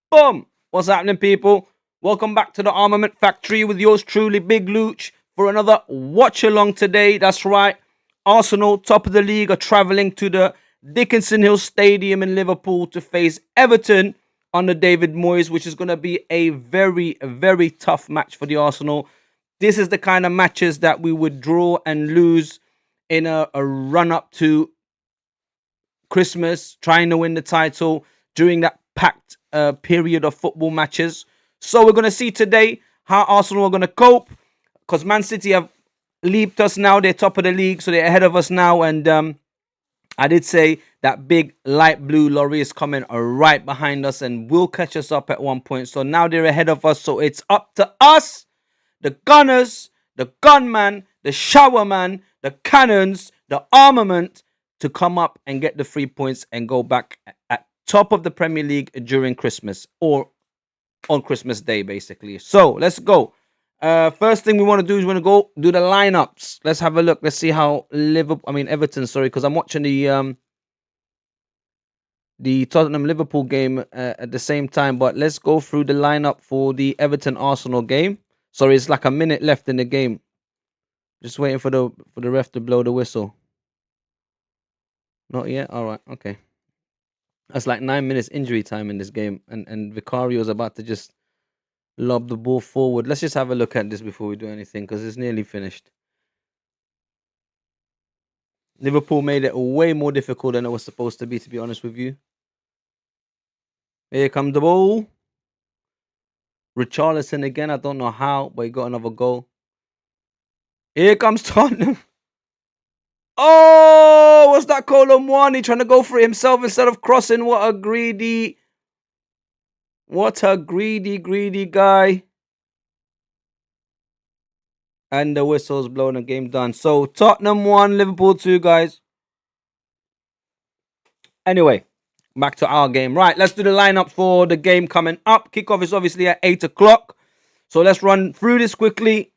Boom! What's happening, people? Welcome back to the Armament Factory with yours truly, Big Luch, for another watch along today. That's right. Arsenal, top of the league, are travelling to the Dickinson Hill Stadium in Liverpool to face Everton under David Moyes, which is going to be a very, very tough match for the Arsenal. This is the kind of matches that we would draw and lose in a run up to Christmas, trying to win the title during that packed period of football matches. So we're going to see today how Arsenal are going to cope, because Man City have leaped us now. They're top of the league, so they're ahead of us now. And I did say that big light blue lorry is coming right behind us and will catch us up at one point. So now they're ahead of us. So it's up to us, the gunners, the gunman, the showerman, the cannons, the armament, to come up and get the 3 points and go back at top of the Premier League during Christmas, or on Christmas Day, basically. So let's go. First thing we want to do is we want to go do the lineups. Let's have a look. Let's see how Everton, sorry, because I'm watching the Tottenham Liverpool game at the same time. But let's go through the lineup for the Everton Arsenal game. Sorry, it's like a minute left in the game. Just waiting for the ref to blow the whistle. Not yet? All right, okay. That's like 9 minutes injury time in this game. And Vicario's about to just lob the ball forward. Let's just have a look at this before we do anything, because it's nearly finished. Liverpool made it way more difficult than it was supposed to be honest with you. Here comes the ball. Richarlison again. I don't know how, but he got another goal. Here comes Tottenham. Oh, what's that? Column one. He trying to go for it himself instead of crossing. What a greedy guy. And the whistle's blown, the game done. So Tottenham 1, Liverpool 2, guys. Anyway, back to our game. Right, let's do the lineup for the game coming up. Kickoff is obviously at 8 o'clock. So let's run through this quickly.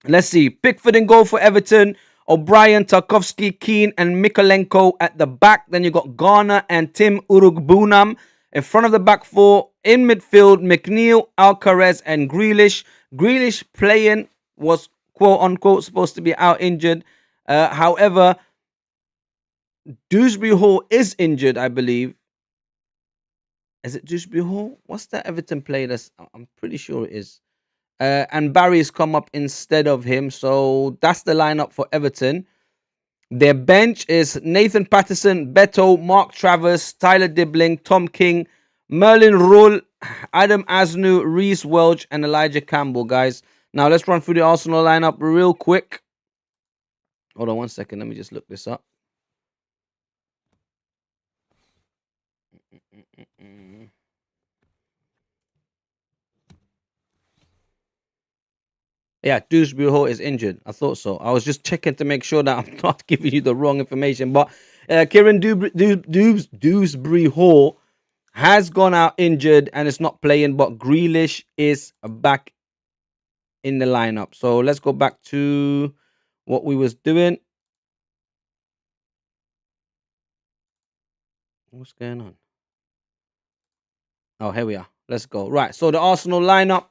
Let's see. Pickford in goal for Everton. O'Brien, Tarkowski, Keane, and Mikolenko at the back. Then you got Garner and Tim Urugbunam in front of the back four. In midfield, McNeil, Alcaraz, and Grealish. Grealish playing, was quote unquote supposed to be out injured. However, Dewsbury Hall is injured, I believe. Is it Dewsbury Hall? What's that Everton player? I'm pretty sure it is. And Barry's come up instead of him. So that's the lineup for Everton. Their bench is Nathan Patterson, Beto, Mark Travers, Tyler Dibbling, Tom King, Merlin Rull, Adam Asnu, Reece Welch, and Elijah Campbell, guys. Now let's run through the Arsenal lineup real quick. Hold on one second. Let me just look this up. Yeah, Dewsbury Hall is injured. I thought so. I was just checking to make sure that I'm not giving you the wrong information. But Kieran Dewsbury Hall has gone out injured and is not playing. But Grealish is back in the lineup. So let's go back to what we was doing. What's going on? Oh, here we are. Let's go. Right. So the Arsenal lineup.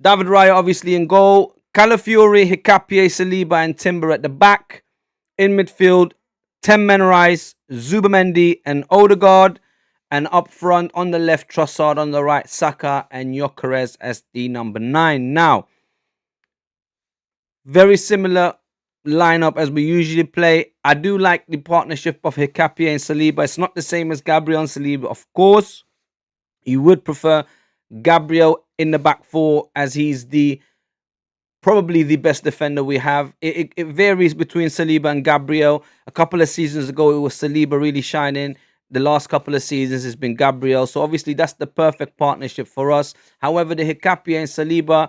David Raya obviously in goal. Calafiori, Hicapie, Saliba, and Timber at the back. In midfield, Temmen Rice, Zubamendi, and Odegaard. And up front on the left, Trossard. On the right, Saka and Gyökeres as the number 9. Now, very similar lineup as we usually play. I do like the partnership of Hicapie and Saliba. It's not the same as Gabriel and Saliba, of course. You would prefer Gabriel in the back four, as he's probably the best defender we have. It varies between Saliba and Gabriel. A couple of seasons ago, it was Saliba really shining. The last couple of seasons, it's been Gabriel. So obviously, that's the perfect partnership for us. However, the Hicapie and Saliba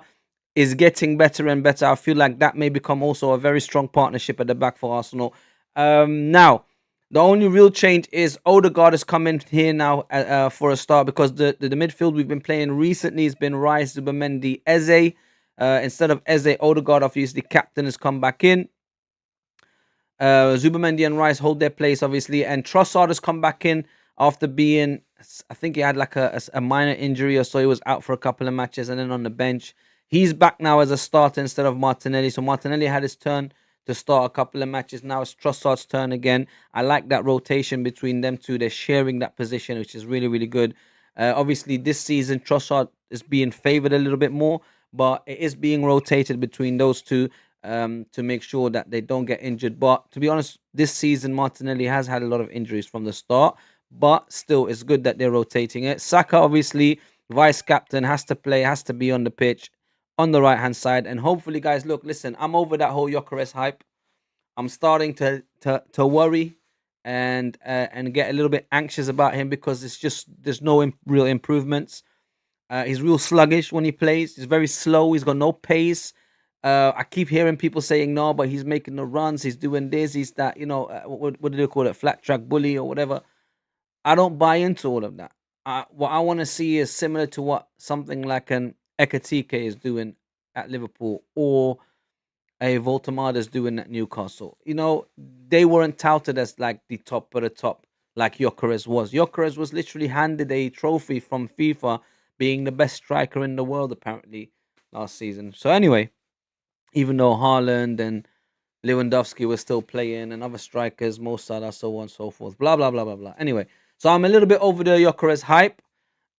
is getting better and better. I feel like that may become also a very strong partnership at the back for Arsenal. Now, the only real change is Odegaard is coming here now for a start, because the midfield we've been playing recently has been Rice, Zubamendi, Eze. Instead of Eze, Odegaard, obviously, captain, has come back in. Zubamendi and Rice hold their place, obviously. And Trossard has come back in after being I think he had like a minor injury or so. He was out for a couple of matches and then on the bench. He's back now as a starter instead of Martinelli. So Martinelli had his turn to start a couple of matches. Now it's Trossard's turn again. I like that rotation between them two. They're sharing that position, which is really, really good. Obviously, this season, Trossard is being favoured a little bit more, but it is being rotated between those two to make sure that they don't get injured. But to be honest, this season, Martinelli has had a lot of injuries from the start, but still, it's good that they're rotating it. Saka, obviously, vice captain, has to play, has to be on the pitch on the right hand side. And hopefully, guys, look, listen, I'm over that whole Gyökeres hype. I'm starting to worry and get a little bit anxious about him because it's just there's no real improvements. He's real sluggish when he plays. He's very slow. He's got no pace. I keep hearing people saying no, but he's making the runs. He's doing this. He's that. What do they call it? Flat track bully or whatever. I don't buy into all of that. What I want to see is similar to what something like an Ekatike is doing at Liverpool or a Voltemada's doing at Newcastle. They weren't touted as like the top of the top like Gyökeres was. Gyökeres was literally handed a trophy from FIFA being the best striker in the world apparently last season. So anyway, even though Haaland and Lewandowski were still playing and other strikers, Mo Salah, so on and so forth, blah, blah, blah, blah, blah. Anyway, so I'm a little bit over the Gyökeres hype.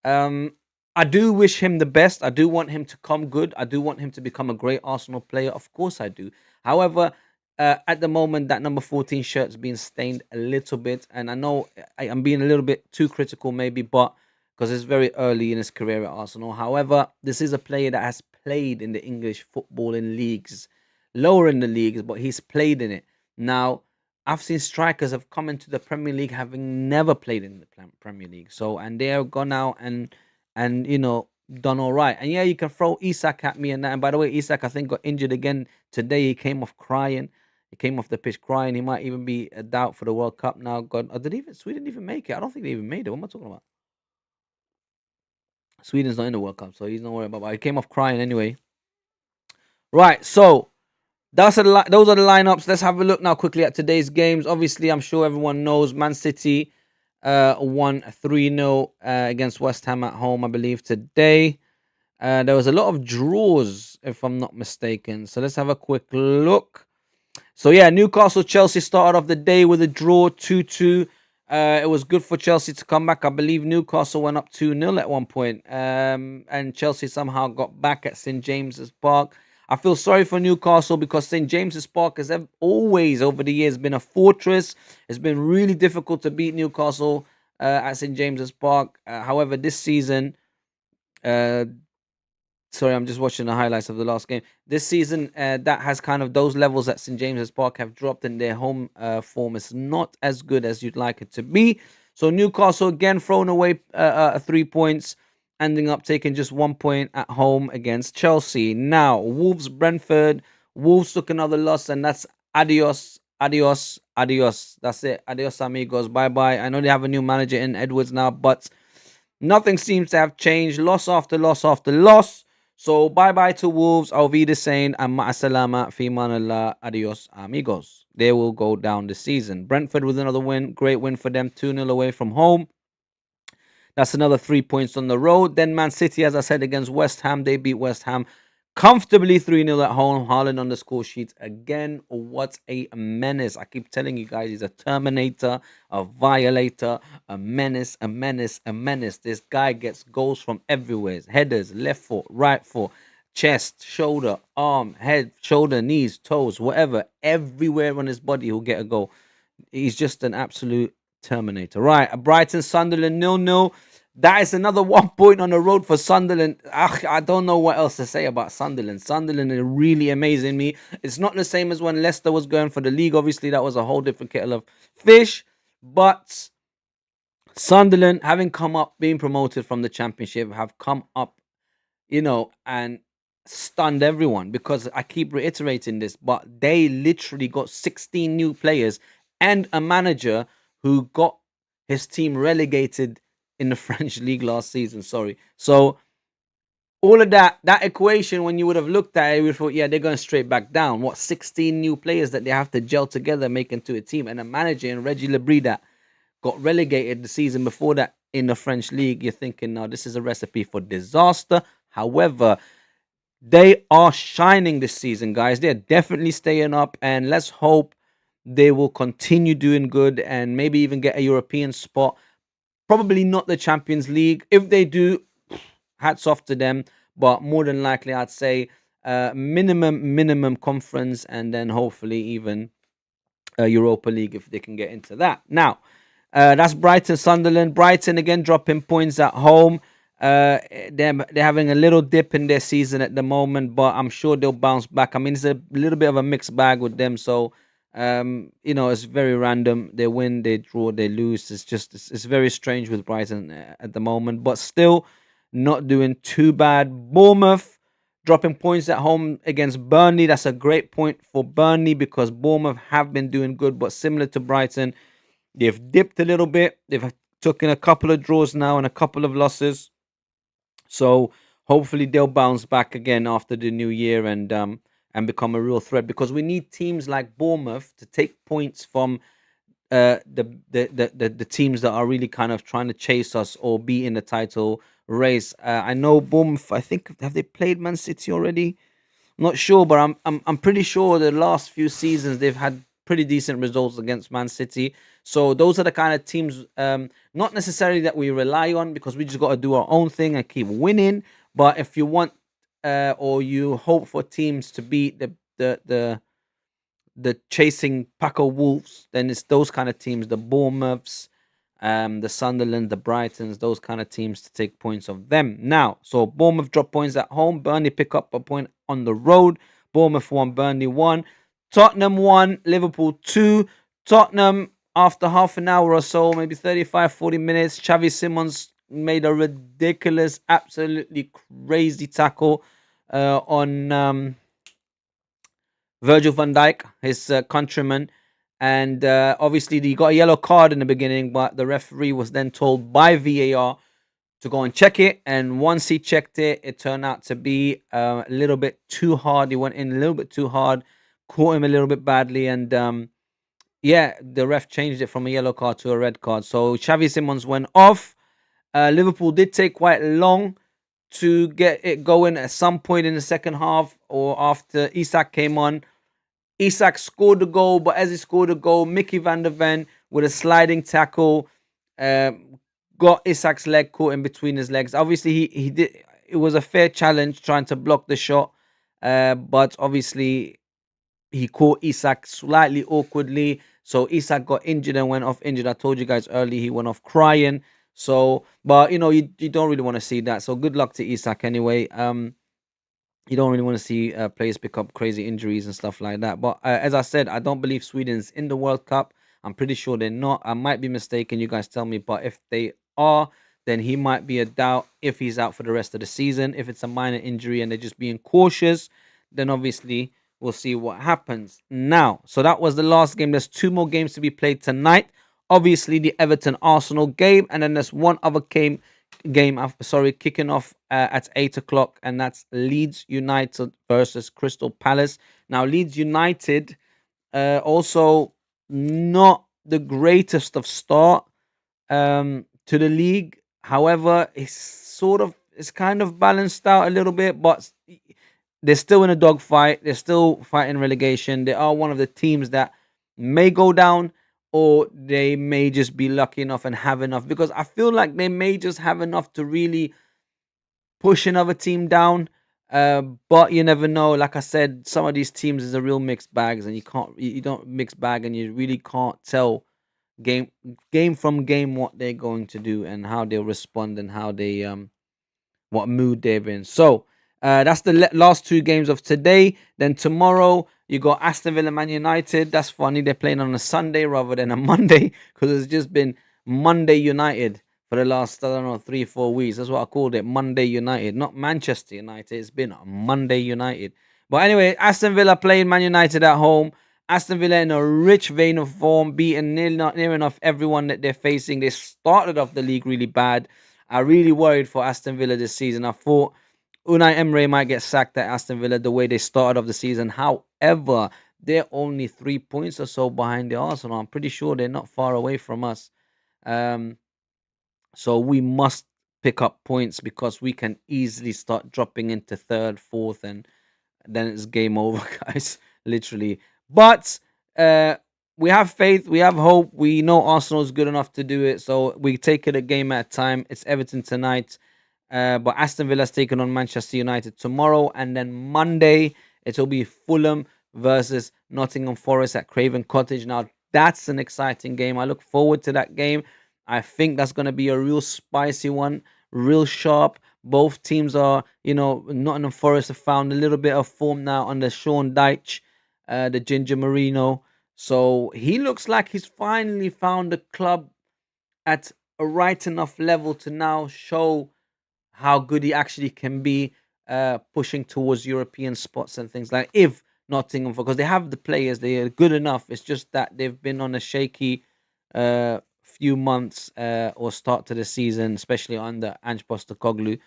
Um, I do wish him the best. I do want him to come good. I do want him to become a great Arsenal player. Of course, I do. However, at the moment, that number 14 shirt's being stained a little bit, and I know I'm being a little bit too critical, maybe, but because it's very early in his career at Arsenal. However, this is a player that has played in the English footballing leagues, lower in the leagues, but he's played in it. Now, I've seen strikers have come into the Premier League having never played in the Premier League. So, and they have gone out and done all right. And yeah, you can throw Isak at me and that. And by the way, Isak I think got injured again today. He came off crying. He came off the pitch crying. He might even be a doubt for the World Cup now. God, did even Sweden even make it? I don't think they even made it. What am I talking about? Sweden's not in the World Cup, so he's not worried about. But he came off crying anyway. Right, so those are the lineups. Let's have a look now quickly at today's games. Obviously, I'm sure everyone knows Man City won 3-0 against West Ham at home, I believe, today. There was a lot of draws, if I'm not mistaken. So let's have a quick look. So yeah, Newcastle Chelsea started off the day with a draw 2-2. It was good for Chelsea to come back. I believe Newcastle went up 2-0 at one point. And Chelsea somehow got back at St. James's Park. I feel sorry for Newcastle because St. James's Park has always, over the years, been a fortress. It's been really difficult to beat Newcastle at St. James's Park. However, this season, sorry, I'm just watching the highlights of the last game. This season, that has kind of those levels at St. James's Park have dropped in their home form. It's not as good as you'd like it to be. So Newcastle again thrown away 3 points, ending up taking just 1 point at home against Chelsea. Now, Wolves, Brentford. Wolves took another loss, and that's adios, adios, adios. That's it. Adios, amigos. Bye-bye. I know they have a new manager in Edwards now, but nothing seems to have changed. Loss after loss after loss. So, bye-bye to Wolves. Auf Wiedersehen and ma'asalama fi manallah. Adios, amigos. They will go down this season. Brentford with another win. Great win for them. 2-0 away from home. That's another 3 points on the road. Then Man City, as I said, against West Ham. They beat West Ham comfortably 3-0 at home. Haaland on the score sheet again. What a menace. I keep telling you guys, he's a Terminator, a violator, a menace, a menace, a menace. This guy gets goals from everywhere. Headers, left foot, right foot, chest, shoulder, arm, head, shoulder, knees, toes, whatever. Everywhere on his body he'll get a goal. He's just an absolute Terminator. Right, Brighton, Sunderland 0-0. That is another 1 point on the road for Sunderland. I don't know what else to say about Sunderland. Sunderland is really amazing me. It's not the same as when Leicester was going for the league. Obviously, that was a whole different kettle of fish. But Sunderland, having come up, being promoted from the Championship, have come up, and stunned everyone because I keep reiterating this, but they literally got 16 new players and a manager who got his team relegated in the French league last season. Sorry. So all of that equation, when you would have looked at it, you would have thought, yeah, they're going straight back down. What, 16 new players that they have to gel together, make into a team, and a manager in Reggie Lebris that got relegated the season before that in the French league, you're thinking, now this is a recipe for disaster. However, they are shining this season, guys. They're definitely staying up, and let's hope they will continue doing good and maybe even get a European spot. Probably not the Champions League. If they do, hats off to them. But more than likely, I'd say minimum conference, and then hopefully even Europa League if they can get into that. Now, that's Brighton Sunderland. Brighton again dropping points at home. They're having a little dip in their season at the moment, but I'm sure they'll bounce back. I mean, it's a little bit of a mixed bag with them. So, it's very random. They win, they draw, they lose. It's very strange with Brighton at the moment, but still not doing too bad. Bournemouth dropping points at home against Burnley. That's a great point for Burnley because Bournemouth have been doing good, but similar to Brighton, they've dipped a little bit. They've taken a couple of draws now and a couple of losses. So hopefully they'll bounce back again after the new year and become a real threat because we need teams like Bournemouth to take points from the teams that are really kind of trying to chase us or be in the title race. I know Bournemouth. I think have they played Man City already? Not sure, but I'm pretty sure the last few seasons they've had pretty decent results against Man City. So those are the kind of teams, not necessarily that we rely on because we just got to do our own thing and keep winning. But if you want or you hope for teams to beat the chasing pack of wolves, then it's those kind of teams, the Bournemouths, the Sunderland, the Brightons, those kind of teams to take points of them. Now, so Bournemouth drop points at home. Burnley pick up a point on the road. Bournemouth won, Burnley won. Tottenham won, Liverpool 2. Tottenham, after half an hour or so, maybe 35, 40 minutes, Xavi Simons made a ridiculous, absolutely crazy tackle on Virgil van Dijk, his countryman. And obviously, he got a yellow card in the beginning, but the referee was then told by VAR to go and check it. And once he checked it, it turned out to be a little bit too hard. He went in a little bit too hard, caught him a little bit badly. And yeah, the ref changed it from a yellow card to a red card. So Xavi Simons went off. Liverpool did take quite long to get it going at some point in the second half or after Isak came on. Isak scored the goal, but as he scored the goal, Mickey van der Ven with a sliding tackle uh, got Isak's leg caught in between his legs. Obviously, he did. It was a fair challenge trying to block the shot, but obviously he caught Isak slightly awkwardly. So Isak got injured and went off injured. I told you guys earlier he went off crying. So, but you don't really want to see that. So good luck to Isak anyway. You don't really want to see players pick up crazy injuries and stuff like that. But as I said, I don't believe Sweden's in the World Cup. I'm pretty sure they're not. I might be mistaken. You guys tell me. But if they are, then he might be a doubt if he's out for the rest of the season. If it's a minor injury and they're just being cautious, then obviously we'll see what happens. Now, so that was the last game. There's two more games to be played tonight. Obviously, the Everton Arsenal game, and then there's one other kicking off at 8 o'clock, and that's Leeds United versus Crystal Palace. Now, Leeds United also not the greatest of start to the league. However, it's kind of balanced out a little bit, but they're still in a dogfight. They're still fighting relegation. They are one of the teams that may go down or they may just be lucky enough and have enough because I feel like they may just have enough to really push another team down. But you never know. Like I said, some of these teams is a real mixed bags, and you don't mix bag, and you really can't tell game game from game what they're going to do and how they'll respond and how they what mood they're in. So that's the last two games of today. Then tomorrow you got Aston Villa, Man United. That's funny. They're playing on a Sunday rather than a Monday because it's just been Monday United for the last, I don't know, 3-4 weeks. That's what I called it, Monday United, not Manchester United. It's been Monday United. But anyway, Aston Villa playing Man United at home. Aston Villa in a rich vein of form, beating near enough everyone that they're facing. They started off the league really bad. I really worried for Aston Villa this season. I thought Unai Emery might get sacked at Aston Villa the way they started off the season. However, they're only 3 points or so behind the Arsenal. I'm pretty sure they're not far away from us. Um, So we must pick up points because we can easily start dropping into third, fourth, and then it's game over, guys. Literally. But uh, we have faith, we have hope. We know Arsenal is good enough to do it, so we take it a game at a time. It's Everton tonight, but Aston Villa's taking on Manchester United tomorrow, and then Monday it'll be Fulham versus Nottingham Forest at Craven Cottage. Now that's an exciting game. I look forward to that game. I think that's going to be a real spicy one, real sharp. Both teams are, Nottingham Forest have found a little bit of form now under Sean Dyche, the Ginger Marino. So he looks like he's finally found a club at a right enough level to now show how good he actually can be, pushing towards European spots and things like, if Nottingham, because they have the players, they are good enough. It's just that they've been on a shaky few months, or start to the season, especially under Ange Postecoglou.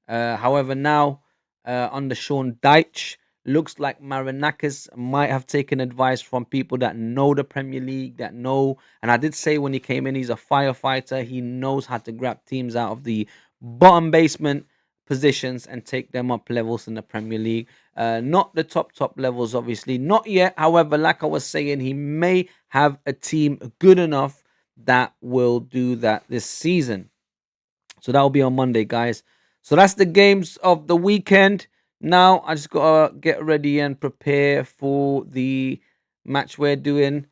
However, now under Sean Dyche, looks like Marinakis might have taken advice from people that know the Premier League, that know. And I did say when he came in, he's a firefighter. He knows how to grab teams out of the bottom basement positions and take them up levels in the Premier League. Not the top levels, obviously, not yet. However, like I was saying, he may have a team good enough that will do that this season. So that will be on Monday, guys. So that's the games of the weekend. Now I just gotta get ready and prepare for the match we're doing.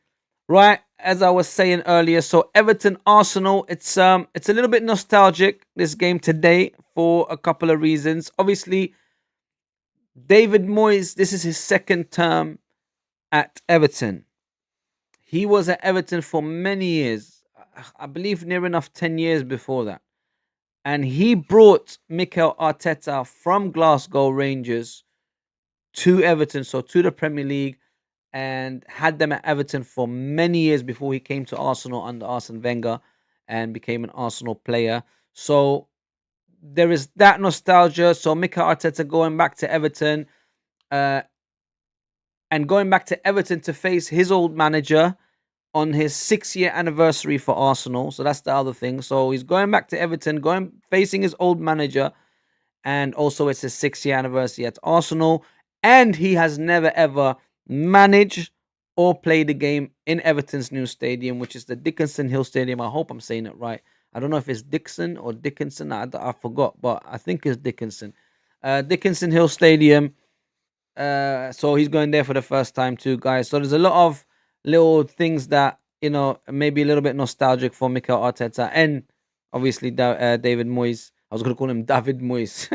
Right, as I was saying earlier, so Everton Arsenal, it's a little bit nostalgic, this game today, for a couple of reasons. Obviously, David Moyes, this is his second term at Everton. He was at Everton for many years. I believe near enough 10 years before that. And he brought Mikel Arteta from Glasgow Rangers to Everton, so to the Premier League, and had them at Everton for many years before he came to Arsenal under Arsene Wenger and became an Arsenal player. So there is that nostalgia. So Mikel Arteta going back to Everton, uh, and going back to Everton to face his old manager on his 6-year anniversary for Arsenal. So that's the other thing. So he's going back to Everton, going facing his old manager, and also it's his 6-year anniversary at Arsenal. And he has never ever managed or played a game in Everton's new stadium, which is the Dickinson Hill Stadium. I hope I'm saying it right. I don't know if it's Dixon or Dickinson. I forgot, but I think it's Dickinson. Dickinson Hill Stadium. So he's going there for the first time too, guys. So there's a lot of little things that, maybe a little bit nostalgic for Mikel Arteta and obviously David Moyes. I was going to call him David Moyes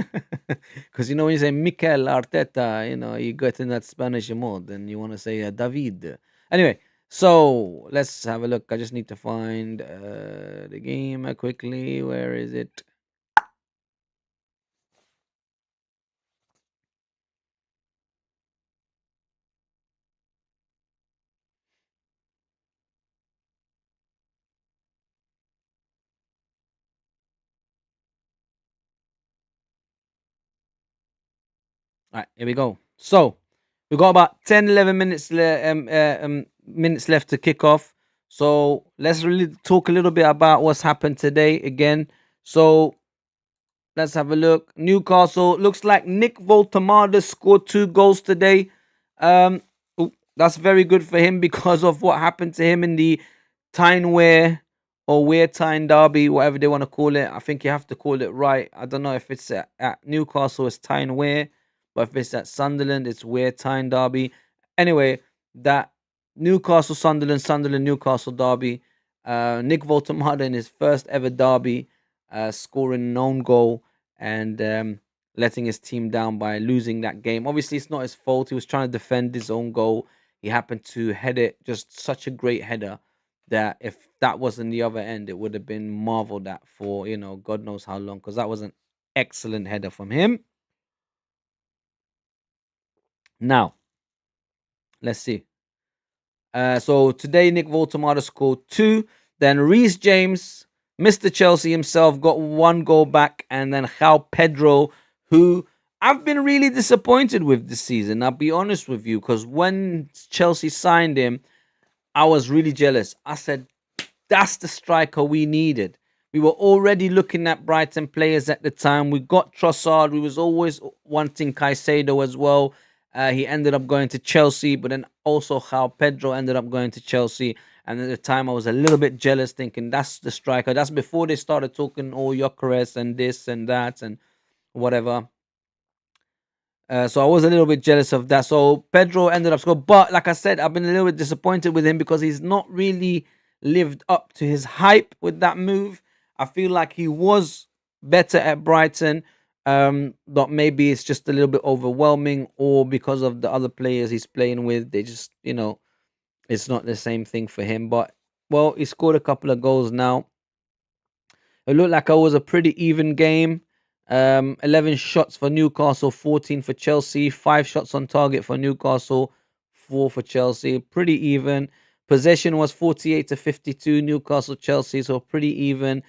because when you say Mikel Arteta, you get in that Spanish mode and you want to say David. Anyway, so let's have a look. I just need to find the game quickly. Where is it? All right, here we go. So we've got about 10, 11 minutes left to kick off. So let's really talk a little bit about what's happened today again. So let's have a look. Newcastle, looks like Nick Voltemada scored 2 goals today. That's very good for him because of what happened to him in the Tyne-Wear or Wear Tyne derby, whatever they want to call it. I think you have to call it right. I don't know if it's at Newcastle, it's Tyne-Wear, but if it's at Sunderland, it's Wear Tyne derby. Anyway, that Newcastle Sunderland, Sunderland Newcastle derby. Nick Voltemada in his first ever derby, scoring an own goal and letting his team down by losing that game. Obviously, it's not his fault. He was trying to defend his own goal. He happened to head it, just such a great header that if that wasn't the other end, it would have been marveled at for, God knows how long, because that was an excellent header from him. Now, let's see. So today, Nick Voltemada scored 2. Then Reece James, Mr. Chelsea himself, got 1 goal back. And then João Pedro, who I've been really disappointed with this season. I'll be honest with you, because when Chelsea signed him, I was really jealous. I said, that's the striker we needed. We were already looking at Brighton players at the time. We got Trossard. We was always wanting Caicedo as well. He ended up going to Chelsea, but then also how Pedro ended up going to Chelsea. And at the time, I was a little bit jealous, thinking that's the striker. That's before they started talking all Gyökeres and this and that and whatever. So I was a little bit jealous of that. So Pedro ended up scoring, but like I said, I've been a little bit disappointed with him because he's not really lived up to his hype with that move. I feel like he was better at Brighton, but maybe it's just a little bit overwhelming, or because of the other players he's playing with, they just it's not the same thing for him. But well, he scored a couple of goals now. It looked like it was a pretty even game. 11 shots for Newcastle, 14 for Chelsea, 5 shots on target for Newcastle, 4 for Chelsea. Pretty even. Possession was 48 to 52, Newcastle, Chelsea, so pretty even.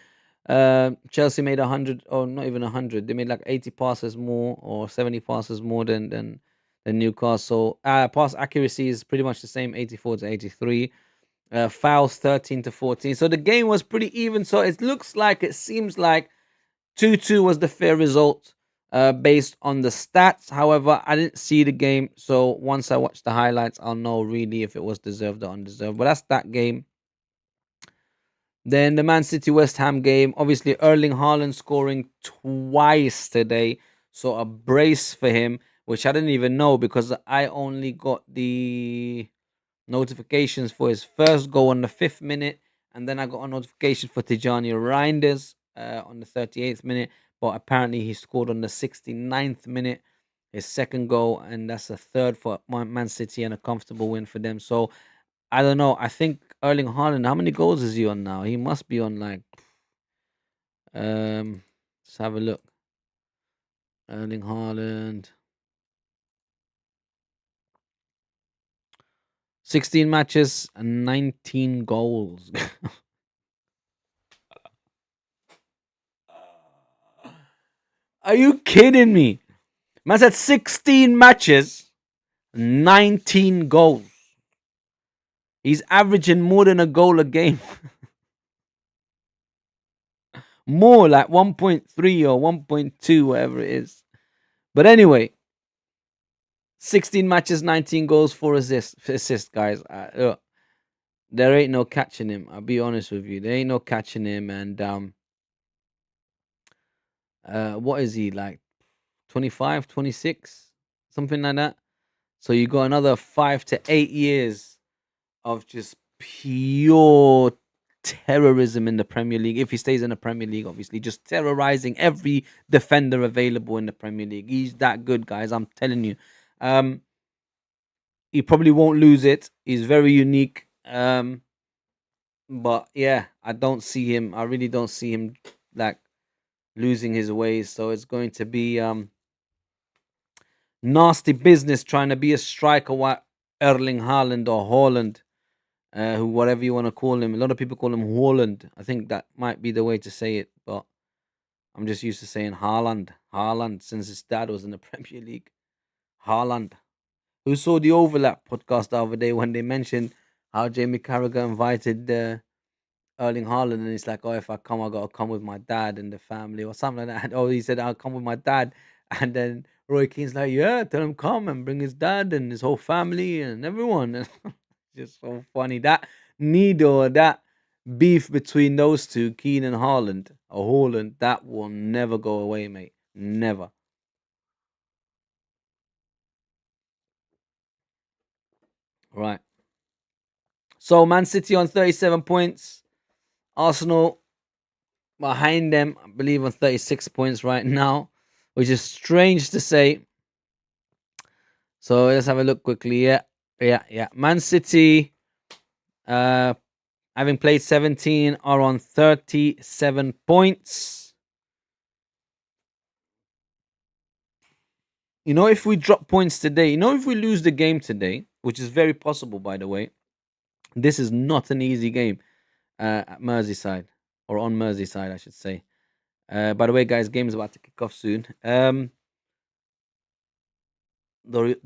Chelsea made 100, or not even 100. They made like 80 passes more, or 70 passes more than Newcastle. Pass accuracy is pretty much the same, 84 to 83. Fouls 13 to 14. So the game was pretty even. So it seems like 2-2 was the fair result based on the stats. However, I didn't see the game. So once I watch the highlights, I'll know really if it was deserved or undeserved. But that's that game. Then the Man City West Ham game. Obviously, Erling Haaland scoring twice today. So a brace for him, which I didn't even know because I only got the notifications for his first goal on the 5th minute, and then I got a notification for Tijani Reinders on the 38th minute. But apparently, he scored on the 69th minute, his second goal, and that's a third for Man City and a comfortable win for them. So I don't know. I think Erling Haaland, how many goals is he on now? He must be on like let's have a look. Erling Haaland, 16 matches and 19 goals. Are you kidding me? Man's had 16 matches, 19 goals. He's averaging more than a goal a game. More like 1.3 or 1.2, whatever it is. But anyway, 16 matches, 19 goals, 4 assists, guys. There ain't no catching him. I'll be honest with you. There ain't no catching him. And what is he like? 25, 26, something like that. So you got another 5 to 8 years of just pure terrorism in the Premier League. If he stays in the Premier League, obviously, just terrorizing every defender available in the Premier League. He's that good, guys. I'm telling you. Um, he probably won't lose it. He's very unique. But yeah, I don't see him. I really don't see him like losing his ways. So it's going to be nasty business trying to be a striker. What Erling Haaland or Holland, who whatever you want to call him. A lot of people call him Holland. I think that might be the way to say it, but I'm just used to saying Haaland. Haaland, since his dad was in the Premier League. Haaland. Who saw the Overlap podcast the other day when they mentioned how Jamie Carragher invited Erling Haaland, and he's like, "Oh, if I come, I gotta come with my dad and the family or something like that." Oh, he said, "I'll come with my dad," and then Roy Keane's like, "Yeah, tell him come and bring his dad and his whole family and everyone." And just so funny that needle, that beef between those two, Keane and Haaland or Haaland, that will never go away, mate. Never. Right. So Man City on 37 points. Arsenal behind them, I believe, on 36 points right now, which is strange to say. So let's have a look quickly. Yeah. Man City, uh, having played 17, are on 37 points. If we drop points today, if we lose the game today, which is very possible, by the way, this is not an easy game at Merseyside, or on Merseyside, I should say. By the way, guys, game is about to kick off soon. The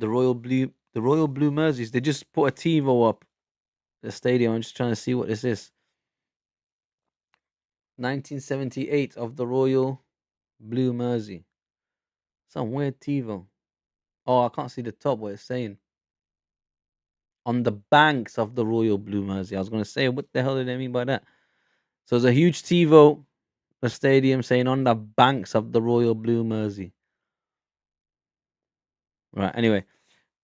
Royal Blue Merseys, they just put a TiVo up the stadium. I'm just trying to see what this is. 1978 of the Royal Blue Mersey. Some weird TiVo. Oh, I can't see the top. What it's saying on the banks of the Royal Blue Mersey. I was gonna say, what the hell did they mean by that? So there's a huge TiVo, a stadium saying on the banks of the Royal Blue Mersey. Right. Anyway,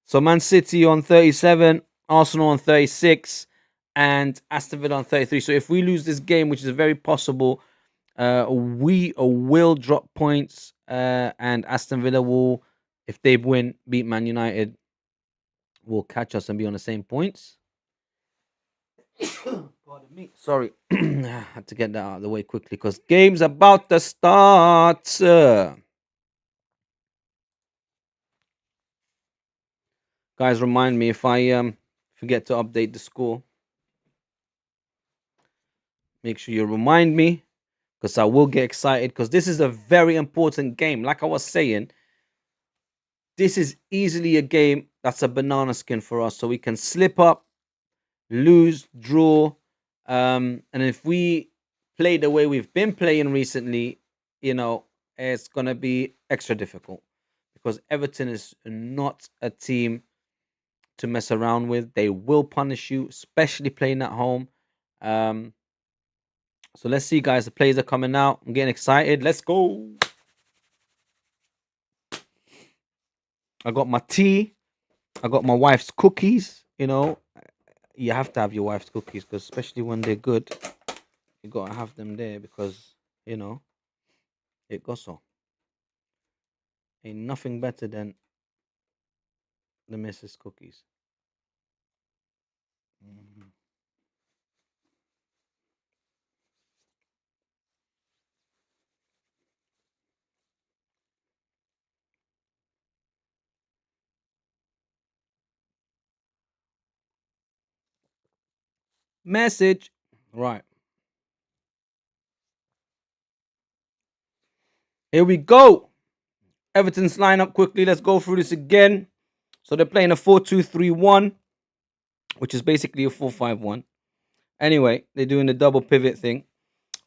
so Man City on 37, Arsenal on 36, and Aston Villa on 33. So if we lose this game, which is very possible, we will drop points, and Aston Villa will, if they win, beat Man United, will catch us and be on the same points. Pardon me. Sorry, I had to get that out of the way quickly because game's about to start. Guys, remind me if I forget to update the score. Make sure you remind me because I will get excited because this is a very important game. Like I was saying, this is easily a game that's a banana skin for us. So we can slip up, lose, draw. And if we play the way we've been playing recently, it's going to be extra difficult because Everton is not a team to mess around with. They will punish you, especially playing at home. Um, so let's see, guys. The players are coming out. I'm getting excited. Let's go. I got my tea. I got my wife's cookies. You have to have your wife's cookies because especially when they're good, you gotta have them there because it goes so. Ain't nothing better than the Mrs. Cookies. Mhm. Message. Right. Here we go. Everton's line up quickly. Let's go through this again. So they're playing a 4-2-3-1, which is basically a 4-5-1. Anyway, they're doing the double pivot thing.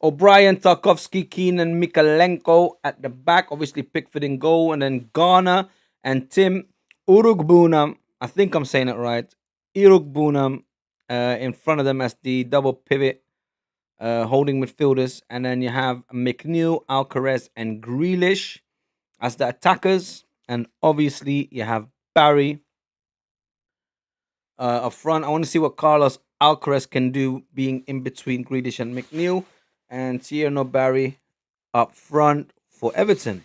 O'Brien, Tarkovsky, Keenan, Mikalenko at the back. Obviously, Pickford in goal. And then Garner and Tim Urugbunam. I think I'm saying it right. Irugbunam in front of them as the double pivot holding midfielders. And then you have McNeil, Alcaraz, and Grealish as the attackers. And obviously, you have Barry up front. I want to see what Carlos Alcaraz can do being in between Grealish and McNeil. And Tierno Barry up front for Everton.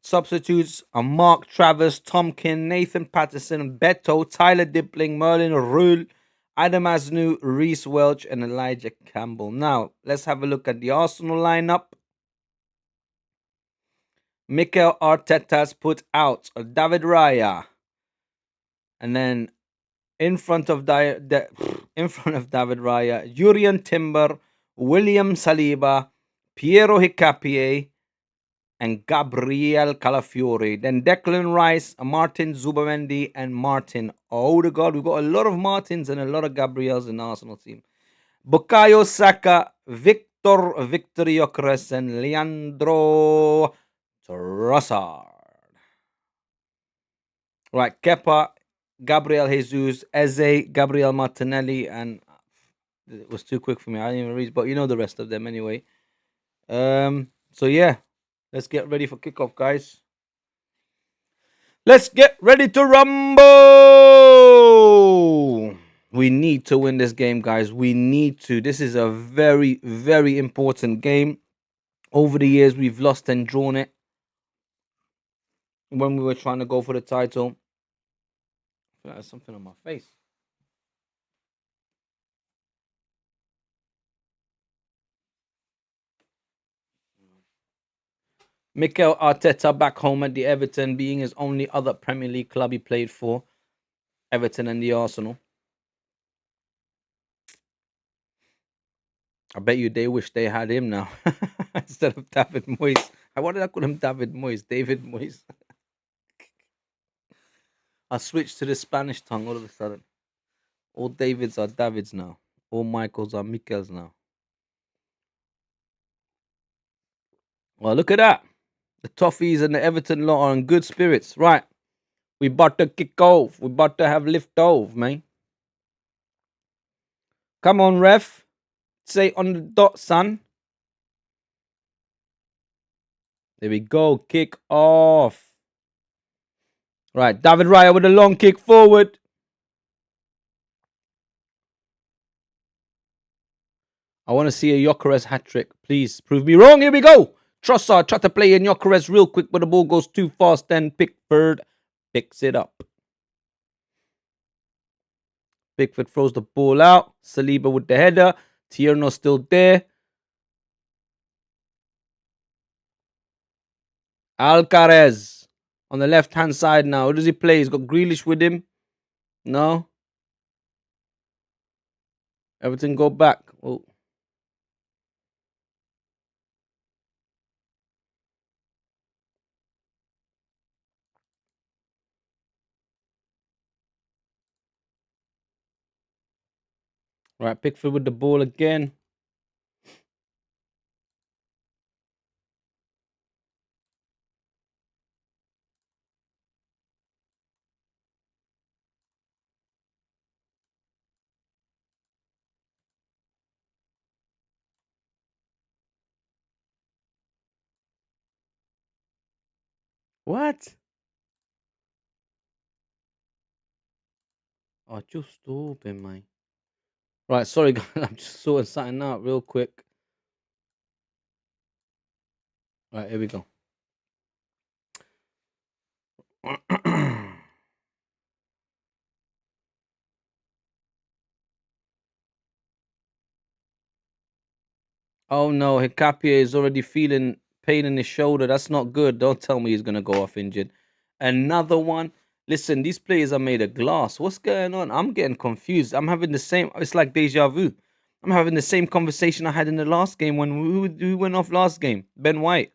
Substitutes are Mark Travers, Tomkin, Nathan Patterson, Beto, Tyler Dipling, Merlin Rule, Adam Asnu, Reese Welch, and Elijah Campbell. Now, let's have a look at the Arsenal lineup. Mikel Arteta's put out David Raya. And then in front of David Raya, Jurien Timber, William Saliba, Piero Hicapie, and Gabriel Calafiori. Then Declan Rice, Martin Zubamendi, and Martin Odegaard. We've got a lot of Martins and a lot of Gabriels in the Arsenal team. Bukayo Saka, Victor Gyökeres, and Leandro Trossard. Right, Kepa, Gabriel Jesus, Eze, Gabriel Martinelli, and it was too quick for me. I didn't even read, but you know the rest of them anyway. So yeah, let's get ready for kickoff, guys. Let's get ready to rumble. We need to win this game, guys. We need to. This is a very, very important game. Over the years, we've lost and drawn it when we were trying to go for the title. There's something on my face. Mikel Arteta back home at the Everton, being his only other Premier League club he played for. Everton and the Arsenal. I bet you they wish they had him now instead of David Moyes. Why did I call him David Moyes? David Moyes. I switched to the Spanish tongue all of a sudden. All Davids are Davids now. All Michaels are Michels now. Well, look at that. The Toffees and the Everton lot are in good spirits. Right. We about to kick off. We about to have lift off, man. Come on, ref. Say on the dot, son. There we go. Kick off. Right. David Raya with a long kick forward. I want to see a Gyökeres hat trick. Please prove me wrong. Here we go. Trossard tried to play in Gyökeres real quick, but the ball goes too fast. Then Pickford picks it up. Pickford throws the ball out. Saliba with the header. Tierno still there. Alcaraz on the left-hand side now. Who does he play? He's got Grealish with him. No. Everton go back. Oh. Right, Pickford with the ball again. What? Oh, just open, man. Right, sorry, guys. I'm just sorting something out real quick. Right, here we go. Oh no, Hicapia is already feeling pain in his shoulder. That's not good. Don't tell me he's gonna go off injured. Another one. Listen, these players are made of glass. What's going on? I'm getting confused. I'm having the same. It's like deja vu. I'm having the same conversation I had in the last game when we went off last game. Ben White.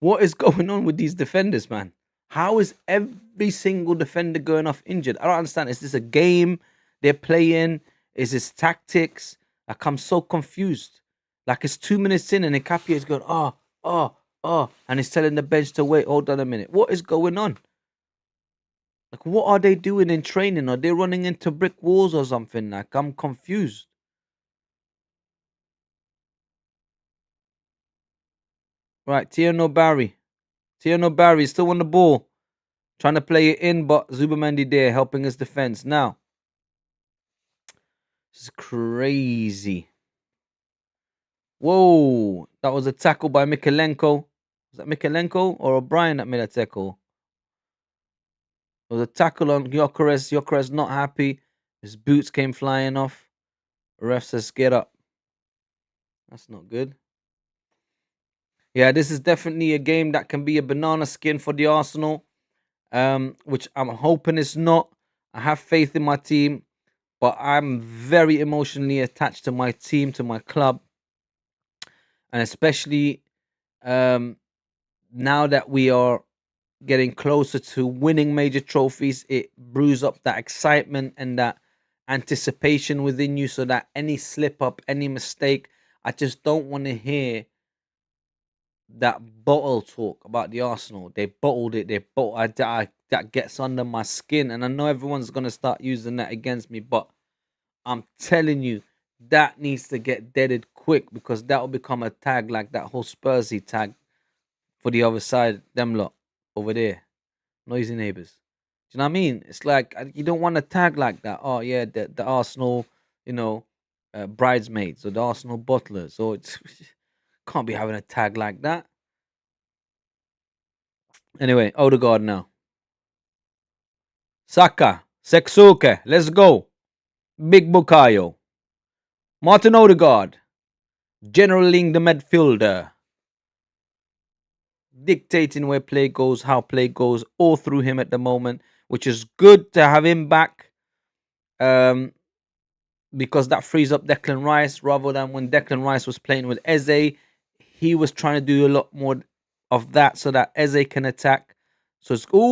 What is going on with these defenders, man? How is every single defender going off injured? I don't understand. Is this a game they're playing? Is this tactics? Like, I'm so confused. Like, it's 2 minutes in and Nkapia is going, and he's telling the bench to wait. Hold on a minute. What is going on? Like, what are they doing in training? Are they running into brick walls or something? Like, I'm confused. Right, Tierno Barry. Tierno Barry still on the ball. Trying to play it in, but Zubamendi there helping his defense. Now, this is crazy. Whoa, that was a tackle by Mikalenko. Was that Mikalenko or O'Brien that made a tackle? It was a tackle on Gyökeres. Gyökeres not happy. His boots came flying off. The ref says, get up. That's not good. Yeah, this is definitely a game that can be a banana skin for the Arsenal, which I'm hoping it's not. I have faith in my team, but I'm very emotionally attached to my team, to my club, and especially now that we are getting closer to winning major trophies, it brews up that excitement and that anticipation within you, so that any slip up, any mistake, I just don't want to hear that bottle talk about the Arsenal. They bottled it. They bottled. That gets under my skin, and I know everyone's gonna start using that against me, but I'm telling you, that needs to get deaded quick, because that will become a tag like that whole Spursy tag for the other side, them lot over there, noisy neighbors. Do you know what I mean? It's like, you don't want a tag like that. Oh yeah, the Arsenal, you know, bridesmaids or the Arsenal butlers. So it's can't be having a tag like that. Anyway, Odegaard now. Saka, Seksuke, let's go. Big Bukayo. Martin Odegaard, generaling the midfielder, dictating where play goes, how play goes, all through him at the moment, which is good to have him back. Because that frees up Declan Rice, rather than when Declan Rice was playing with Eze, he was trying to do a lot more of that so that Eze can attack. So it's ooh,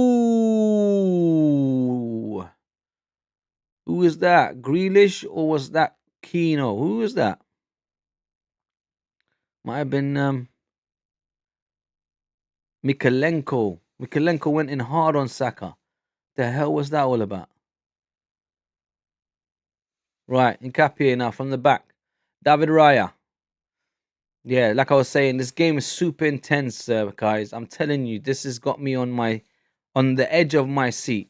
who is that? Grealish, or was that Keno? Who is that? Might have been Mikalenko. Mikalenko went in hard on Saka. The hell was that all about? Right, Nkapie now from the back. David Raya. Yeah, like I was saying, this game is super intense, guys. I'm telling you, this has got me on the edge of my seat.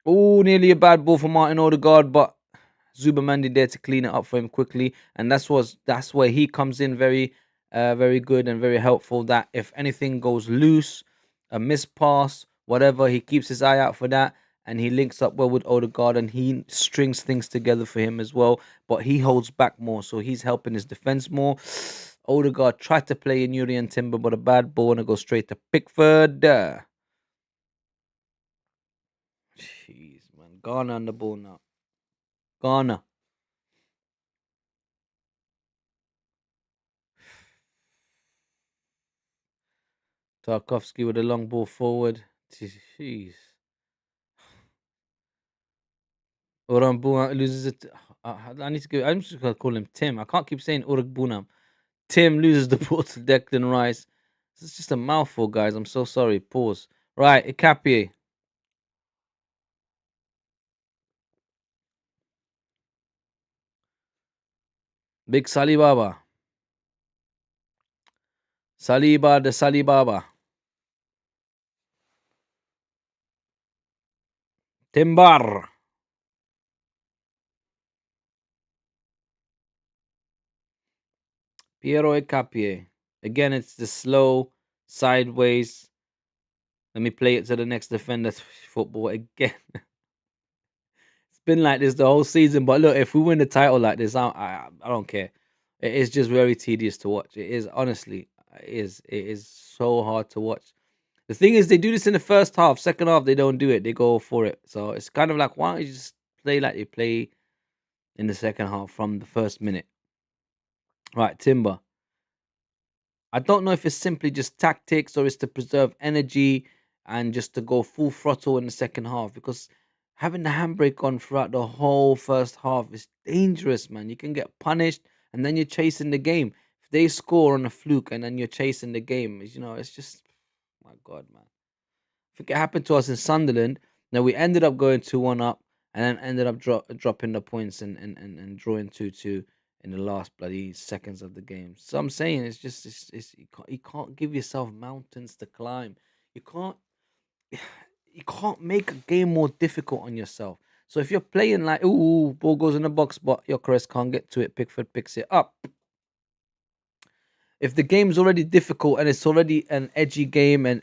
Oh, nearly a bad ball for Martin Odegaard, but Zubamandi there to clean it up for him quickly, and that's where he comes in very good and very helpful. That if anything goes loose, a missed pass, whatever, he keeps his eye out for that, and he links up well with Odegaard, and he strings things together for him as well. But he holds back more, so he's helping his defense more. Odegaard tried to play in Yuri and Timber, but a bad ball and it goes straight to Pickford. Jeez, man, Ghana on the ball now. Ghana. Tarkovsky with a long ball forward. Jeez. Orambuna loses it. I need to go. I'm just gonna call him Tim. I can't keep saying Urugbunam. Tim loses the ball to Declan Rice. This is just a mouthful, guys. I'm so sorry. Pause. Right, Ikapie. Big Salibaba. Saliba the Salibaba. Timbar. Piero Ikapie. Again, it's the slow sideways. Let me play it to the next defender. Football again. It's been like this the whole season. But look, if we win the title like this, I don't care. It is just very tedious to watch. It is honestly, it is so hard to watch. The thing is, they do this in the first half. Second half, they don't do it. They go for it. So it's kind of like, why don't you just play like they play in the second half from the first minute? Right, Timber. I don't know if it's simply just tactics or it's to preserve energy and just to go full throttle in the second half because having the handbrake on throughout the whole first half is dangerous, man. You can get punished and then you're chasing the game. If they score on a fluke and then you're chasing the game, it's just, my God, man. I think it happened to us in Sunderland. Now we ended up going 2-1 up and then ended up dropping the points and drawing 2-2 in the last bloody seconds of the game. So I'm saying it's just you can't give yourself mountains to climb. You can't you can't make a game more difficult on yourself. So if you're playing like ooh, ball goes in the box, but your Yokeres can't get to it, Pickford picks it up. If the game's already difficult and it's already an edgy game and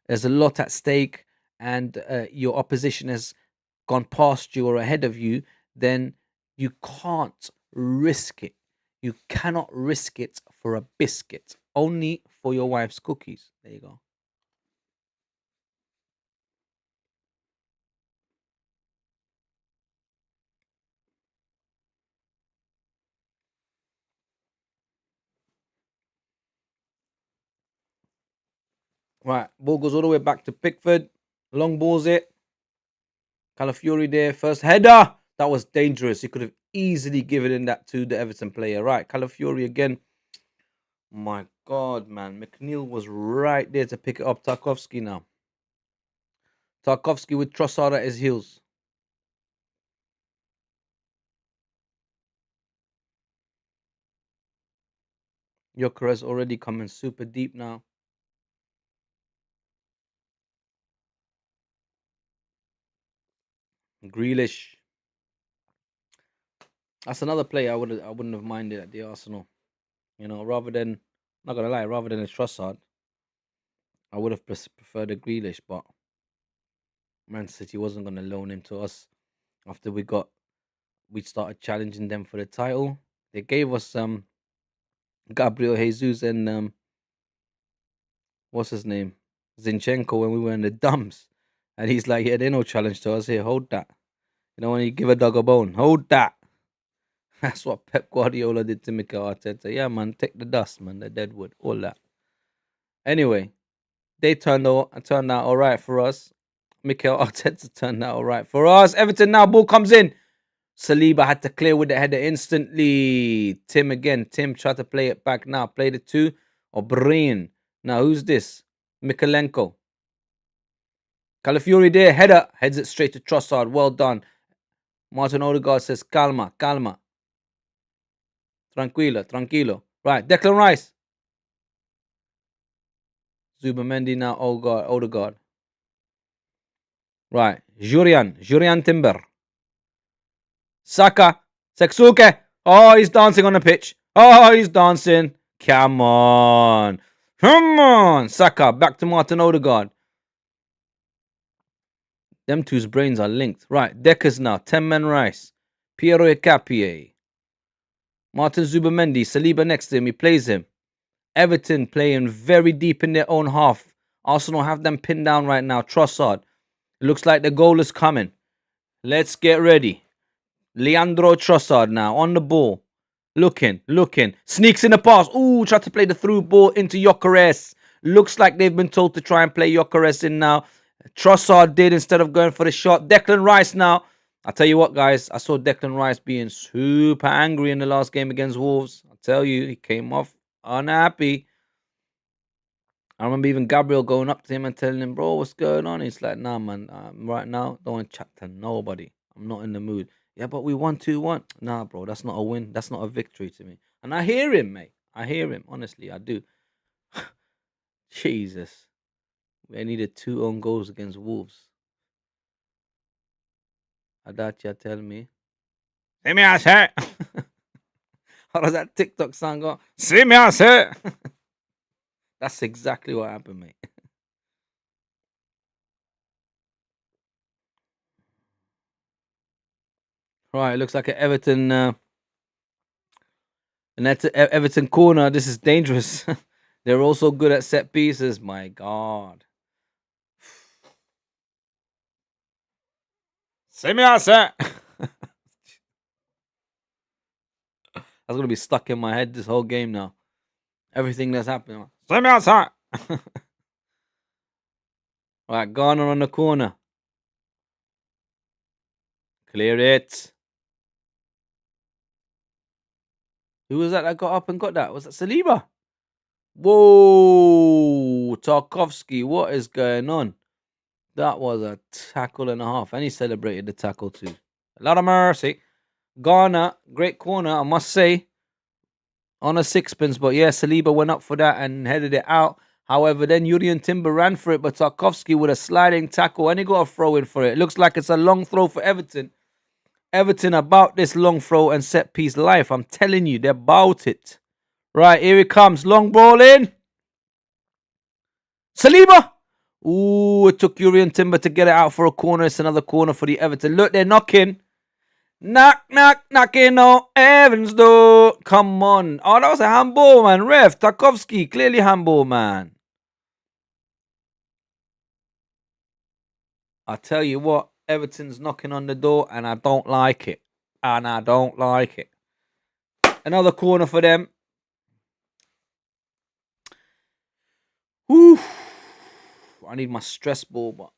there's a lot at stake and your opposition has gone past you or ahead of you, then you can't risk it. You cannot risk it for a biscuit, only for your wife's cookies. There you go. Right, ball goes all the way back to Pickford. Long balls it. Calafiori there, first header. That was dangerous. He could have easily given in that to the Everton player. Right, Calafiori again. My God, man. McNeil was right there to pick it up. Tarkovsky now. Tarkovsky with Trossard at his heels. Gyökeres already coming super deep now. Grealish. That's another player I wouldn't have minded at the Arsenal. Rather than, not gonna lie, rather than a Trossard, I would have preferred a Grealish, but Man City wasn't gonna loan him to us after we started challenging them for the title. They gave us Gabriel Jesus and what's his name? Zinchenko when we were in the dumps. And he's like, yeah, they're no challenge to us. Here, hold that. When you give a dog a bone, hold that. That's what Pep Guardiola did to Mikel Arteta. Yeah, man, take the dust, man, the deadwood, all that. Anyway, they turned out all right for us. Mikel Arteta turned out all right for us. Everton now, ball comes in. Saliba had to clear with the header instantly. Tim again. Tim tried to play it back now. Played it to O'Brien. Now, who's this? Mikalenko. Calafiori there. Header. Heads it straight to Trossard. Well done. Martin Odegaard says, calma, calma. Tranquilo, tranquilo. Right, Declan Rice. Zubamendi now, Odegaard. Right, Jurian Timber. Saka, Seksuke. Oh, he's dancing on the pitch. Oh, he's dancing. Come on. Come on. Saka, back to Martin Odegaard. Them two's brains are linked. Right, Deckers now. 10-man Rice. Piero Capie. Martin Zubamendi. Saliba next to him. He plays him. Everton playing very deep in their own half. Arsenal have them pinned down right now. Trossard. It looks like the goal is coming. Let's get ready. Leandro Trossard now on the ball. Looking. Sneaks in the pass. Ooh, tried to play the through ball into Gyökeres. Looks like they've been told to try and play Gyökeres in now. Trossard did instead of going for the shot. Declan Rice now. I'll tell you what, guys. I saw Declan Rice being super angry in the last game against Wolves. I'll tell you, he came off unhappy. I remember even Gabriel going up to him and telling him, bro, what's going on? He's like, nah, man, right now, don't want to chat to nobody. I'm not in the mood. Yeah, but we won 2-1. Nah, bro, that's not a win. That's not a victory to me. And I hear him, mate. I hear him. Honestly, I do. Jesus. We needed 2 own goals against Wolves. Adacha tell me. See me, I say. How does that TikTok song go? See me, I say. That's exactly what happened, mate. Right, looks like an Everton Everton corner. This is dangerous. They're also good at set pieces. My God. See me, I say. That's gonna be stuck in my head this whole game now. Everything that's happening. See me outside. Right, Garner on the corner. Clear it. Who was that got up and got that? Was that Saliba? Whoa, Tarkovsky, what is going on? That was a tackle and a half. And he celebrated the tackle too. A lot of mercy. Garner, great corner, I must say. On a sixpence, but yeah, Saliba went up for that and headed it out. However, then Jurian Timber ran for it, but Tarkovsky with a sliding tackle and he got a throw in for it. It looks like it's a long throw for Everton. Everton about this long throw and set piece life. I'm telling you, they're about it. Right, here it comes. Long ball in. Saliba. Ooh, it took Jurian Timber to get it out for a corner. It's another corner for the Everton. Look, they're knocking. Knock, knock, knocking on Evans' door. Come on. Oh, that was a handball, man. Ref, Tarkovsky, clearly handball, man. I tell you what, Everton's knocking on the door and I don't like it. Another corner for them. Whew. I need my stress ball, but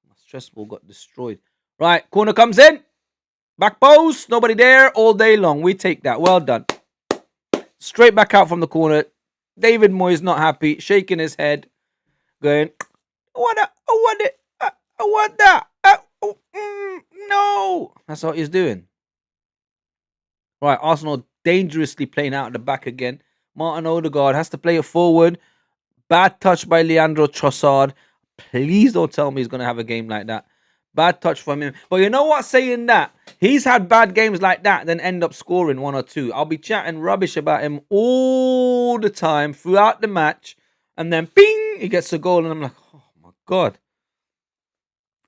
my stress ball got destroyed. Right, corner comes in. Back post, nobody there all day long. We take that. Well done. Straight back out from the corner. David Moyes not happy, shaking his head, going, I want that. No. That's what he's doing. Right, Arsenal dangerously playing out at the back again. Martin Odegaard has to play it forward. Bad touch by Leandro Trossard. Please don't tell me he's going to have a game like that. Bad touch from him. But you know what? Saying that, he's had bad games like that, then end up scoring 1 or 2. I'll be chatting rubbish about him all the time throughout the match. And then, bing, he gets a goal. And I'm like, oh, my God.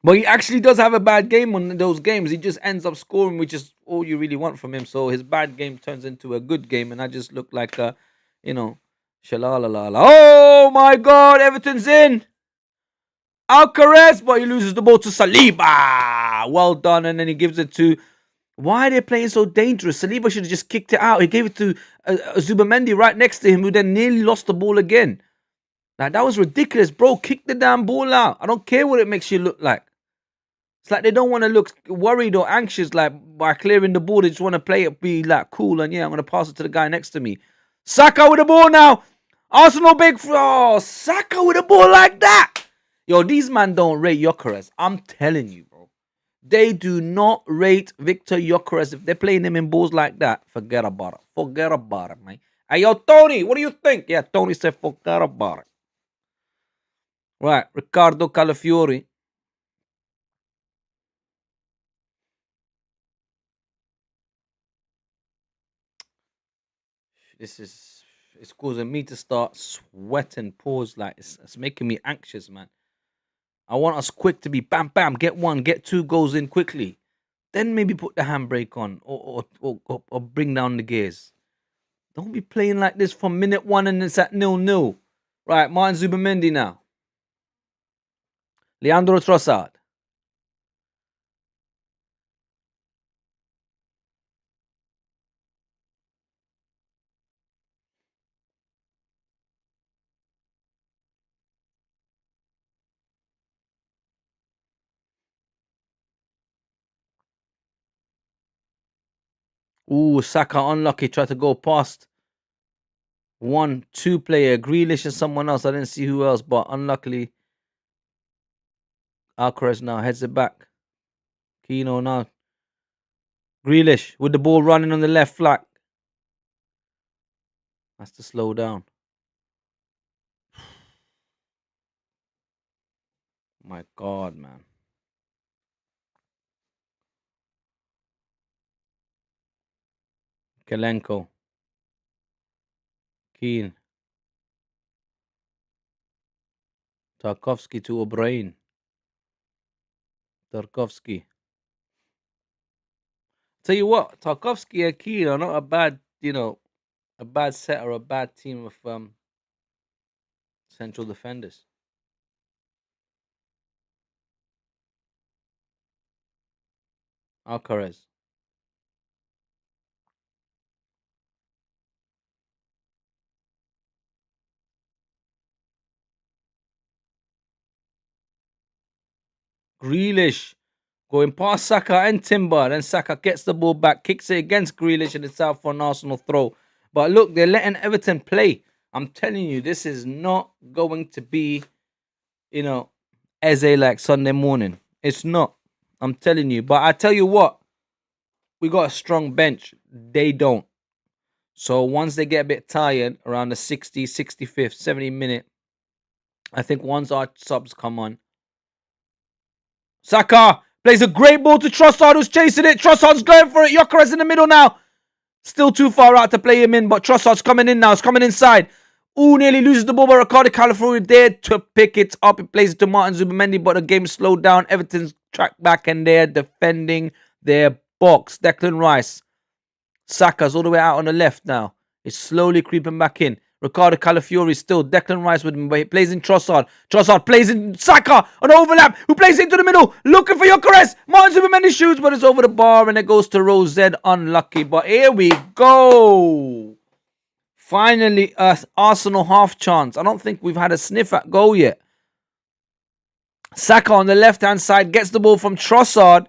But he actually does have a bad game on those games. He just ends up scoring, which is all you really want from him. So his bad game turns into a good game. And I just look like a, shalalalala. Oh, my God. Everton's in. Alcaraz, but he loses the ball to Saliba. Well done. And then he gives it to... Why are they playing so dangerous? Saliba should have just kicked it out. He gave it to Zubamendi right next to him, who then nearly lost the ball again. Like, that was ridiculous, bro. Kick the damn ball out. I don't care what it makes you look like. It's like they don't want to look worried or anxious, like by clearing the ball. They just want to play it, be like cool, and yeah, I'm gonna pass it to the guy next to me. Saka with the ball now. Arsenal big. Oh, Saka with the ball like that. Yo, these man don't rate Gyökeres. I'm telling you, bro. They do not rate Victor Gyökeres. If they're playing him in balls like that, forget about it. Forget about it, man. Hey, yo, Tony, what do you think? Yeah, Tony said forget about it. Right, Ricardo Calafiori. This is, it's causing me to start sweating. Pause, like it's making me anxious, man. I want us quick to be bam bam, get one, get two goals in quickly. Then maybe put the handbrake on or bring down the gears. Don't be playing like this from minute one and it's at 0-0. Right, Martin Zubimendi now. Leandro Trossard. Ooh, Saka unlucky. Tried to go past 1-2 player. Grealish and someone else. I didn't see who else, but unluckily, Alcaraz now heads it back. Kino now. Grealish with the ball running on the left flank. Has to slow down. My God, man. Kalenko. Keane. Tarkovsky to O'Brien. Tarkovsky. Tell you what, Tarkovsky and Keane are not a bad, a bad set or a bad team of central defenders. Alcaraz. Grealish going past Saka and Timber. Then Saka gets the ball back, kicks it against Grealish, and it's out for an Arsenal throw. But look, they're letting Everton play. I'm telling you, this is not going to be, Eze like Sunday morning. It's not. I'm telling you. But I tell you what, we got a strong bench. They don't. So once they get a bit tired around the 60, 65th, 70 minute, I think once our subs come on, Saka plays a great ball to Trossard, who's chasing it. Trossard's going for it. Gyökeres in the middle now. Still too far out to play him in, but Trossard's coming in now. It's coming inside. Ooh, nearly loses the ball, but Ricardo Calafiori there to pick it up. He plays it to Martin Zubimendi, but the game slowed down. Everton's tracked back and they're defending their box. Declan Rice. Saka's all the way out on the left now. It's slowly creeping back in. Ricardo Calafiori still. Declan Rice with him, but he plays in Trossard. Trossard plays in Saka. An overlap. Who plays into the middle? Looking for Gyökeres. Martin Zubimendi shoots, but it's over the bar and it goes to Rose. Unlucky. But here we go. Finally, Arsenal half chance. I don't think we've had a sniff at goal yet. Saka on the left-hand side gets the ball from Trossard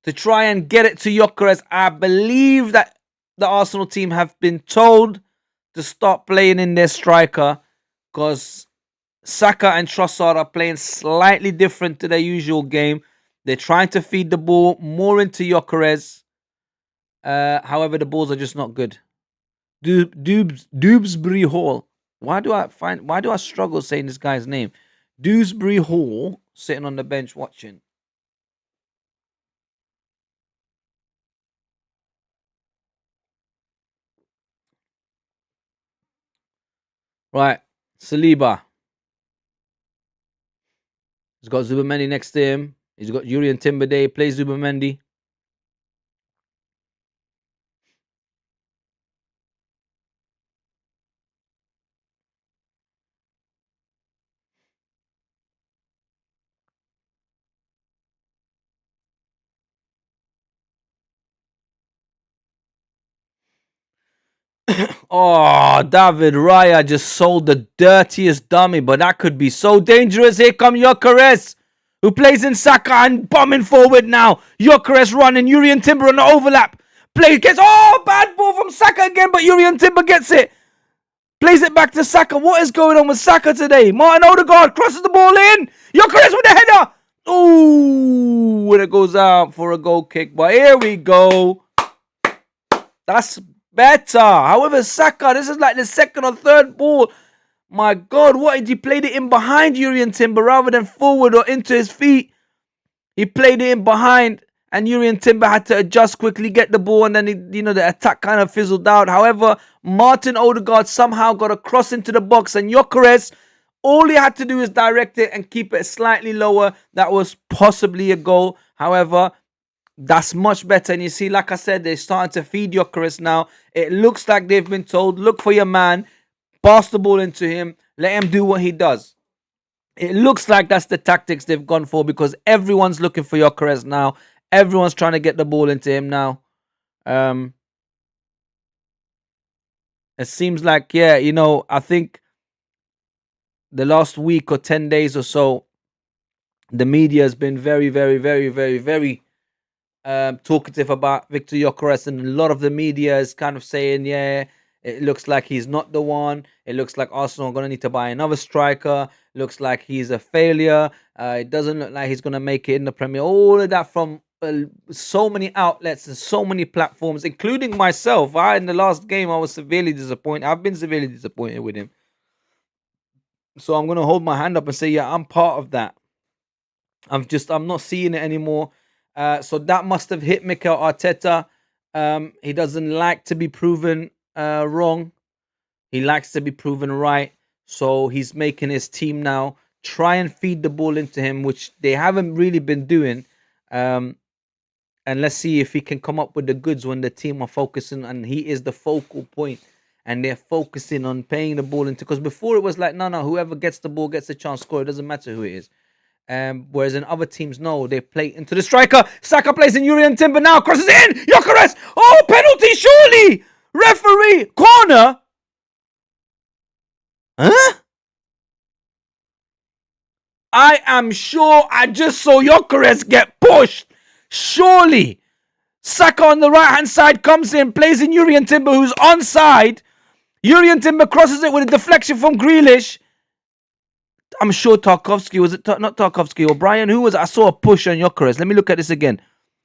to try and get it to Gyökeres. I believe that the Arsenal team have been told to stop playing in their striker because Saka and Trossard are playing slightly different to their usual game. They're trying to feed the ball more into Gyökeres. However, the balls are just not good. Dewsbury Hall. Why do I struggle saying this guy's name? Dewsbury Hall sitting on the bench watching. Right, Saliba. He's got Zubimendi next to him. He's got Yuri and Timber Day. Plays Zubimendi. Oh, David Raya just sold the dirtiest dummy, but that could be so dangerous. Here come Gyökeres. who plays in Saka and bombing forward now. Gyökeres running, Urian Timber on the overlap. Gets, bad ball from Saka again, but Urian Timber gets it. Plays it back to Saka. What is going on with Saka today? Martin Odegaard crosses the ball in. Gyökeres with the header. Ooh, when it goes out for a goal kick. But here we go. That's better. However, Saka, this is like the second or third ball. My God, what did he played it in behind Urian Timber rather than forward or into his feet? He played it in behind, and Urian Timber had to adjust quickly, get the ball, and then the attack kind of fizzled out. However, Martin Odegaard somehow got a cross into the box, and Gyökeres, all he had to do is direct it and keep it slightly lower. That was possibly a goal. However, that's much better. And you see, like I said, they're starting to feed Gyökeres now. It looks like they've been told, look for your man. Pass the ball into him. Let him do what he does. It looks like that's the tactics they've gone for because everyone's looking for Gyökeres now. Everyone's trying to get the ball into him now. It seems like, I think the last week or 10 days or so, the media has been very, very, very, very, very talkative about Victor Gyökeres, and a lot of the media is kind of saying, it looks like he's not the one. It looks like Arsenal are going to need to buy another striker. Looks like he's a failure. It doesn't look like he's going to make it in the Premier. All of that from so many outlets and so many platforms, including myself. In the last game, I was severely disappointed. I've been severely disappointed with him. So I'm going to hold my hand up and say, I'm part of that. I'm not seeing it anymore. So that must have hit Mikel Arteta. He doesn't like to be proven wrong. He likes to be proven right. So he's making his team now try and feed the ball into him, which they haven't really been doing. And let's see if he can come up with the goods when the team are focusing, and he is the focal point, and they're focusing on paying the ball into. Because before it was like, no, whoever gets the ball gets a chance to score. It doesn't matter who it is. Whereas in other teams, no, they play into the striker. Saka plays in Urian Timber now, crosses in. Gyökeres. Penalty, surely. Referee, corner. Huh? I am sure I just saw Gyökeres get pushed. Surely. Saka on the right-hand side comes in, plays in Urian Timber, who's onside. Urian Timber crosses it with a deflection from Grealish. I'm sure Tarkowski, was it not Tarkowski, O'Brien? Who was it? I saw a push on Gyökeres. Let me look at this again.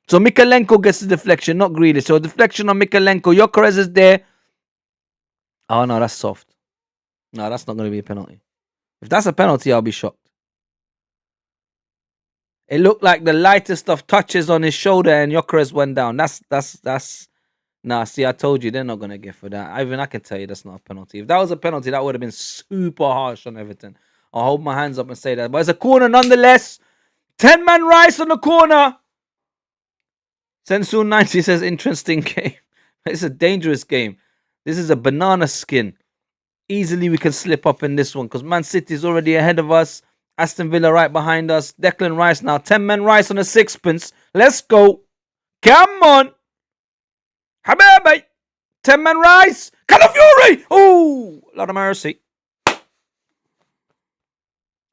So Mykolenko gets the deflection, not Grealish. So deflection on Mykolenko. Gyökeres is there. Oh, no, that's soft. No, that's not going to be a penalty. If that's a penalty, I'll be shocked. It looked like the lightest of touches on his shoulder and Gyökeres went down. Nah, see, I told you they're not going to get for that. Even I can tell you that's not a penalty. If that was a penalty, that would have been super harsh on Everton. I'll hold my hands up and say that. But it's a corner nonetheless. 10-man Rice on the corner. Sensu90 says, interesting game. It's a dangerous game. This is a banana skin. Easily we can slip up in this one because Man City is already ahead of us. Aston Villa right behind us. Declan Rice now. 10-man Rice on a sixpence. Let's go. Come on. Habibi. 10-man Rice. Calafiori. Oh, a lot of mercy.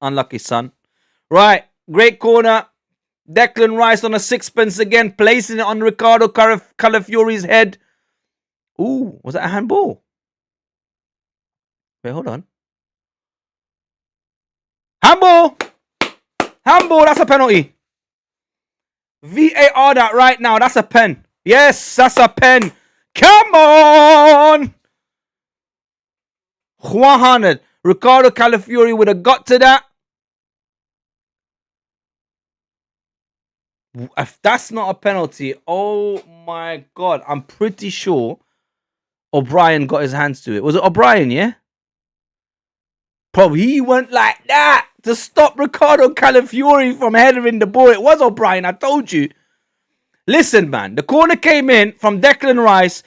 Unlucky, son. Right. Great corner. Declan Rice on a sixpence again. Placing it on Ricardo Calafiori's head. Ooh, was that a handball? Wait, hold on. Handball! Handball, that's a penalty. VAR that right now. That's a pen. Yes, that's a pen. Come on! 100. Ricardo Calafiori would have got to that. If that's not a penalty, oh my God. I'm pretty sure O'Brien got his hands to it. Was it O'Brien, yeah? Probably he went like that to stop Ricardo Calafiori from headering the ball. It was O'Brien, I told you. Listen, man, the corner came in from Declan Rice.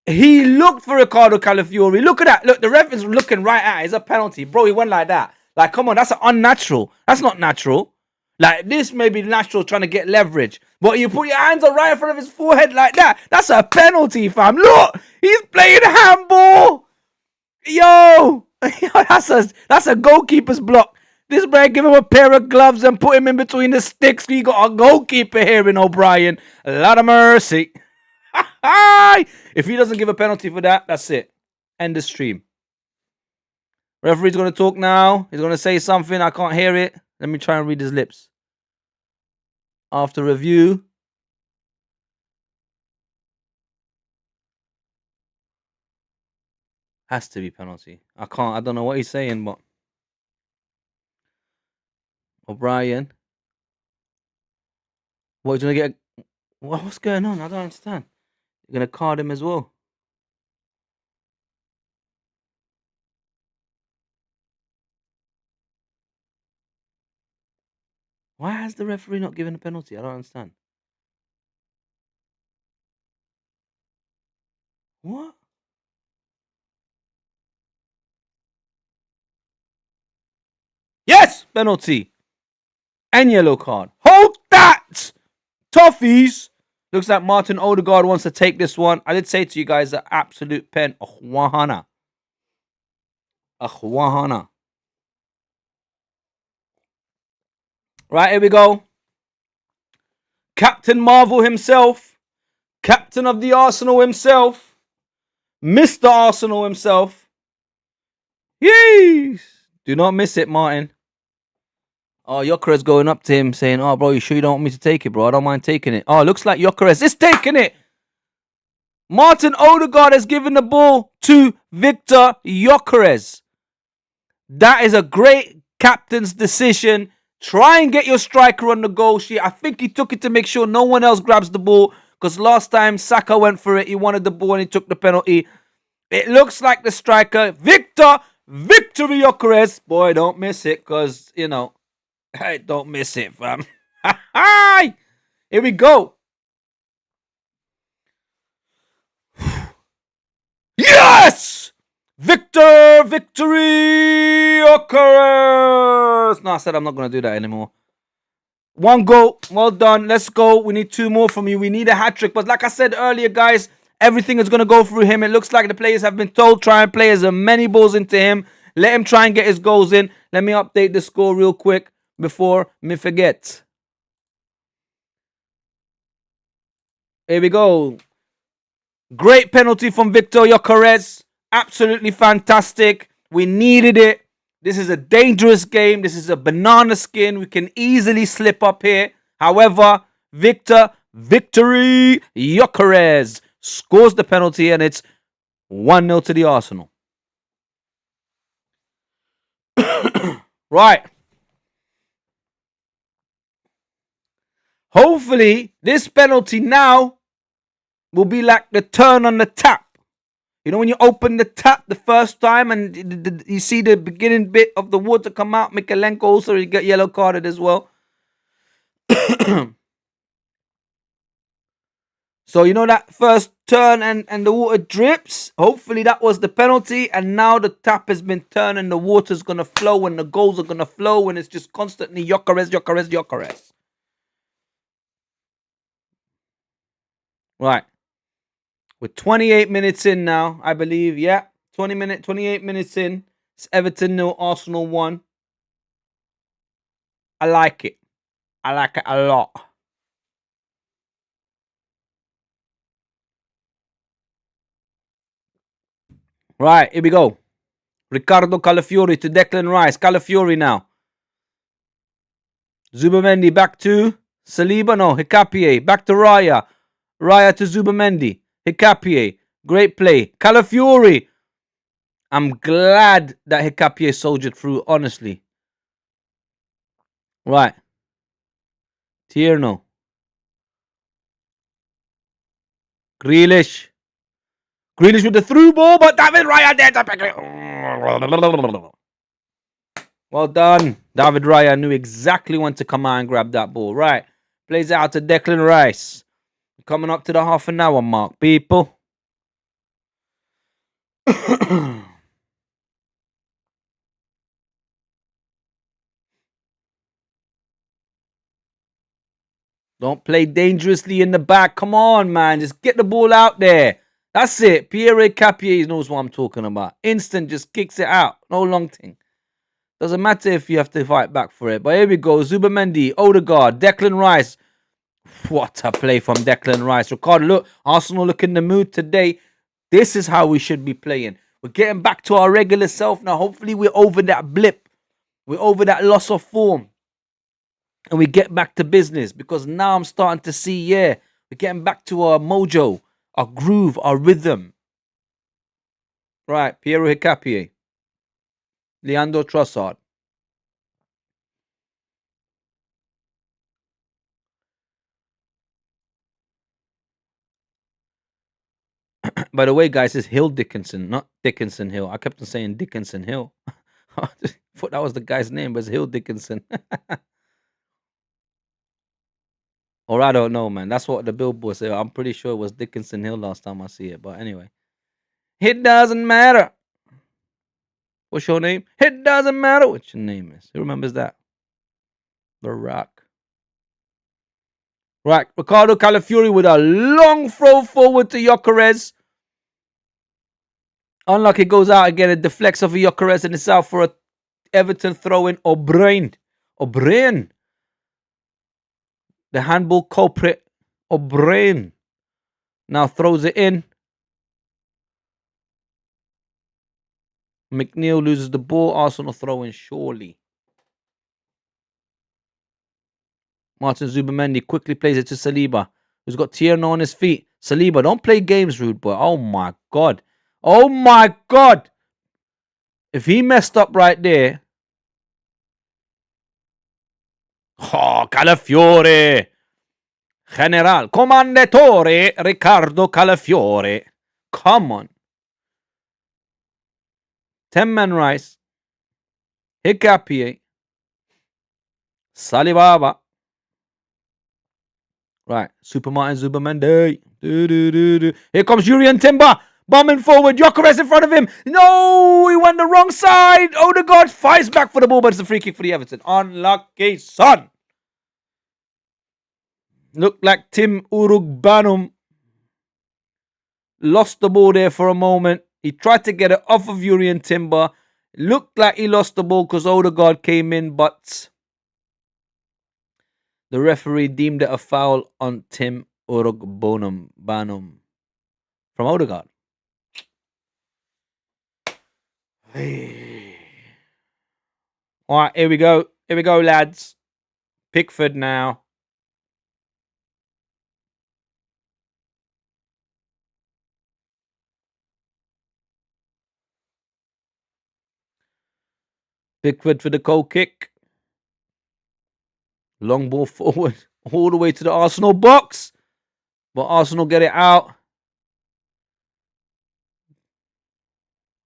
He looked for Ricardo Calafiori. Look at that. Look, the ref is looking right at it. It's a penalty. Bro, he went like that. Like, come on, that's unnatural. That's not natural. Like, this may be natural trying to get leverage. But you put your hands on right in front of his forehead like that. That's a penalty, fam. Look, he's playing handball. Yo, that's a goalkeeper's block. This man give him a pair of gloves and put him in between the sticks. We got a goalkeeper here in O'Brien. A lot of mercy. If he doesn't give a penalty for that, that's it. End the stream. Referee's going to talk now. He's going to say something. I can't hear it. Let me try and read his lips. After review. Has to be penalty. I don't know what he's saying, but O'Brien. What, he's gonna get what's going on? I don't understand. You're gonna card him as well. Why has the referee not given a penalty? I don't understand. What? Yes! Penalty. And yellow card. Hold that! Toffees! Looks like Martin Odegaard wants to take this one. I did say to you guys that absolute pen. Wahana. Wahana. Right, here we go. Captain Marvel himself. Captain of the Arsenal himself. Mr. Arsenal himself. Yeesh! Do not miss it, Martin. Oh, Gyökeres going up to him saying, oh, bro, you sure you don't want me to take it, bro? I don't mind taking it. Oh, looks like Gyökeres is taking it. Martin Odegaard has given the ball to Victor Gyökeres. That is a great captain's decision. Try and get your striker on the goal sheet. I think he took it to make sure no one else grabs the ball, because last time Saka went for it, he wanted the ball and he took the penalty. It looks like the striker, Victor Gyökeres. Boy, don't miss it, because, you know, hey, don't miss it, fam. Here we go. Yes! Victory Gyökeres. No, I said I'm not going to do that anymore. One goal. Well done. Let's go. We need two more from you. We need a hat-trick. But like I said earlier, guys, everything is going to go through him. It looks like the players have been told, try and play as many balls into him. Let him try and get his goals in. Let me update the score real quick before me forget. Here we go. Great penalty from Victor Gyökeres. Absolutely fantastic. We needed it. This is a dangerous game. This is a banana skin. We can easily slip up here. However, Victory Gyökeres scores the penalty, and it's 1-0 to the Arsenal. Right. Hopefully, this penalty now will be like the turn on the tap. You know when you open the tap the first time and you see the beginning bit of the water come out? Mikalenko also, he got yellow carded as well. So you know that first turn and the water drips? Hopefully that was the penalty, and now the tap has been turned and the water's going to flow and the goals are going to flow, and it's just constantly Gyökeres. Right. We're 28 minutes in now, I believe. Yeah, 28 minutes in. It's Everton 0, Arsenal 1. I like it. I like it a lot. Right, here we go. Ricardo Calafiori to Declan Rice. Calafiori now. Zubamendi back to Saliba. No, Hikapié. Back to Raya. Raya to Zubamendi. Hikapié. Great play. Calafiori. I'm glad that Hikapié soldiered through, honestly. Right. Tierno. Grealish with the through ball, but David Raya there to pick it. Well done. David Raya knew exactly when to come out and grab that ball. Right. Plays it out to Declan Rice. Coming up to the half an hour mark, people. Don't play dangerously in the back. Come on, man. Just get the ball out there. That's it. Pierre Capier knows what I'm talking about. Instant, just kicks it out. No long thing. Doesn't matter if you have to fight back for it. But here we go. Zubimendi, Odegaard, Declan Rice. What a play from Declan Rice. Ricardo, look, Arsenal look in the mood today. This is how we should be playing. We're getting back to our regular self now. Hopefully we're over that blip. We're over that loss of form. And we get back to business. Because now I'm starting to see, yeah, we're getting back to our mojo, our groove, our rhythm. Right, Piero Hincapié. Leandro Trossard. By the way, guys, it's Hill Dickinson, not Dickinson Hill. I kept on saying Dickinson Hill. I thought that was the guy's name, but it's Hill Dickinson. Or I don't know, man. That's what the billboard said. I'm pretty sure it was Dickinson Hill last time I see it. But anyway, it doesn't matter. What's your name? It doesn't matter what your name is. Who remembers that? The Rock. Right, Ricardo Calafiori with a long throw forward to Gyökeres. Unlucky, goes out again. It deflects off of Gyökeres and it's out for a Everton throw-in. O'Brien. The handball culprit. O'Brien. Now throws it in. McNeil loses the ball. Arsenal throw-in surely. Martin Zubimendi quickly plays it to Saliba, who's got Tierno on his feet. Saliba, don't play games, rude boy. Oh my God. Oh my God. If he messed up right there. Oh, Calafiore. General. Commendatore Riccardo Calafiore. Come on. 10-man Rice. Hincapié. Salibaba. Right. Super Martin Zubimendi. Here comes Jurriën Timber. Bombing forward. Gyökeres in front of him. No, he went the wrong side. Odegaard fights back for the ball, but it's a free kick for the Everton. Unlucky son. Looked like Tim Urugbanum lost the ball there for a moment. He tried to get it off of Jurriën Timber. Looked like he lost the ball because Odegaard came in, but the referee deemed it a foul on Tim Urugbanum from Odegaard. All right, here we go. Here we go, lads. Pickford now. Pickford for the goal kick. Long ball forward. All the way to the Arsenal box. But Arsenal get it out.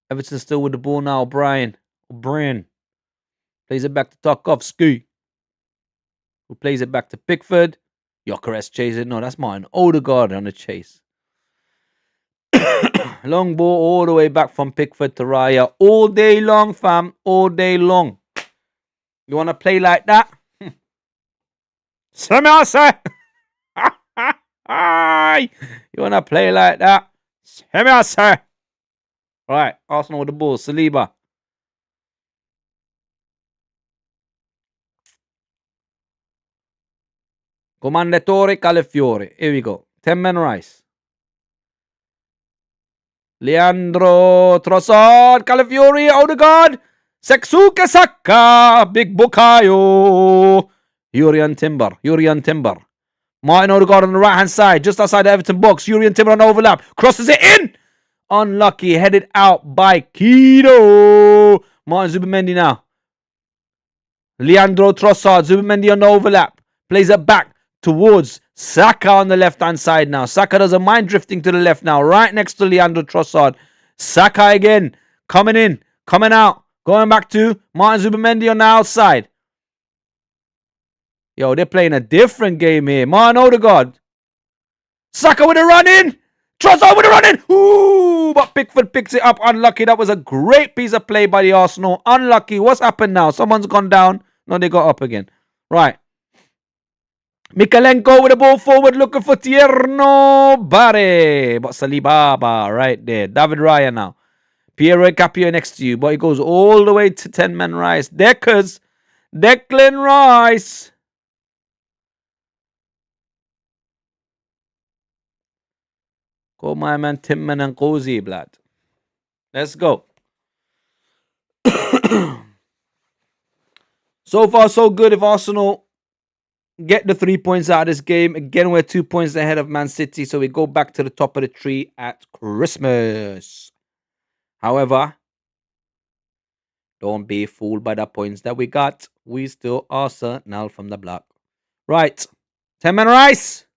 Everton still with the ball now. O'Brien. Plays it back to Tarkowski. Who plays it back to Pickford. Gyökeres chases. No, that's Martin Odegaard on the chase. Long ball all the way back from Pickford to Raya. All day long, fam. All day long. You want to play like that? Semase. You want to play like that? Semase. Right. Arsenal with the ball. Saliba. Commendatore Calafiore. Here we go. 10-man Rice. Leandro Trossard, Calafiori, Odegaard, Seksuke Saka, Big Bukayo, Jurriën Timber. Martin Odegaard on the right-hand side, just outside the Everton box. Jurriën Timber on overlap, crosses it in. Unlucky, headed out by Kido. Martin Zubimendi now. Leandro Trossard, Zubimendi on the overlap, plays it back towards Saka on the left-hand side now. Saka doesn't mind drifting to the left now, right next to Leandro Trossard. Saka again, coming in, coming out, going back to Martin Zubimendi on the outside. Yo, they're playing a different game here. Martin Odegaard. Saka with a run-in. Trossard with a run-in. Ooh, but Pickford picks it up. Unlucky. That was a great piece of play by the Arsenal. Unlucky. What's happened now? Someone's gone down. No, they got up again. Right. Mikalenko with the ball forward, looking for Tierno Barre. But Salibaba right there. David Raya now. Pierre Capio next to you, but it goes all the way to 10-man Rice. Declan Rice. Call my man Timman and Cozy, blood. Let's go. So far, so good. If Arsenal get the 3 points out of this game, again, we're 2 points ahead of Man City, so we go back to the top of the tree at Christmas. However, don't be fooled by the points that we got. We still Arsenal from the block. Right. 10-man Rice.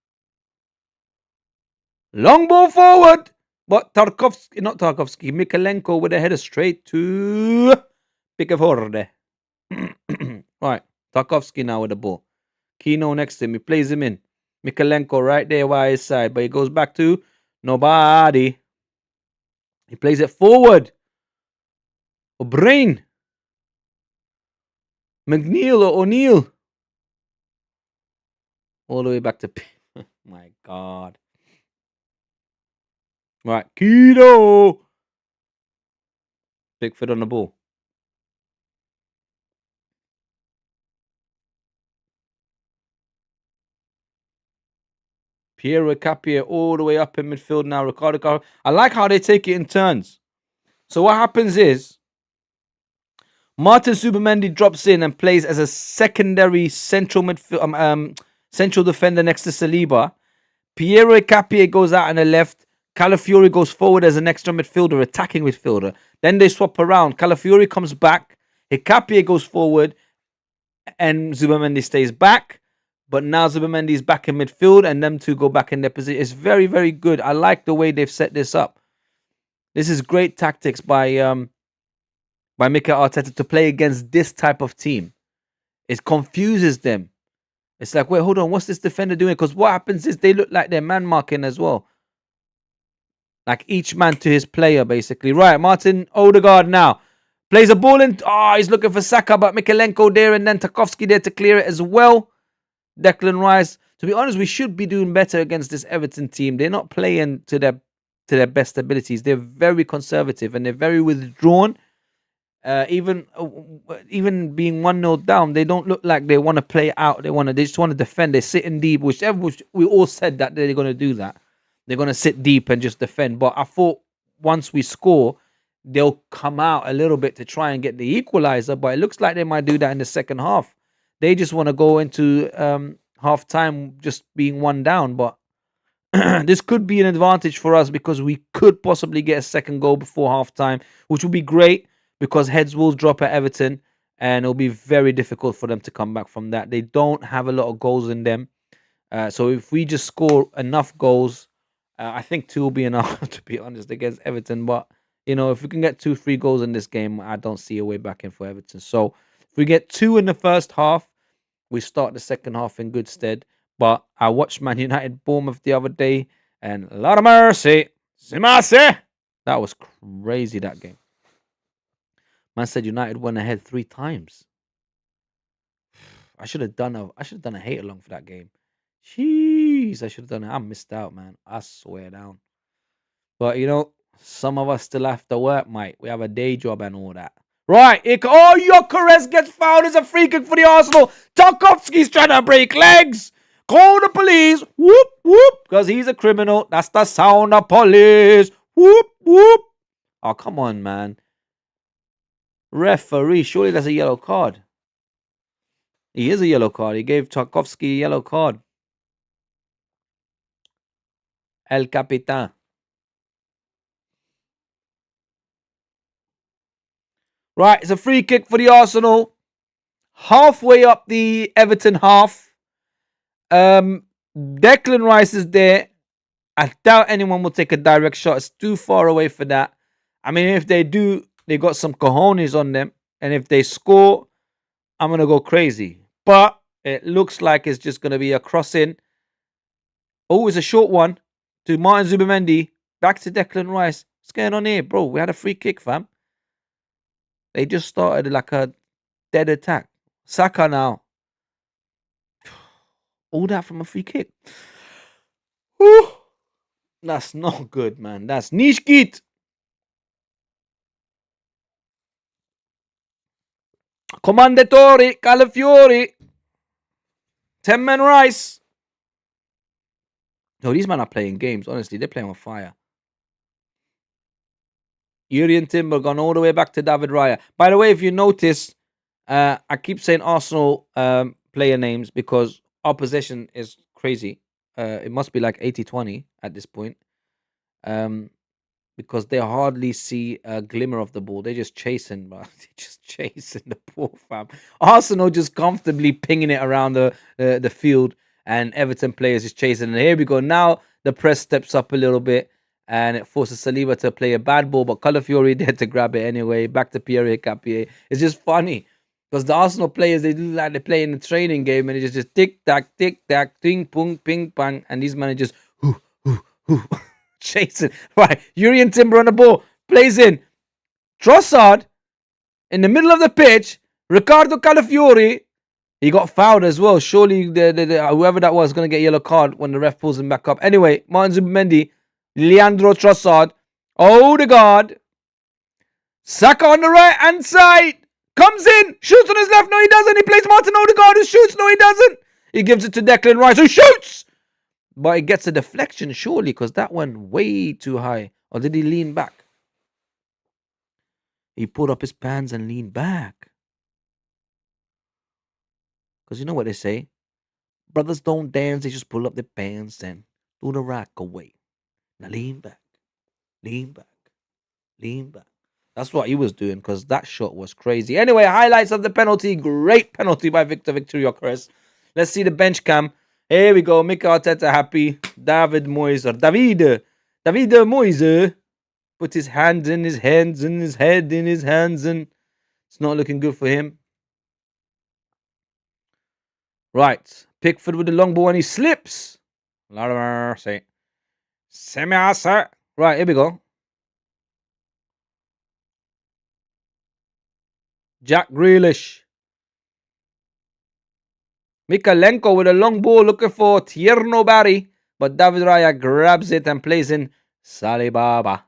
Long ball forward. But Tarkovsky, Mikalenko with a header straight to Pickford. Right. Tarkovsky now with the ball. Kino next to him. He plays him in. Mikalenko right there by his side. But he goes back to nobody. He plays it forward. O'Brien. McNeil or O'Neill. All the way back to... My God. Right. Kino. Pickford on the ball. Piero Capia all the way up in midfield now. Ricardo Carvalho. I like how they take it in turns. So what happens is Martin Zubimendi drops in and plays as a secondary central midfield, central defender next to Saliba. Piero Capia goes out on the left. Calafiori goes forward as an extra midfielder, attacking midfielder. Then they swap around. Calafiori comes back. Capia goes forward, and Zubimendi stays back. But now Zubimendi is back in midfield, and them two go back in their position. It's very, very good. I like the way they've set this up. This is great tactics by Mikel Arteta to play against this type of team. It confuses them. It's like, wait, hold on, what's this defender doing? Because what happens is they look like they're man marking as well. Like each man to his player, basically. Right, Martin Odegaard now plays a ball in. Oh, he's looking for Saka, but Mikalenko there, and then Tarkovsky there to clear it as well. Declan Rice. To be honest, we should be doing better against this Everton team. They're not playing to their best abilities. They're very conservative and they're very withdrawn. Even being 1-0 down, they don't look like they want to play out. They just want to defend. They're sitting deep, which we all said that they're going to do that. They're going to sit deep and just defend. But I thought once we score, they'll come out a little bit to try and get the equalizer. But it looks like they might do that in the second half. They just want to go into half time just being 1 down. But this could be an advantage for us because we could possibly get a second goal before half time, which would be great because heads will drop at Everton and it'll be very difficult for them to come back from that. They don't have a lot of goals in them. So if we just score enough goals, I think 2 will be enough, to be honest, against Everton. But, if we can get 2-3 goals in this game, I don't see a way back in for Everton. So if we get 2 in the first half, we start the second half in good stead. But I watched Man United Bournemouth the other day, and a lot of mercy. That was crazy, that game. Man said United went ahead 3 times. I should have done a hate along for that game. Jeez, I should have done it. I missed out, man. I swear down. But some of us still have to work, mate. We have a day job and all that. Right, Gyökeres gets fouled as a free kick for the Arsenal. Tarkovsky's trying to break legs. Call the police. Whoop, whoop. Because he's a criminal. That's the sound of police. Whoop, whoop. Oh, come on, man. Referee, surely that's a yellow card. He is a yellow card. He gave Tarkovsky a yellow card. El Capitan. Right, it's a free kick for the Arsenal. Halfway up the Everton half. Declan Rice is there. I doubt anyone will take a direct shot. It's too far away for that. I mean, if they do, they got some cojones on them. And if they score, I'm going to go crazy. But it looks like it's just going to be a crossing. Oh, it's a short one to Martin Zubimendi. Back to Declan Rice. What's going on here, bro? We had a free kick, fam. They just started like a dead attack. Saka now. All that from a free kick. Whew. That's not good, man. That's Nishkit. Commendatori, Calafiori, 10-man Rice. No, these men are playing games. Honestly, they're playing on fire. Urian Timber gone all the way back to David Raya. By the way, if you notice, I keep saying Arsenal player names because our possession is crazy. It must be like 80-20 at this point. Because they hardly see a glimmer of the ball. They're just chasing, bro. They're just chasing the ball, fam. Arsenal just comfortably pinging it around the field, and Everton players just chasing. And here we go. Now the press steps up a little bit, and it forces Saliba to play a bad ball, but Calafiori there to grab it anyway. Back to Pierre Capier. It's just funny because the Arsenal players, they look like they're playing a training game, and it's just tick tack, ping pong, ping pong, and these managers, chasing. Right, Urian Timber on the ball, plays in. Trossard in the middle of the pitch. Ricardo Calafiori, he got fouled as well. Surely whoever that was going to get a yellow card when the ref pulls him back up. Anyway, Martin Zubimendi, Leandro Trossard, Odegaard, Saka on the right hand side, comes in, shoots on his left. No, he doesn't. He plays Martin Odegaard, who shoots. No, he doesn't. He gives it to Declan Rice, who shoots. But it gets a deflection, surely, because that went way too high. Or did he lean back? He pulled up his pants and leaned back. Because you know what they say? Brothers don't dance, they just pull up their pants and do the rock away. Now lean back, lean back, lean back. That's what he was doing, because that shot was crazy. Anyway, highlights of the penalty. Great penalty by Victor Gyökeres. Let's see the bench cam. Here we go. Mikel Arteta happy. David Moyes put his hands in his hands and his head in his hands, and it's not looking good for him. Right. Pickford with the long ball and he slips. Right, here we go. Jack Grealish. Mikalenko with a long ball looking for Tierno Barry, but David Raya grabs it and plays in Saliba.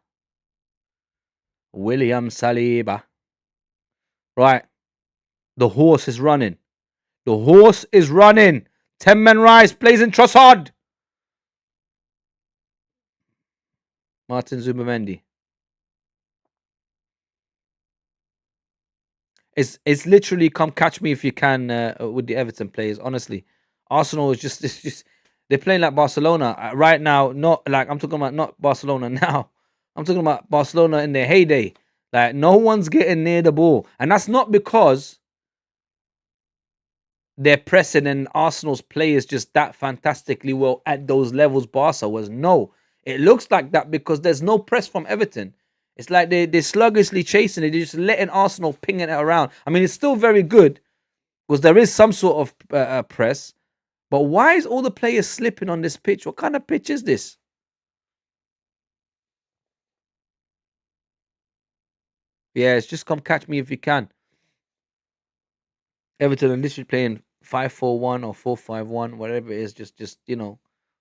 William Saliba. Right. The horse is running. The horse is running. 10-man Rice plays in Trossard. Martin Zubimendi. It's literally come catch me if you can with the Everton players. Honestly, Arsenal is just they're playing like Barcelona right now. Not like I'm talking about not Barcelona now. I'm talking about Barcelona in their heyday. Like no one's getting near the ball, and that's not because they're pressing and Arsenal's players just that fantastically well at those levels Barca was. No, it looks like that because there's no press from Everton. It's like they're sluggishly chasing it. They're just letting Arsenal pinging it around. I mean, it's still very good because there is some sort of press. But why is all the players slipping on this pitch? What kind of pitch is this? Yeah, it's just come catch me if you can. Everton are literally playing 5-4-1 or 4-5-1, whatever it is. Just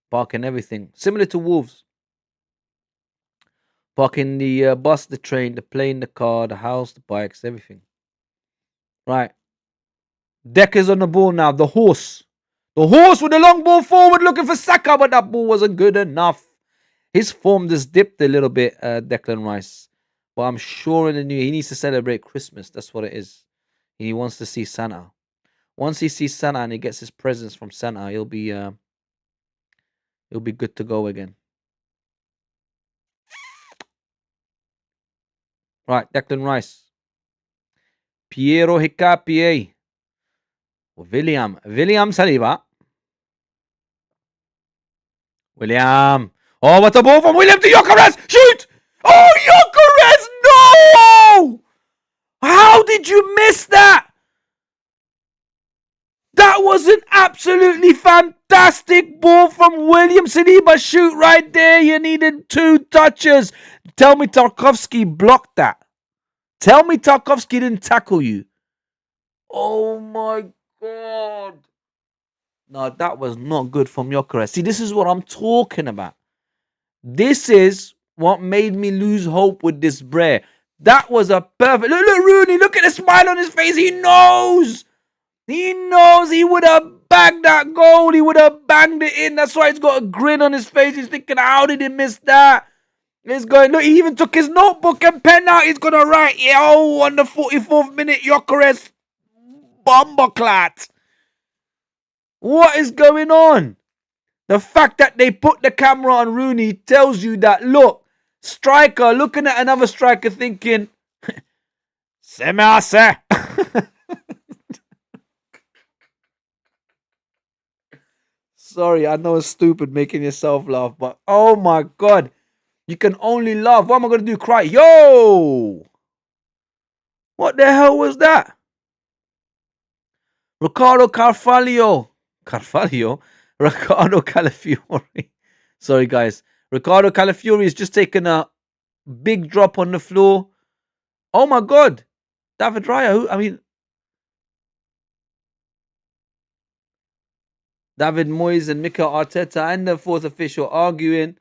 parking everything. Similar to Wolves. Parking the bus, the train, the plane, the car, the house, the bikes, everything. Right. Decker's on the ball now. The horse. The horse with the long ball forward looking for Saka, but that ball wasn't good enough. His form just dipped a little bit, Declan Rice. But I'm sure in the new year, he needs to celebrate Christmas. That's what it is. He wants to see Santa. Once he sees Santa and he gets his presents from Santa, he'll be good to go again. Right, Declan Rice. Piero Hincapié. William Saliba. William. Oh, what a ball from William to Gyökeres. Shoot! Oh, Gyökeres! No! How did you miss that? That was an absolutely fantastic ball from William Saliba. Shoot right there. You needed 2 touches. Tell me Tarkowski blocked that. Tell me Tarkowski didn't tackle you. Oh my God. No, that was not good from Gyökeres. See, this is what I'm talking about. This is what made me lose hope with this Bray. That was a perfect. Look, Rooney. Look at the smile on his face. He knows. He knows he would have bagged that goal. He would have banged it in. That's why he's got a grin on his face. He's thinking, how did he miss that? He's going, look, he even took his notebook and pen out. He's going to write, yo, on the 44th minute, Gyökeres bomboclat. What is going on? The fact that they put the camera on Rooney tells you that, look, striker looking at another striker thinking, c'est merci. Sorry, I know it's stupid making yourself laugh, but oh my God. You can only laugh. What am I going to do? Cry? Yo! What the hell was that? Ricardo Carvalho. Ricardo Calafiori. Sorry, guys. Ricardo Calafiori has just taken a big drop on the floor. Oh my God. David Raya. David Moyes and Mikel Arteta and the fourth official arguing.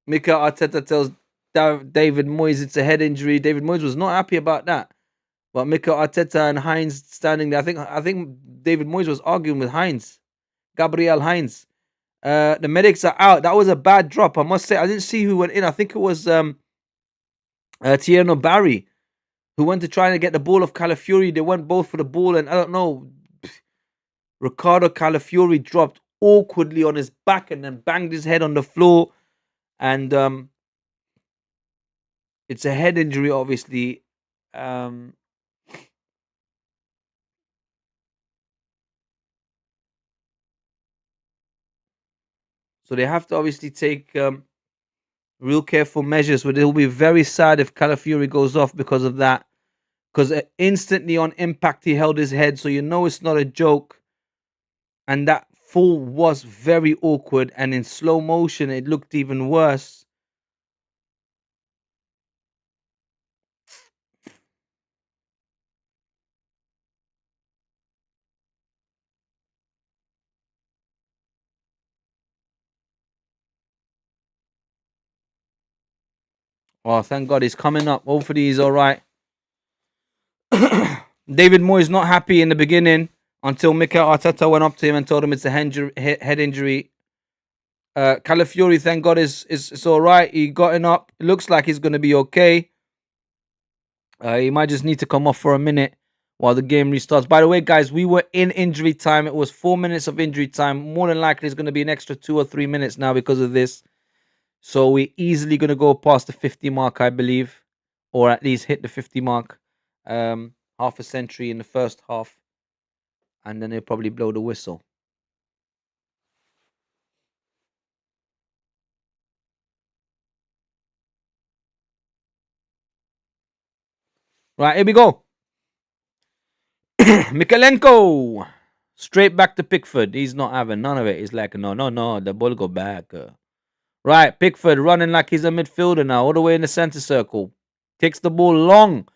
Mikel Arteta tells David Moyes it's a head injury. David Moyes was not happy about that. But Mikel Arteta and Heinz standing there. I think David Moyes was arguing with Gabriel Heinz. The medics are out. That was a bad drop, I must say. I didn't see who went in. I think it was Tierno Barry who went to try and get the ball of Calafiori. They went both for the ball, and I don't know. Ricardo Calafiori dropped awkwardly on his back and then banged his head on the floor. And it's a head injury, obviously. So they have to obviously take real careful measures. But it'll be very sad if Calafiori goes off because of that. Because instantly on impact, he held his head. So you know it's not a joke. And that fall was very awkward. And in slow motion, it looked even worse. Oh, thank God he's coming up. Hopefully he's all right. David Moyes not happy in the beginning until Mikel Arteta went up to him and told him it's a head injury. Calafiori, thank God, is all right. He gotten up. It looks like he's going to be okay. He might just need to come off for a minute while the game restarts. By the way, guys, we were in injury time. It was 4 minutes of injury time. More than likely, it's going to be an extra 2 or 3 minutes now because of this. So we're easily going to go past the 50 mark, I believe, or at least hit the 50 mark. Half a century in the first half, and then they'll probably blow the whistle. Right, here we go. Mikalenko. Straight back to Pickford. He's not having none of it. He's like, no, the ball go back. Right, Pickford running like he's a midfielder now, all the way in the center circle. Takes the ball long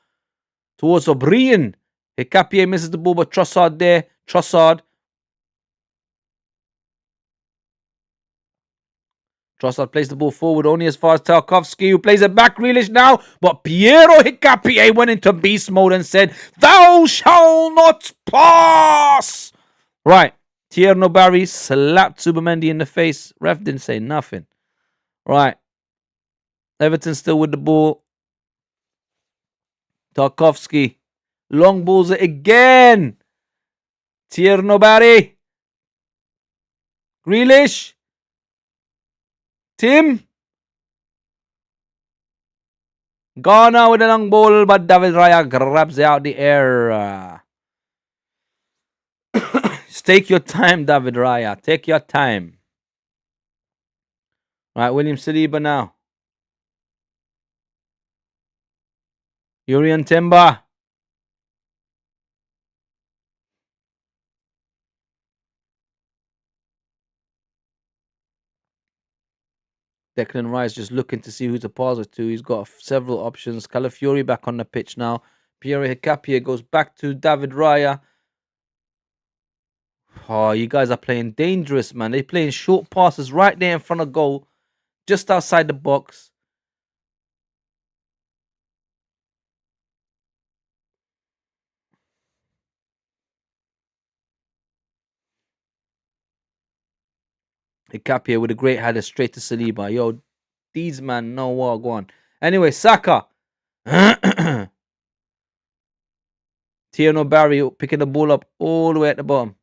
towards O'Brien. Hikapié misses the ball, but Trossard there. Trossard plays the ball forward only as far as Tarkowski, who plays it back. Grealish now, but Piero Hikapié went into beast mode and said, "Thou shalt not pass." Right, Tierno Barry slapped Zubimendi in the face. Ref didn't say nothing. Right, Everton still with the ball. Tarkowski, long balls it again. Tierno Barry, Grealish. Tim. Ghana with a long ball, but David Raya grabs it out the air. Take your time, David Raya. Take your time. Right, William Saliba now. Urian Timber. Declan Rice just looking to see who to pass it to. He's got several options. Calafiori back on the pitch now. Pierre Hikapié goes back to David Raya. Oh, you guys are playing dangerous, man. They're playing short passes right there in front of goal, just outside the box. Hicapia with a great header straight to Saliba. Yo, these man know what go on. Anyway, Saka. Tierno Barry picking the ball up all the way at the bottom.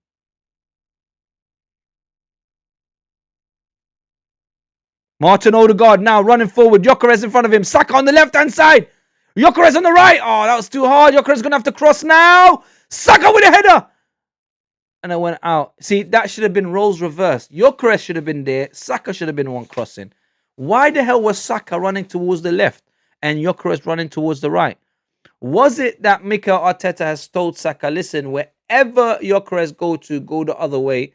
Martin Odegaard now running forward. Gyökeres in front of him. Saka on the left-hand side. Gyökeres on the right. Oh, that was too hard. Gyökeres going to have to cross now. Saka with a header. And I went out. See, that should have been roles reversed. Gyökeres should have been there. Saka should have been one crossing. Why the hell was Saka running towards the left and Gyökeres running towards the right? Was it that Mikel Arteta has told Saka, listen, wherever Gyökeres go the other way,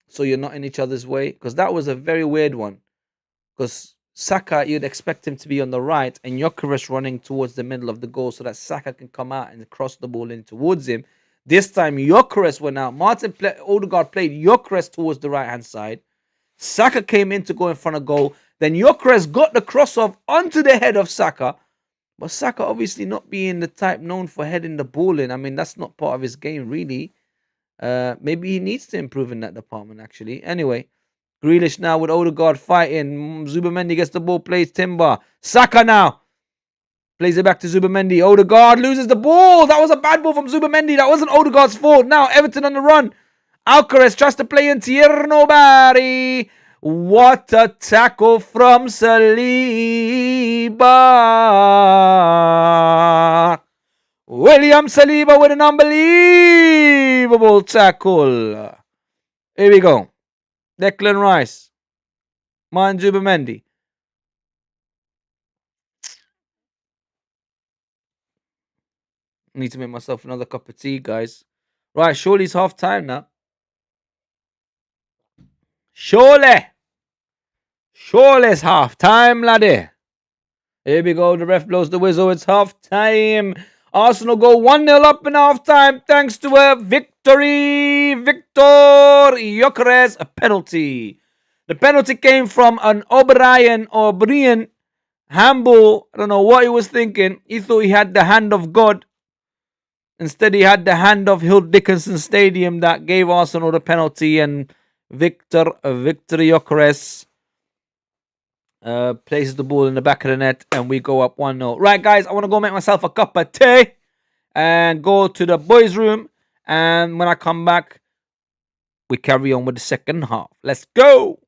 so you're not in each other's way? Because that was a very weird one. Because Saka, you'd expect him to be on the right and Gyökeres running towards the middle of the goal so that Saka can come out and cross the ball in towards him. This time, Gyökeres went out. Odegaard played Gyökeres towards the right-hand side. Saka came in to go in front of goal. Then Gyökeres got the cross off onto the head of Saka. But Saka obviously not being the type known for heading the ball in. I mean, that's not part of his game, really. Maybe he needs to improve in that department, actually. Anyway, Grealish now with Odegaard fighting. Zubamendi gets the ball, plays Timber. Saka now plays it back to Zubamendi. Odegaard loses the ball. That was a bad ball from Zubamendi. That wasn't Odegaard's fault. Now Everton on the run. Alcaraz tries to play in Tierno Barry. What a tackle from Saliba. William Saliba with an unbelievable tackle. Here we go. Declan Rice. Manjuba Mendy. Need to make myself another cup of tea, guys. Right, surely it's half time now. Surely it's half time, laddie. Here we go. The ref blows the whistle. It's half time. Arsenal go 1-0 up in half time thanks to a victory. Victor Gyökeres, a penalty. The penalty came from an O'Brien handball. I don't know what he was thinking. He thought he had the hand of God. Instead, he had the hand of Dickinson Stadium that gave Arsenal the penalty, and Victor Gyökeres places the ball in the back of the net, and we go up 1-0. Right, guys, I want to go make myself a cup of tea and go to the boys' room. And when I come back, we carry on with the second half. Let's go.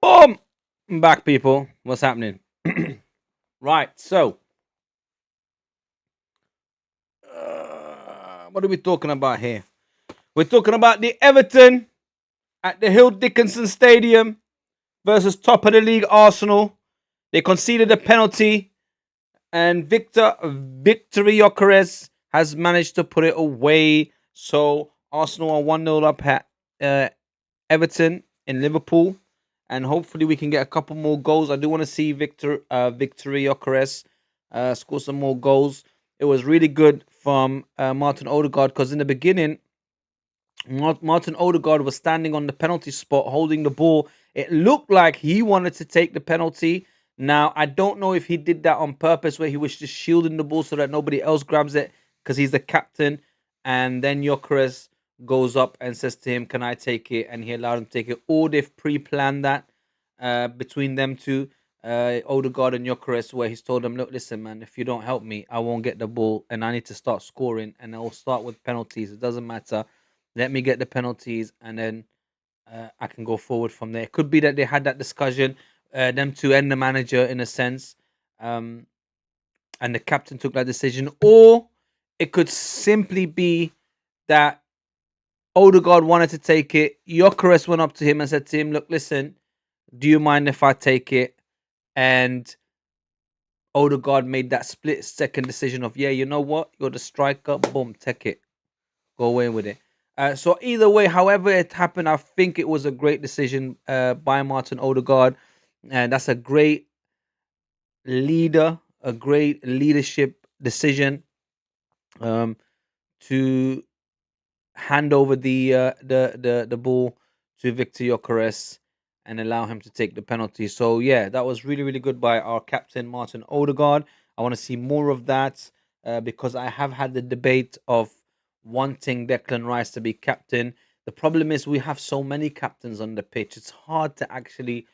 Boom! I'm back, people. What's happening? Right, so what are we talking about here? We're talking about the Everton at the Hill Dickinson Stadium versus top of the league Arsenal. They conceded a penalty, and Victory Gyökeres has managed to put it away. So Arsenal are 1-0 up at uh, Everton in Liverpool, and hopefully we can get a couple more goals. I do want to see Victory Gyökeres score some more goals. It was really good from Martin Odegaard, because in the beginning Martin Odegaard was standing on the penalty spot holding the ball. It looked like he wanted to take the penalty. Now, I don't know if he did that on purpose, where he was just shielding the ball so that nobody else grabs it, because he's the captain. And then Gyökeres goes up and says to him, "Can I take it?" And he allowed him to take it. Or they've pre-planned that between them two, Odegaard and Gyökeres, where he's told them, "Look, listen, man, if you don't help me, I won't get the ball, and I need to start scoring, and I'll start with penalties. It doesn't matter. Let me get the penalties, and then I can go forward from there." It could be that they had that discussion, them two and the manager in a sense, um, and the captain took that decision, or it could simply be that Odegaard wanted to take it. Gyökeres went up to him and said to him, "Look, listen, do you mind if I take it?" And Odegaard made that split second decision of, "Yeah, you know what? You're the striker. Boom, take it. Go away with it." So either way, however it happened, I think it was a great decision by Martin Odegaard, and that's a great leader, a great leadership decision, um, to hand over the ball to Victor Gyökeres and allow him to take the penalty. So yeah, that was really really good by our captain Martin Odegaard. I want to see more of that, because I have had the debate of wanting Declan Rice to be captain. The problem is we have so many captains on the pitch. It's hard to actually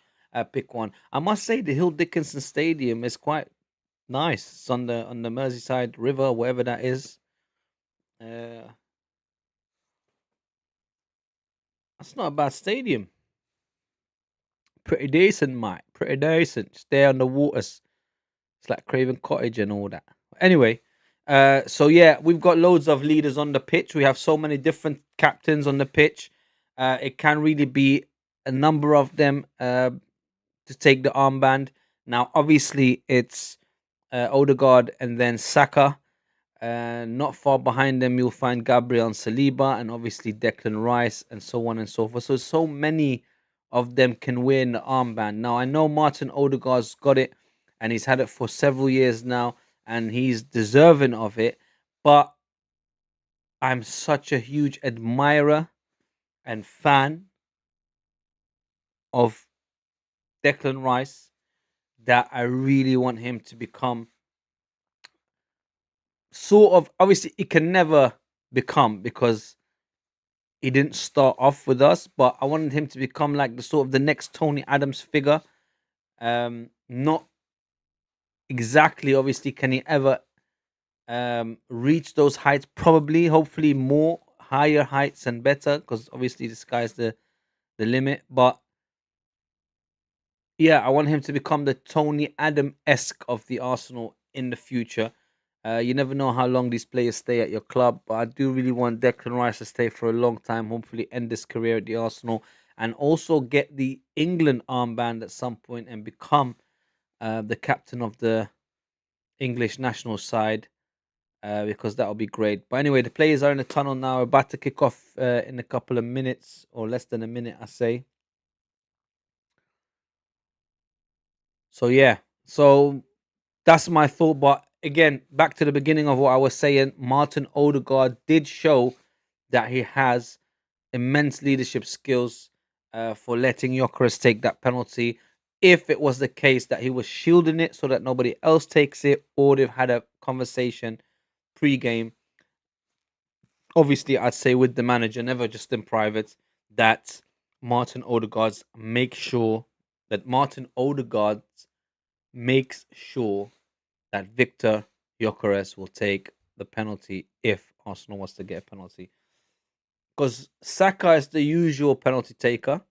pick one. I must say the Hill Dickinson Stadium is quite nice. It's on the Merseyside River, wherever that is. Uh, that's not a bad stadium. Pretty decent, mate. Pretty decent. Stay on the waters. It's like Craven Cottage and all that. Anyway, so yeah, we've got loads of leaders on the pitch. We have so many different captains on the pitch. It can really be a number of them to take the armband. Now, obviously, it's Odegaard and then Saka. Not far behind them, you'll find Gabriel and Saliba, and obviously Declan Rice, and so on and so forth. So many of them can win the armband. Now, I know Martin Odegaard's got it, and he's had it for several years now, and he's deserving of it. But I'm such a huge admirer and fan of Declan Rice that I really want him to become sort of, obviously, it can never become, because he didn't start off with us, but I wanted him to become like the sort of the next Tony Adams figure. Not exactly, obviously, can he ever reach those heights? Probably, hopefully, more higher heights and better, because obviously the sky's the limit. But yeah, I want him to become the Tony Adam esque of the Arsenal in the future. You never know how long these players stay at your club, but I do really want Declan Rice to stay for a long time. Hopefully, end his career at the Arsenal, and also get the England armband at some point and become the captain of the English national side, because that would be great. But anyway, the players are in the tunnel now, about to kick off in a couple of minutes, or less than a minute, I say. So yeah, so that's my thought. But again, back to the beginning of what I was saying, Martin Odegaard did show that he has immense leadership skills for letting Gyökeres take that penalty. If it was the case that he was shielding it so that nobody else takes it, or they've had a conversation pre-game, obviously I'd say with the manager, never just in private, that Martin Odegaard makes sure that Victor Gyökeres will take the penalty if Arsenal wants to get a penalty. Because Saka is the usual penalty taker.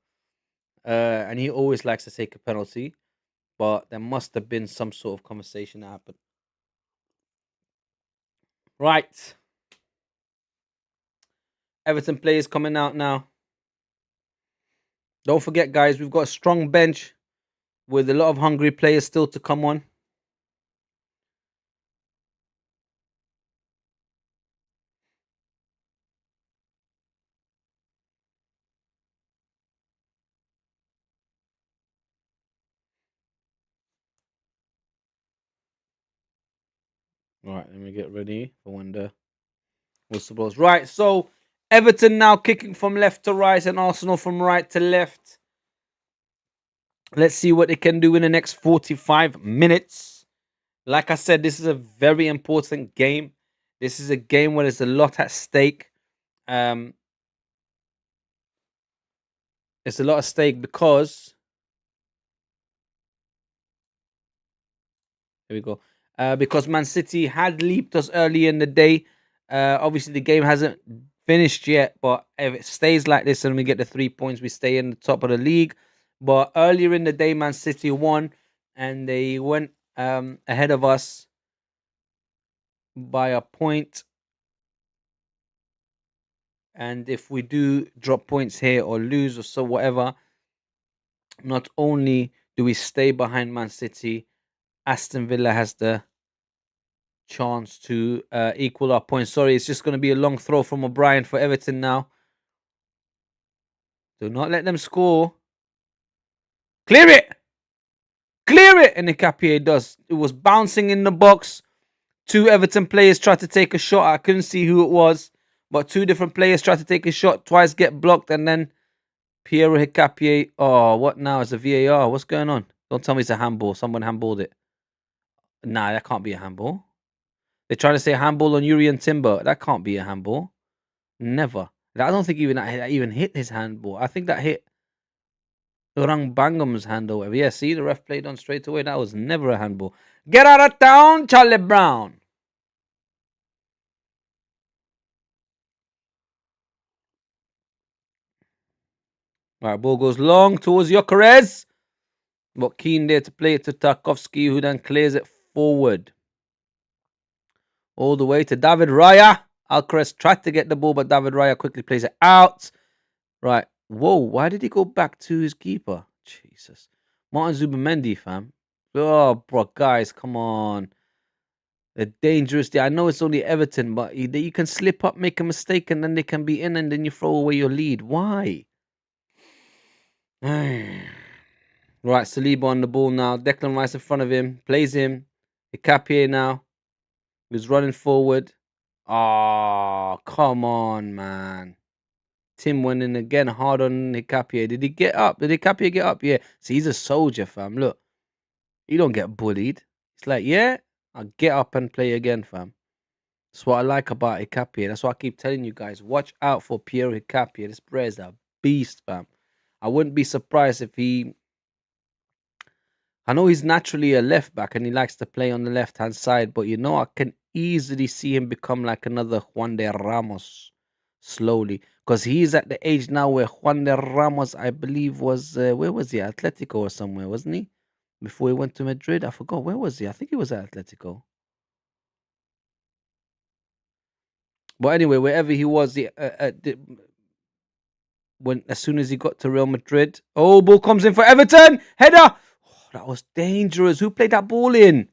and he always likes to take a penalty. But there must have been some sort of conversation that happened. Right, Everton players coming out now. Don't forget, guys, we've got a strong bench with a lot of hungry players still to come on. All right, let me get ready for when the whistle blows. Right, so Everton now kicking from left to right and Arsenal from right to left. Let's see what they can do in the next 45 minutes. Like I said, this is a very important game. This is a game where there's a lot at stake. Um, it's a lot at stake because here we go. Because Man City had leaped us early in the day. Obviously, the game hasn't finished yet, but if it stays like this and we get the 3 points, we stay in the top of the league. But earlier in the day, Man City won and they went ahead of us by a point. And if we do drop points here or lose or so whatever, not only do we stay behind Man City, Aston Villa has the chance to equal our points. Sorry, it's just going to be a long throw from O'Brien for Everton now. Do not let them score. Clear it! Clear it! And Nketiah does. It was bouncing in the box. Two Everton players tried to take a shot. I couldn't see who it was, but two different players tried to take a shot, twice get blocked, and then Piero Nketiah. Oh, what now? It's a VAR. What's going on? Don't tell me it's a handball. Someone handballed it. Nah, that can't be a handball. They're trying to say handball on Yuri and Timber. That can't be a handball. Never. I don't think even that even hit his handball. I think that hit Orang Bangham's hand or whatever. Yeah, see, the ref played on straight away. That was never a handball. Get out of town, Charlie Brown. All right, ball goes long towards Gyökeres. But Keane there to play it to Tarkowski, who then clears it forward. All the way to David Raya. Alcaraz tried to get the ball, but David Raya quickly plays it out. Right. Whoa, why did he go back to his keeper? Jesus. Martin Zubimendi, fam. Oh, bro, guys, come on. They're dangerous. I know it's only Everton, but you can slip up, make a mistake, and then they can be in, and then you throw away your lead. Why? Right, Saliba on the ball now. Declan Rice in front of him. Plays him. Nketiah now. He's running forward. Oh, come on, man. Tim went in again hard on Nketiah. Did he get up? Did Nketiah get up? Yeah. See, he's a soldier, fam. Look, he don't get bullied. It's like, yeah, I'll get up and play again, fam. That's what I like about Nketiah. That's why I keep telling you guys, watch out for Pierre Nketiah. This bro is a beast, fam. I wouldn't be surprised if he... I know he's naturally a left back and he likes to play on the left-hand side, but I can easily see him become like another Juan de Ramos slowly. Because he's at the age now where Juan de Ramos, I believe, was... where was he? Atletico or somewhere, wasn't he? Before he went to Madrid? I forgot. Where was he? I think he was at Atletico. But anyway, wherever he was, when as soon as he got to Real Madrid, oh, ball comes in for Everton, header. Oh, that was dangerous. Who played that ball in?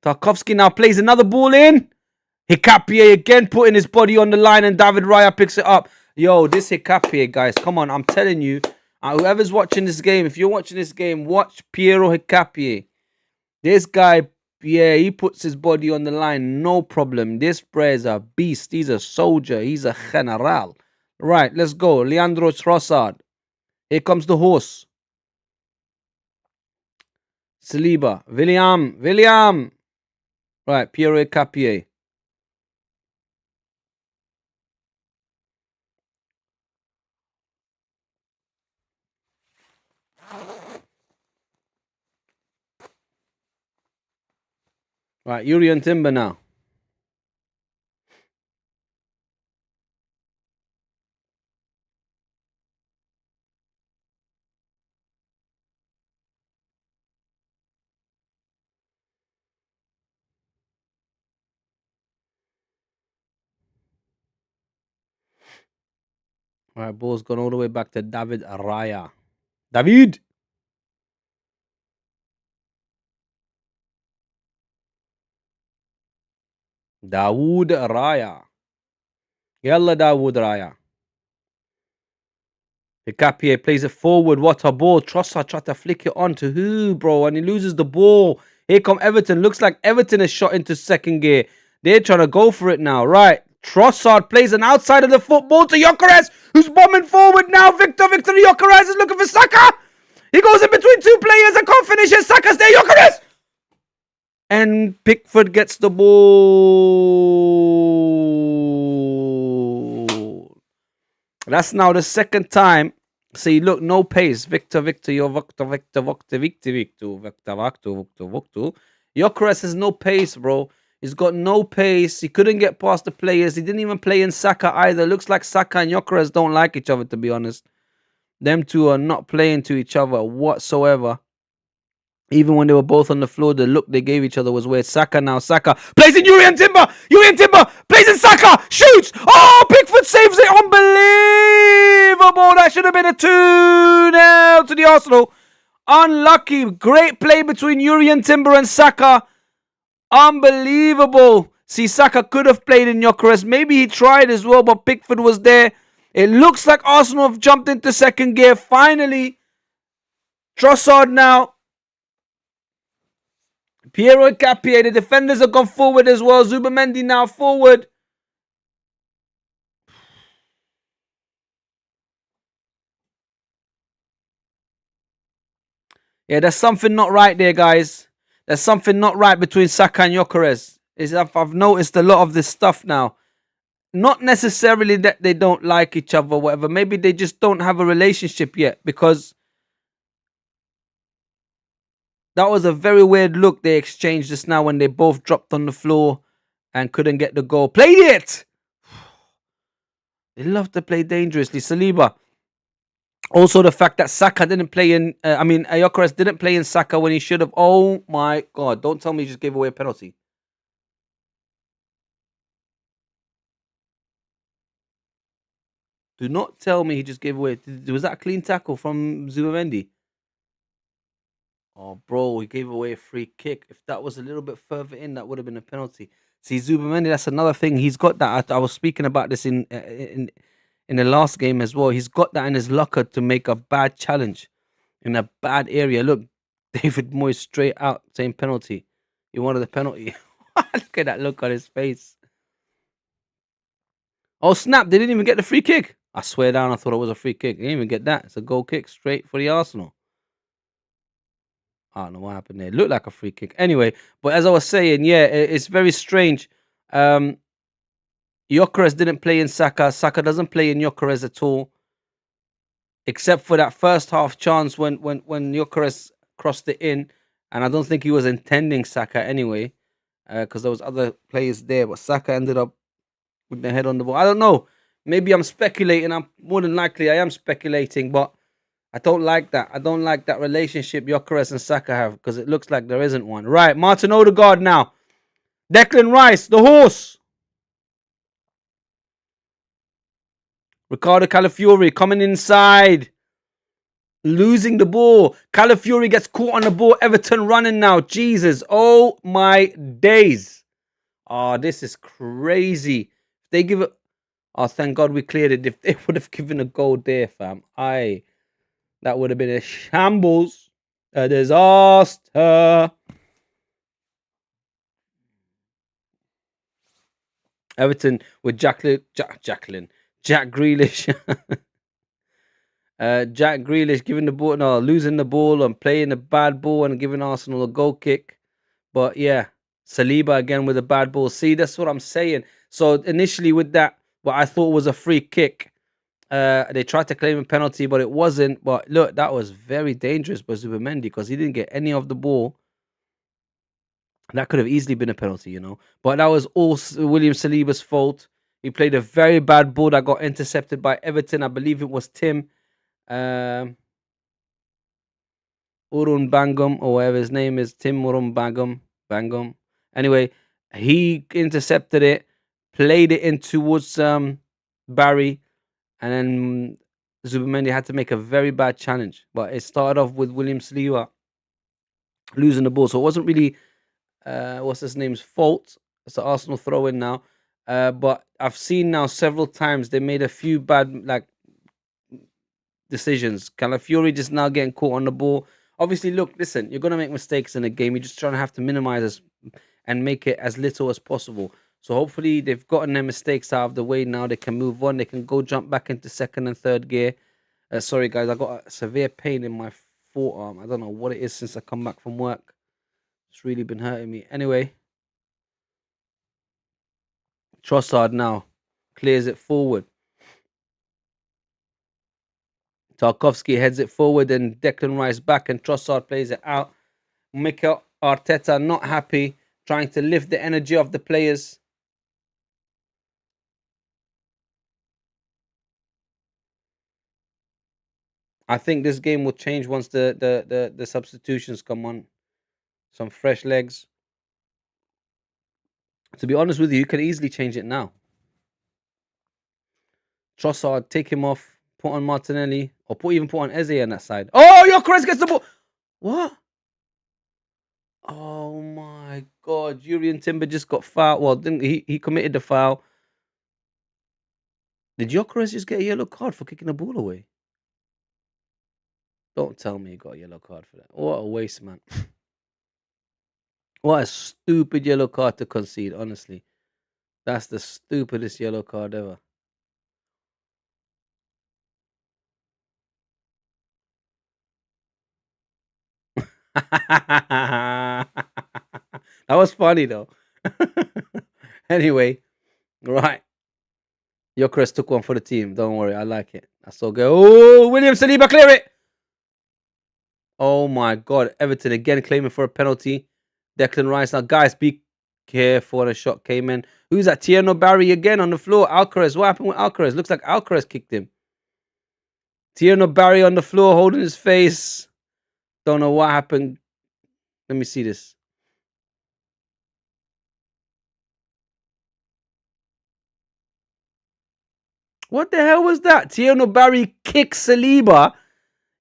Tarkowski now plays another ball in. Nketiah again putting his body on the line, and David Raya picks it up. Yo, this Nketiah, guys, come on! I'm telling you, whoever's watching this game, if you're watching this game, watch Piero Nketiah. This guy, yeah, he puts his body on the line, no problem. This bro is a beast. He's a soldier. He's a general. Right, let's go. Leandro Trossard. Here comes the horse. Saliba. William. Right, Pierre Nketiah. Right, Yuri and Timber now. All right, ball's gone all the way back to David Raya. David! Dawood Raya. Yalla Dawood Raya. Hikapié plays it forward. What a ball. Trossard tried to flick it on to who, bro? And he loses the ball. Here come Everton. Looks like Everton is shot into second gear. They're trying to go for it now. Right. Trossard plays an outside of the football to Gyökeres, who's bombing forward now. Victor Gyökeres is looking for Saka. He goes in between two players and can't finish it. Saka's there. Gyökeres! And Pickford gets the ball. That's now the second time. See, look, no pace. Victor, you're Victor. Gyökeres has no pace, bro. He's got no pace. He couldn't get past the players. He didn't even play in Saka either. Looks like Saka and Gyökeres don't like each other, to be honest. Them two are not playing to each other whatsoever. Even when they were both on the floor, the look they gave each other was weird. Saka plays in Yuri and Timber. Plays in Saka. Shoots. Oh, Pickford saves it. Unbelievable. That should have been a 2-0 to the Arsenal. Unlucky. Great play between Yuri and Timber and Saka. Unbelievable. See, Saka could have played in Gyökeres. Maybe he tried as well, but Pickford was there. It looks like Arsenal have jumped into second gear. Finally, Trossard now. Piero Hikapié, the defenders have gone forward as well. Zubimendi now forward. Yeah, there's something not right there, guys. There's something not right between Saka and Gyökeres. I've noticed a lot of this stuff now. Not necessarily that they don't like each other or whatever. Maybe they just don't have a relationship yet, because that was a very weird look they exchanged just now when they both dropped on the floor and couldn't get the goal. Played it! They love to play dangerously. Saliba. Also, the fact that Saka didn't play in... Gyökeres didn't play in Saka when he should have. Oh, my God. Don't tell me he just gave away a penalty. Do not tell me he just gave away... Was that a clean tackle from Zubimendi? Oh, bro, he gave away a free kick. If that was a little bit further in, that would have been a penalty. See, Zubimendi, that's another thing. He's got that. I was speaking about this in the last game as well. He's got that in his locker to make a bad challenge in a bad area. Look, David Moyes straight out saying penalty. He wanted the penalty. Look at that look on his face. Oh, snap. They didn't even get the free kick. I swear down, I thought it was a free kick. They didn't even get that. It's a goal kick straight for the Arsenal. I don't know what happened there. It looked like a free kick. Anyway, but as I was saying, yeah, it's very strange. Gyökeres didn't play in Saka. Saka doesn't play in Gyökeres at all. Except for that first half chance when Gyökeres crossed it in. And I don't think he was intending Saka anyway. Because there was other players there. But Saka ended up with the head on the ball. I don't know. Maybe I'm speculating. More than likely I am speculating. But I don't like that. I don't like that relationship Gyökeres and Saka have, because it looks like there isn't one. Right, Martin Odegaard now. Declan Rice, the horse. Ricardo Calafiori coming inside. Losing the ball. Calafiori gets caught on the ball. Everton running now. Jesus. Oh my days. Oh, this is crazy. They give it. Oh, thank God we cleared it. If they would have given a goal there, fam. That would have been a shambles. A disaster. Everton with Jack Grealish. Jack Grealish giving the ball, losing the ball and playing a bad ball and giving Arsenal a goal kick. But yeah, Saliba again with a bad ball. See, that's what I'm saying. So initially with that, what I thought was a free kick, they tried to claim a penalty, but it wasn't. But look, that was very dangerous by Zubimendi, because he didn't get any of the ball. That could have easily been a penalty, But that was all William Saliba's fault. He played a very bad ball that got intercepted by Everton. I believe it was Tim Urun Bangum, or whatever his name is. Tim Urun Bangum. Anyway, he intercepted it, played it in towards Barry, and then Zubimendi had to make a very bad challenge. But it started off with William Saliba losing the ball, so it wasn't really what's his name's fault. It's an Arsenal throw in now. But I've seen now several times they made a few bad decisions. Calafiori just now getting caught on the ball. Obviously, look, listen, you're gonna make mistakes in a game. You're just trying to have to minimize this and make it as little as possible. So hopefully they've gotten their mistakes out of the way now. They can move on. They can go jump back into second and third gear. Sorry guys, I got a severe pain in my forearm. I don't know what it is since I come back from work. It's really been hurting me. Anyway, Trossard now clears it forward. Tarkovsky heads it forward and Declan Rice back and Trossard plays it out. Mikel Arteta not happy, trying to lift the energy of the players. I think this game will change once the substitutions come on. Some fresh legs. To be honest with you, you can easily change it now. Trossard, take him off, put on Martinelli, or even put on Eze on that side. Oh, Gyökeres gets the ball. What? Oh my God! Jurriën Timber just got fouled. Well, didn't he committed the foul? Did Gyökeres just get a yellow card for kicking the ball away? Don't tell me he got a yellow card for that. What a waste, man. What a stupid yellow card to concede, honestly. That's the stupidest yellow card ever. That was funny though. Anyway, right. Gyökeres took one for the team. Don't worry, I like it. I saw go. Oh, William Saliba, clear it. Oh my God, Everton again claiming for a penalty. Declan Rice. Now, guys, be careful when a shot came in. Who's that? Tierno Barry again on the floor. Alcaraz. What happened with Alcaraz? Looks like Alcaraz kicked him. Tierno Barry on the floor holding his face. Don't know what happened. Let me see this. What the hell was that? Tierno Barry kicks Saliba.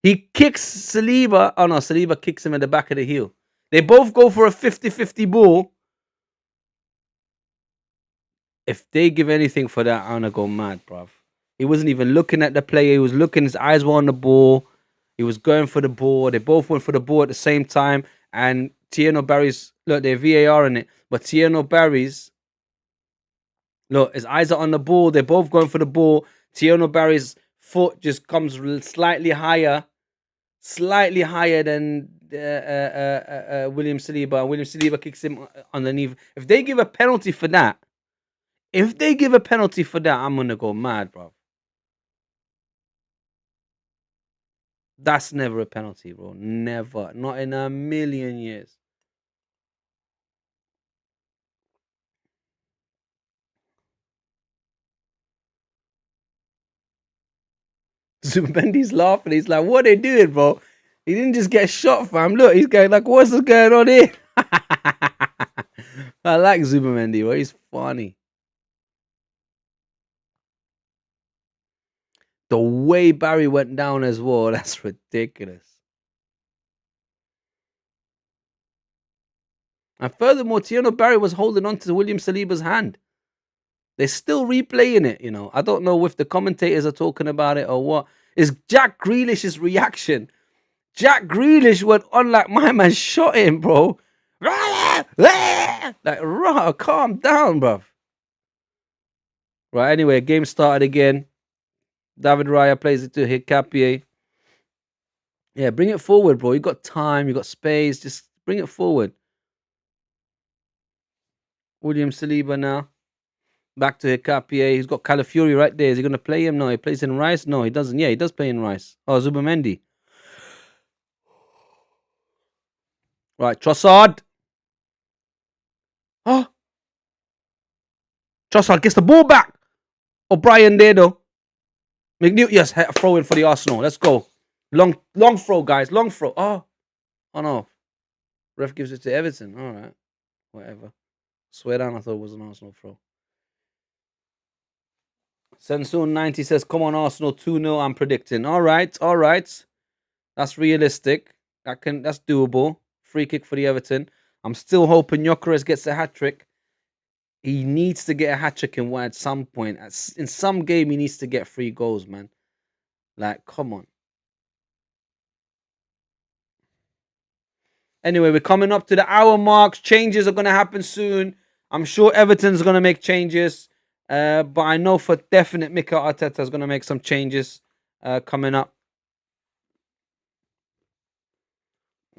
He kicks Saliba. Oh no, Saliba kicks him in the back of the heel. They both go for a 50-50 ball. If they give anything for that, I'm gonna go mad, bruv. He wasn't even looking at the player. He was looking. His eyes were on the ball. He was going for the ball. They both went for the ball at the same time. And Tierno Barry's look, they're VAR in it, but Tierno Barry's look, his eyes are on the ball. They're both going for the ball. Tierno Barry's foot just comes slightly higher than William Saliba. William Saliba kicks him underneath. If they give a penalty for that, I'm gonna go mad, bro. That's never a penalty, bro. Never. Not in a million years. Zubendi's laughing. He's like, what are they doing, bro? He didn't just get shot, fam. Look, he's going like, what's going on here? I like Zubimendi, bro. He's funny. The way Barry went down as well, that's ridiculous. And furthermore, Tierno Barry was holding on to William Saliba's hand. They're still replaying it, you know. I don't know if the commentators are talking about it or what. Is Jack Grealish's reaction? Jack Grealish went on like my man shot him, bro. Like, calm down, bruv. Right, anyway, game started again. David Raya plays it to Hikapié. Yeah, bring it forward, bro. You got time, you got space. Just bring it forward. William Saliba now. Back to Hikapié. He's got Calafiori right there. Is he going to play him? No, he plays in Rice. No, he doesn't. Yeah, he does play in Rice. Oh, Zubimendi. Right, Trossard. Oh, Trossard gets the ball back. O'Brien there, though. McNeil, yes, throw in for the Arsenal. Let's go. Long throw, guys. Long throw. Oh no. Ref gives it to Everton. All right. Whatever. Swear down, I thought it was an Arsenal throw. Sensoon90 says, come on, Arsenal 2-0, I'm predicting. All right. That's realistic. That's doable. Free kick for the Everton. I'm still hoping Gyökeres gets a hat-trick. He needs to get a hat-trick at some point. In some game, he needs to get 3 goals, man. Like, come on. Anyway, we're coming up to the hour mark. Changes are going to happen soon. I'm sure Everton's going to make changes. But I know for definite Mikel Arteta is going to make some changes coming up.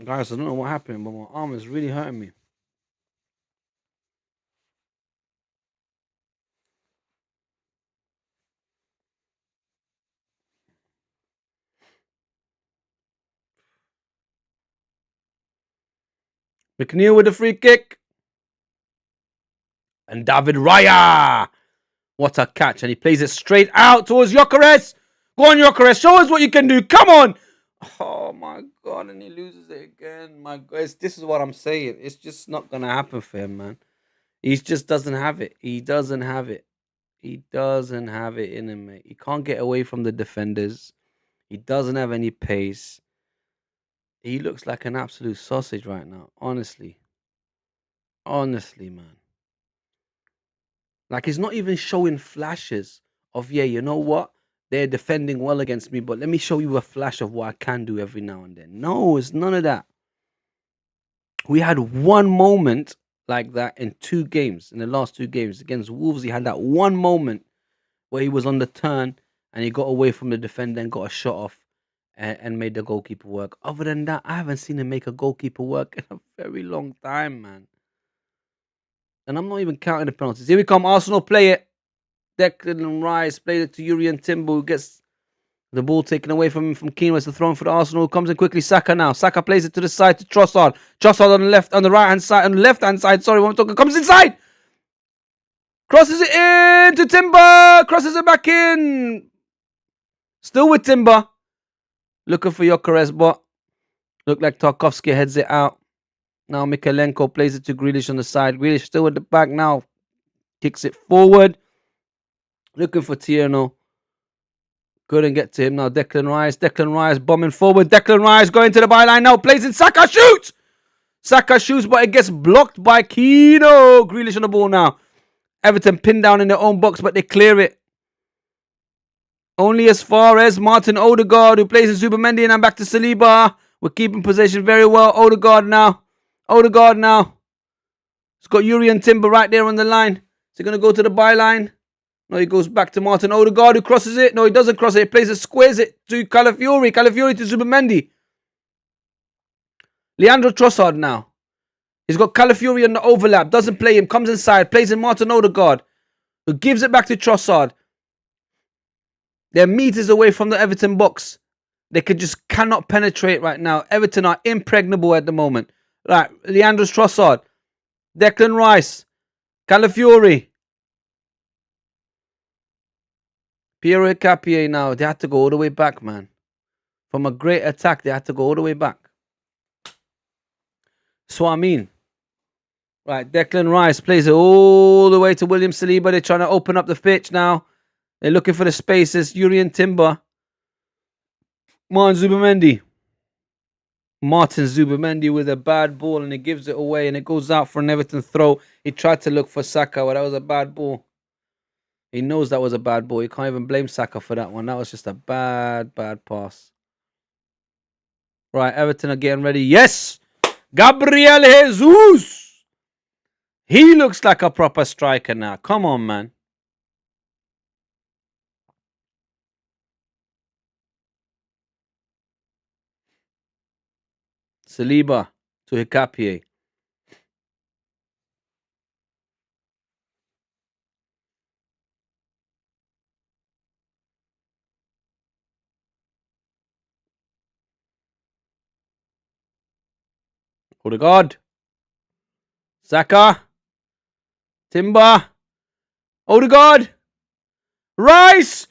Guys, I don't know what happened, but my arm is really hurting me. McNeil with the free kick. And David Raya. What a catch. And he plays it straight out towards Gyökeres. Go on, Gyökeres. Show us what you can do. Come on. Oh, my God. And he loses it again. My God. This is what I'm saying. It's just not going to happen for him, man. He just doesn't have it. He doesn't have it. He doesn't have it in him, mate. He can't get away from the defenders. He doesn't have any pace. He looks like an absolute sausage right now. Honestly. Honestly, man. Like, he's not even showing flashes of, yeah, you know what? They're defending well against me, but let me show you a flash of what I can do every now and then. No, it's none of that. We had one moment like that in 2 games, in the last 2 games. Against Wolves, he had that one moment where he was on the turn and he got away from the defender and got a shot off and made the goalkeeper work. Other than that, I haven't seen him make a goalkeeper work in a very long time, man. And I'm not even counting the penalties. Here we come. Arsenal play it. Declan Rice played it to Urian Timber, who gets the ball taken away from him from Keane. Was the throw for the Arsenal. Comes in quickly. Saka now. Saka plays it to the side to Trossard. Trossard on the right hand side, on the left hand side. Sorry, what I'm talking. Comes inside. Crosses it in to Timber. Crosses it back in. Still with Timber. Looking for Gyökeres, but look like Tarkowski heads it out. Now Mikalenko plays it to Grealish on the side. Grealish still at the back now. Kicks it forward. Looking for Tierno. Couldn't get to him now. Declan Rice bombing forward. Declan Rice going to the byline now. Plays in. Saka shoots! Saka shoots, but it gets blocked by Kino. Grealish on the ball now. Everton pinned down in their own box, but they clear it. Only as far as Martin Odegaard, who plays in Zubimendi, and I'm back to Saliba. We're keeping possession very well. Odegaard now. It's got Yuri and Timber right there on the line. Is he going to go to the byline? No, he goes back to Martin Odegaard, who crosses it. No, he doesn't cross it. He plays it, squares it to Calafiori. Calafiori to Zubimendi. Leandro Trossard now. He's got Calafiori on the overlap. Doesn't play him. Comes inside. Plays in Martin Odegaard, who gives it back to Trossard. They're meters away from the Everton box. They cannot penetrate right now. Everton are impregnable at the moment. Right, Leandro Trossard, Declan Rice, Calafiori, Piero Capier now. They had to go all the way back, man. From a great attack, they had to go all the way back. So I mean, right, Declan Rice plays it all the way to William Saliba. They're trying to open up the pitch now. They're looking for the spaces. Yuri and Timber. Martin Zubimendi with a bad ball, and he gives it away, and it goes out for an Everton throw. He tried to look for Saka, but that was a bad ball. He knows that was a bad ball. He can't even blame Saka for that one. That was just a bad pass. Right, Everton are getting ready. Yes! Gabriel Jesus! He looks like a proper striker now. Come on, man. Saliba to Hikapier. Odegaard. Saka. Timber. Odegaard. Rice.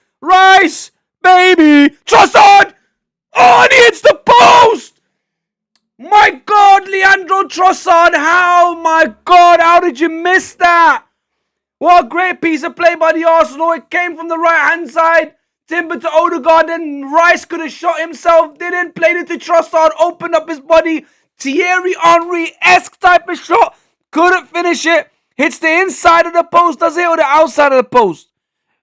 Baby. Trossard. Oh, and he hits the post. My God, Leandro Trossard. How did you miss that? What a great piece of play by the Arsenal. It came from the right hand side. Timber to Odegaard, and Rice could have shot himself. Didn't. Played it to Trossard. Opened up his body. Thierry Henry-esque type of shot. Couldn't finish it. Hits the inside of the post, does it, or the outside of the post?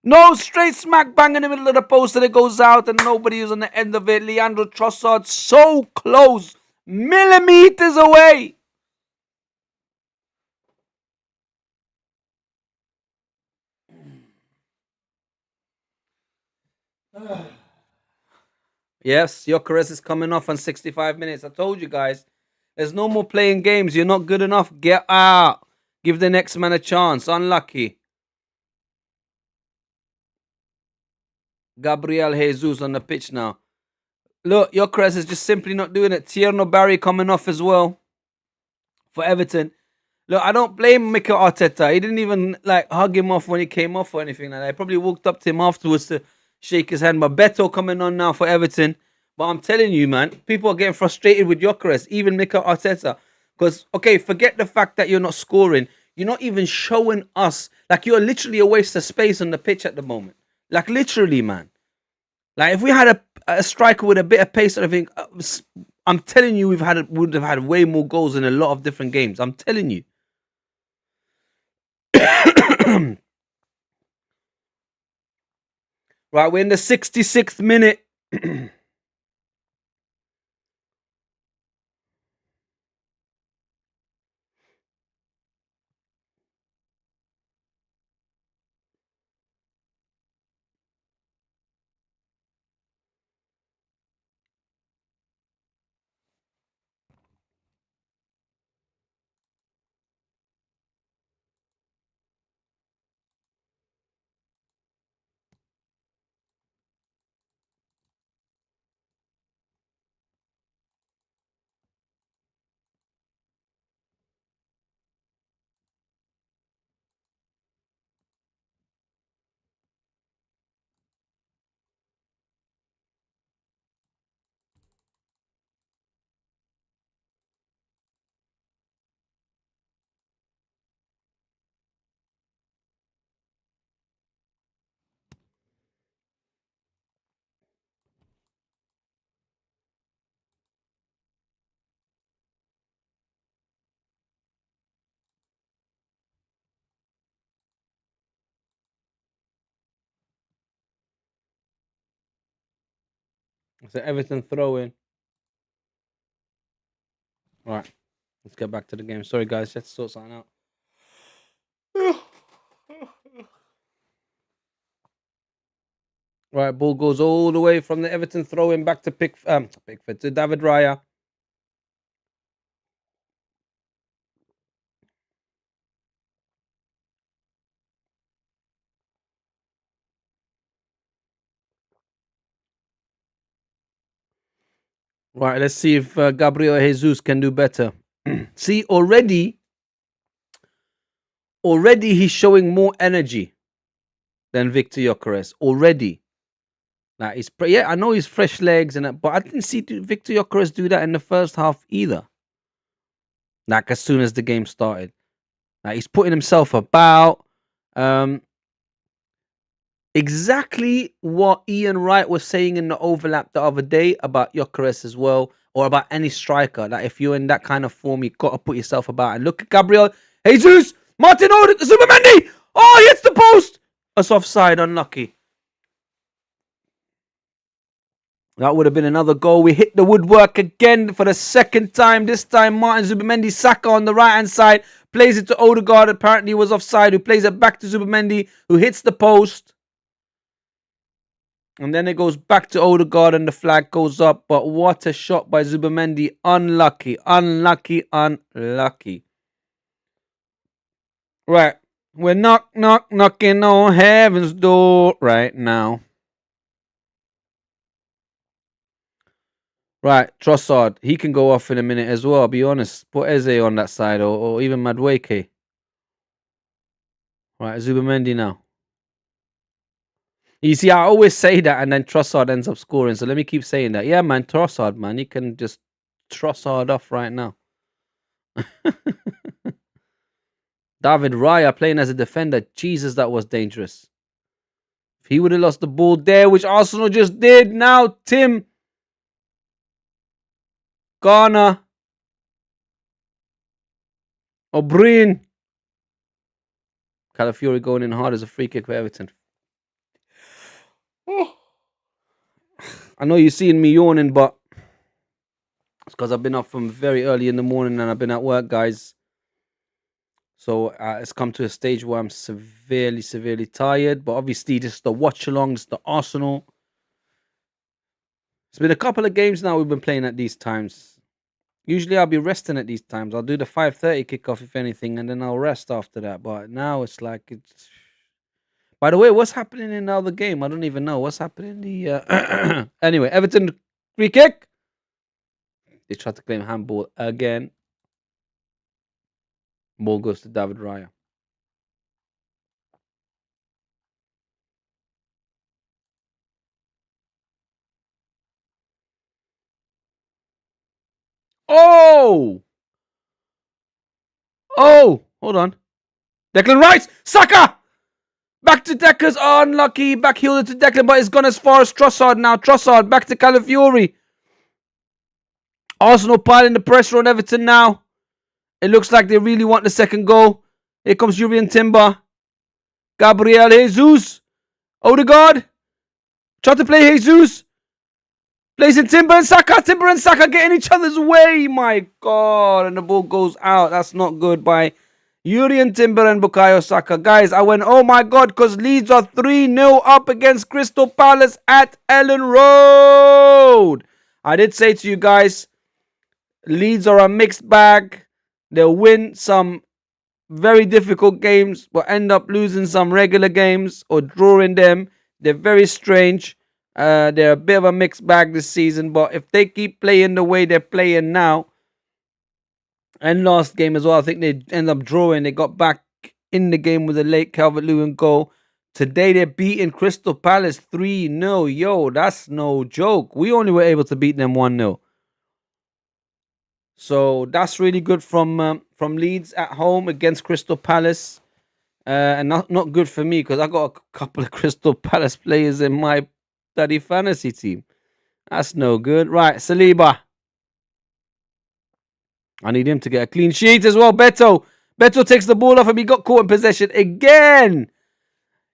No, straight smack bang in the middle of the post, and it goes out, and nobody is on the end of it. Leandro Trossard so close. Millimeters away. Yes, Gyökeres is coming off on 65 minutes. I told you guys, there's no more playing games. You're not good enough. Get out. Give the next man a chance. Unlucky. Gabriel Jesus on the pitch now. Look, Gyökeres is just simply not doing it. Tierno Barry coming off as well for Everton. Look, I don't blame Mikel Arteta. He didn't even hug him off when he came off or anything like that. He probably walked up to him afterwards to shake his hand. But Beto coming on now for Everton. But I'm telling you, man, people are getting frustrated with Gyökeres, even Mikel Arteta. Because, okay, forget the fact that you're not scoring. You're not even showing us. You're literally a waste of space on the pitch at the moment. Literally, man. If we had a striker with a bit of pace, I think, I'm telling you, would have had way more goals in a lot of different games. I'm telling you. Right, we're in the 66th minute. It's an Everton throw in. Right, let's get back to the game. Sorry, guys, let's sort something out. Right, ball goes all the way from the Everton throw in back to Pickford to David Raya. Right, let's see if Gabriel Jesus can do better. See, already he's showing more energy than Victor Gyökeres. Already. I know he's fresh legs, but I didn't see Victor Gyökeres do that in the first half either. As soon as the game started. He's putting himself about. Exactly what Ian Wright was saying in the overlap the other day about Gyökeres as well, or about any striker. If you're in that kind of form, you got to put yourself about. And look at Gabriel Jesus, Martin Zubimendi. Oh, he hits the post. That's offside, unlucky. That would have been another goal. We hit the woodwork again for the second time. This time, Martin Zubimendi, Saka on the right-hand side, plays it to Odegaard. Apparently, he was offside. Who plays it back to Zubimendi, who hits the post. And then it goes back to Odegaard and the flag goes up. But what a shot by Zubimendi. Unlucky, unlucky, unlucky. Right. We're knocking on heaven's door right now. Right, Trossard. He can go off in a minute as well, I'll be honest. Put Eze on that side or even Madueke. Right, Zubimendi now. You see, I always say that and then Trossard ends up scoring. So let me keep saying that. Yeah, man, Trossard, man. He can just Trossard off right now. David Raya playing as a defender. Jesus, that was dangerous. If he would have lost the ball there, which Arsenal just did, now Tim Garner, O'Brien, Calafiori going in hard as a free kick for Everton. I know you're seeing me yawning, but it's because I've been up from very early in the morning and I've been at work, guys. So it's come to a stage where I'm severely, severely tired. But obviously, just the watch alongs, the Arsenal. It's been a couple of games now we've been playing at these times. Usually I'll be resting at these times. I'll do the 5:30 kickoff if anything, and then I'll rest after that. But now it's like it's. By the way, what's happening in the other game? I don't even know what's happening in the. Anyway, Everton free kick. They tried to claim handball again. Ball goes to David Raya. Oh! Oh! Hold on. Declan Rice! Saka! Back to Deckers. Oh, unlucky. Back heel to Declan, but it's gone as far as Trossard now. Trossard back to Calafiori. Arsenal piling the pressure on Everton now. It looks like they really want the second goal. Here comes Julian Timber. Gabriel Jesus. Odegaard. Try to play Jesus. Plays in Timber and Saka. Timber and Saka getting each other's way. My God. And the ball goes out. That's not good by Julian Timber and Bukayo Saka. Guys, I went, oh my God, because Leeds are 3-0 up against Crystal Palace at Ellen Road. I did say to you guys, Leeds are a mixed bag. They'll win some very difficult games, but end up losing some regular games or drawing them. They're very strange. They're a bit of a mixed bag this season, but if they keep playing the way they're playing now, and last game as well, I think they end up drawing. They got back in the game with a late Calvert-Lewin goal. Today they're beating Crystal Palace 3-0. Yo, that's no joke. We only were able to beat them 1-0. So that's really good from Leeds at home against Crystal Palace. And not good for me because I got a couple of Crystal Palace players in my bloody fantasy team. That's no good. Right, Saliba. I need him to get a clean sheet as well. Beto takes the ball off him. He got caught in possession again.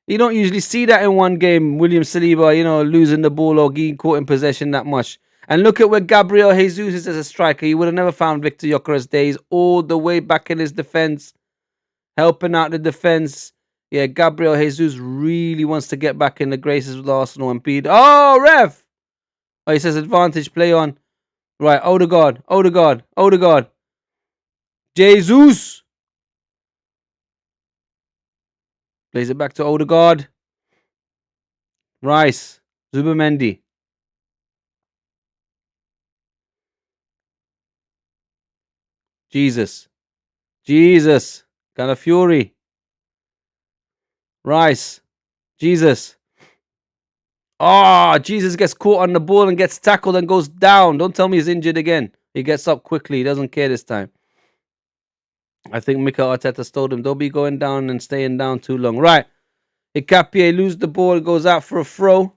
You don't usually see that in one game. William Saliba, losing the ball or getting caught in possession that much. And look at where Gabriel Jesus is as a striker. You would have never found Victor Gyökeres days all the way back in his defense, helping out the defense. Yeah, Gabriel Jesus really wants to get back in the graces with Arsenal and beat. Oh, ref! Oh, he says advantage, play on. Right, Odegaard. Jesus! Plays it back to Odegaard. Rice. Zubimendi. Jesus. Calafiori. Rice. Jesus. Oh, Jesus gets caught on the ball and gets tackled and goes down. Don't tell me he's injured again. He gets up quickly. He doesn't care this time. I think Mikel Arteta told him, don't be going down and staying down too long. Right. Hikapié loses the ball. Goes out for a throw.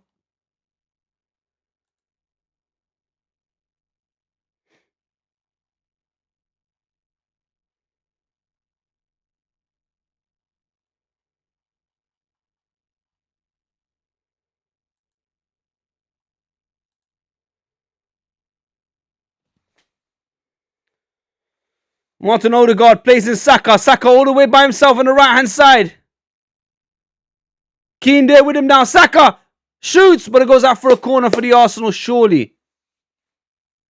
Martin Odegaard plays in Saka. Saka all the way by himself on the right-hand side. Keane there with him now. Saka shoots, but it goes out for a corner for the Arsenal, surely.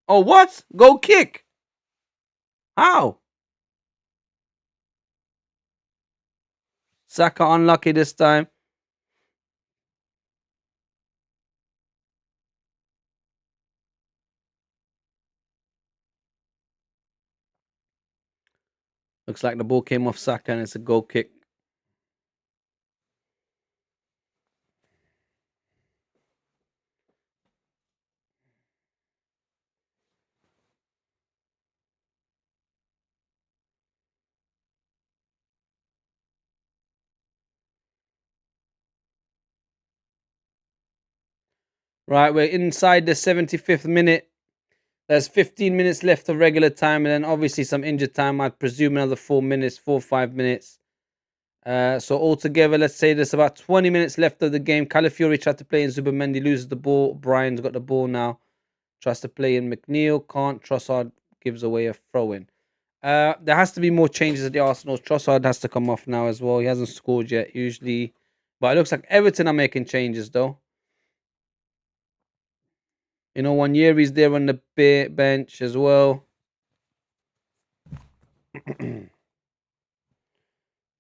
Oh, what? Goal kick. How? Saka unlucky this time. Looks like the ball came off Saka and it's a goal kick. Right, we're inside the 75th minute. There's 15 minutes left of regular time, and then obviously some injured time. I'd presume another 4 minutes, 4 or 5 minutes. So altogether, let's say there's about 20 minutes left of the game. Calafiori tried to play in Zubimendi, loses the ball. Brian's got the ball now. Tries to play in McNeil, can't. Trossard gives away a throw in. There has to be more changes at the Arsenal. Trossard has to come off now as well. He hasn't scored yet, usually. But it looks like Everton are making changes, though. You know, 1 year he's there on the bench as well.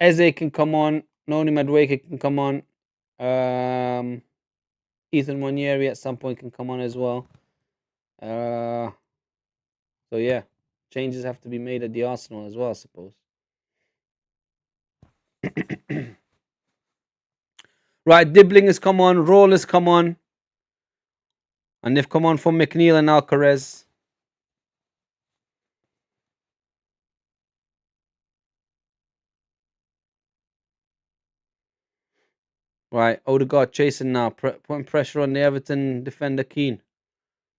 Eze can come on. Noni Madueke can come on. Ethan Wanyeri at some point can come on as well. So yeah, changes have to be made at the Arsenal as well, I suppose. Right, Dibbling has come on. Roll has come on. And they've come on for McNeil and Alcaraz. Right, Odegaard chasing now. Putting pressure on the Everton defender Keane.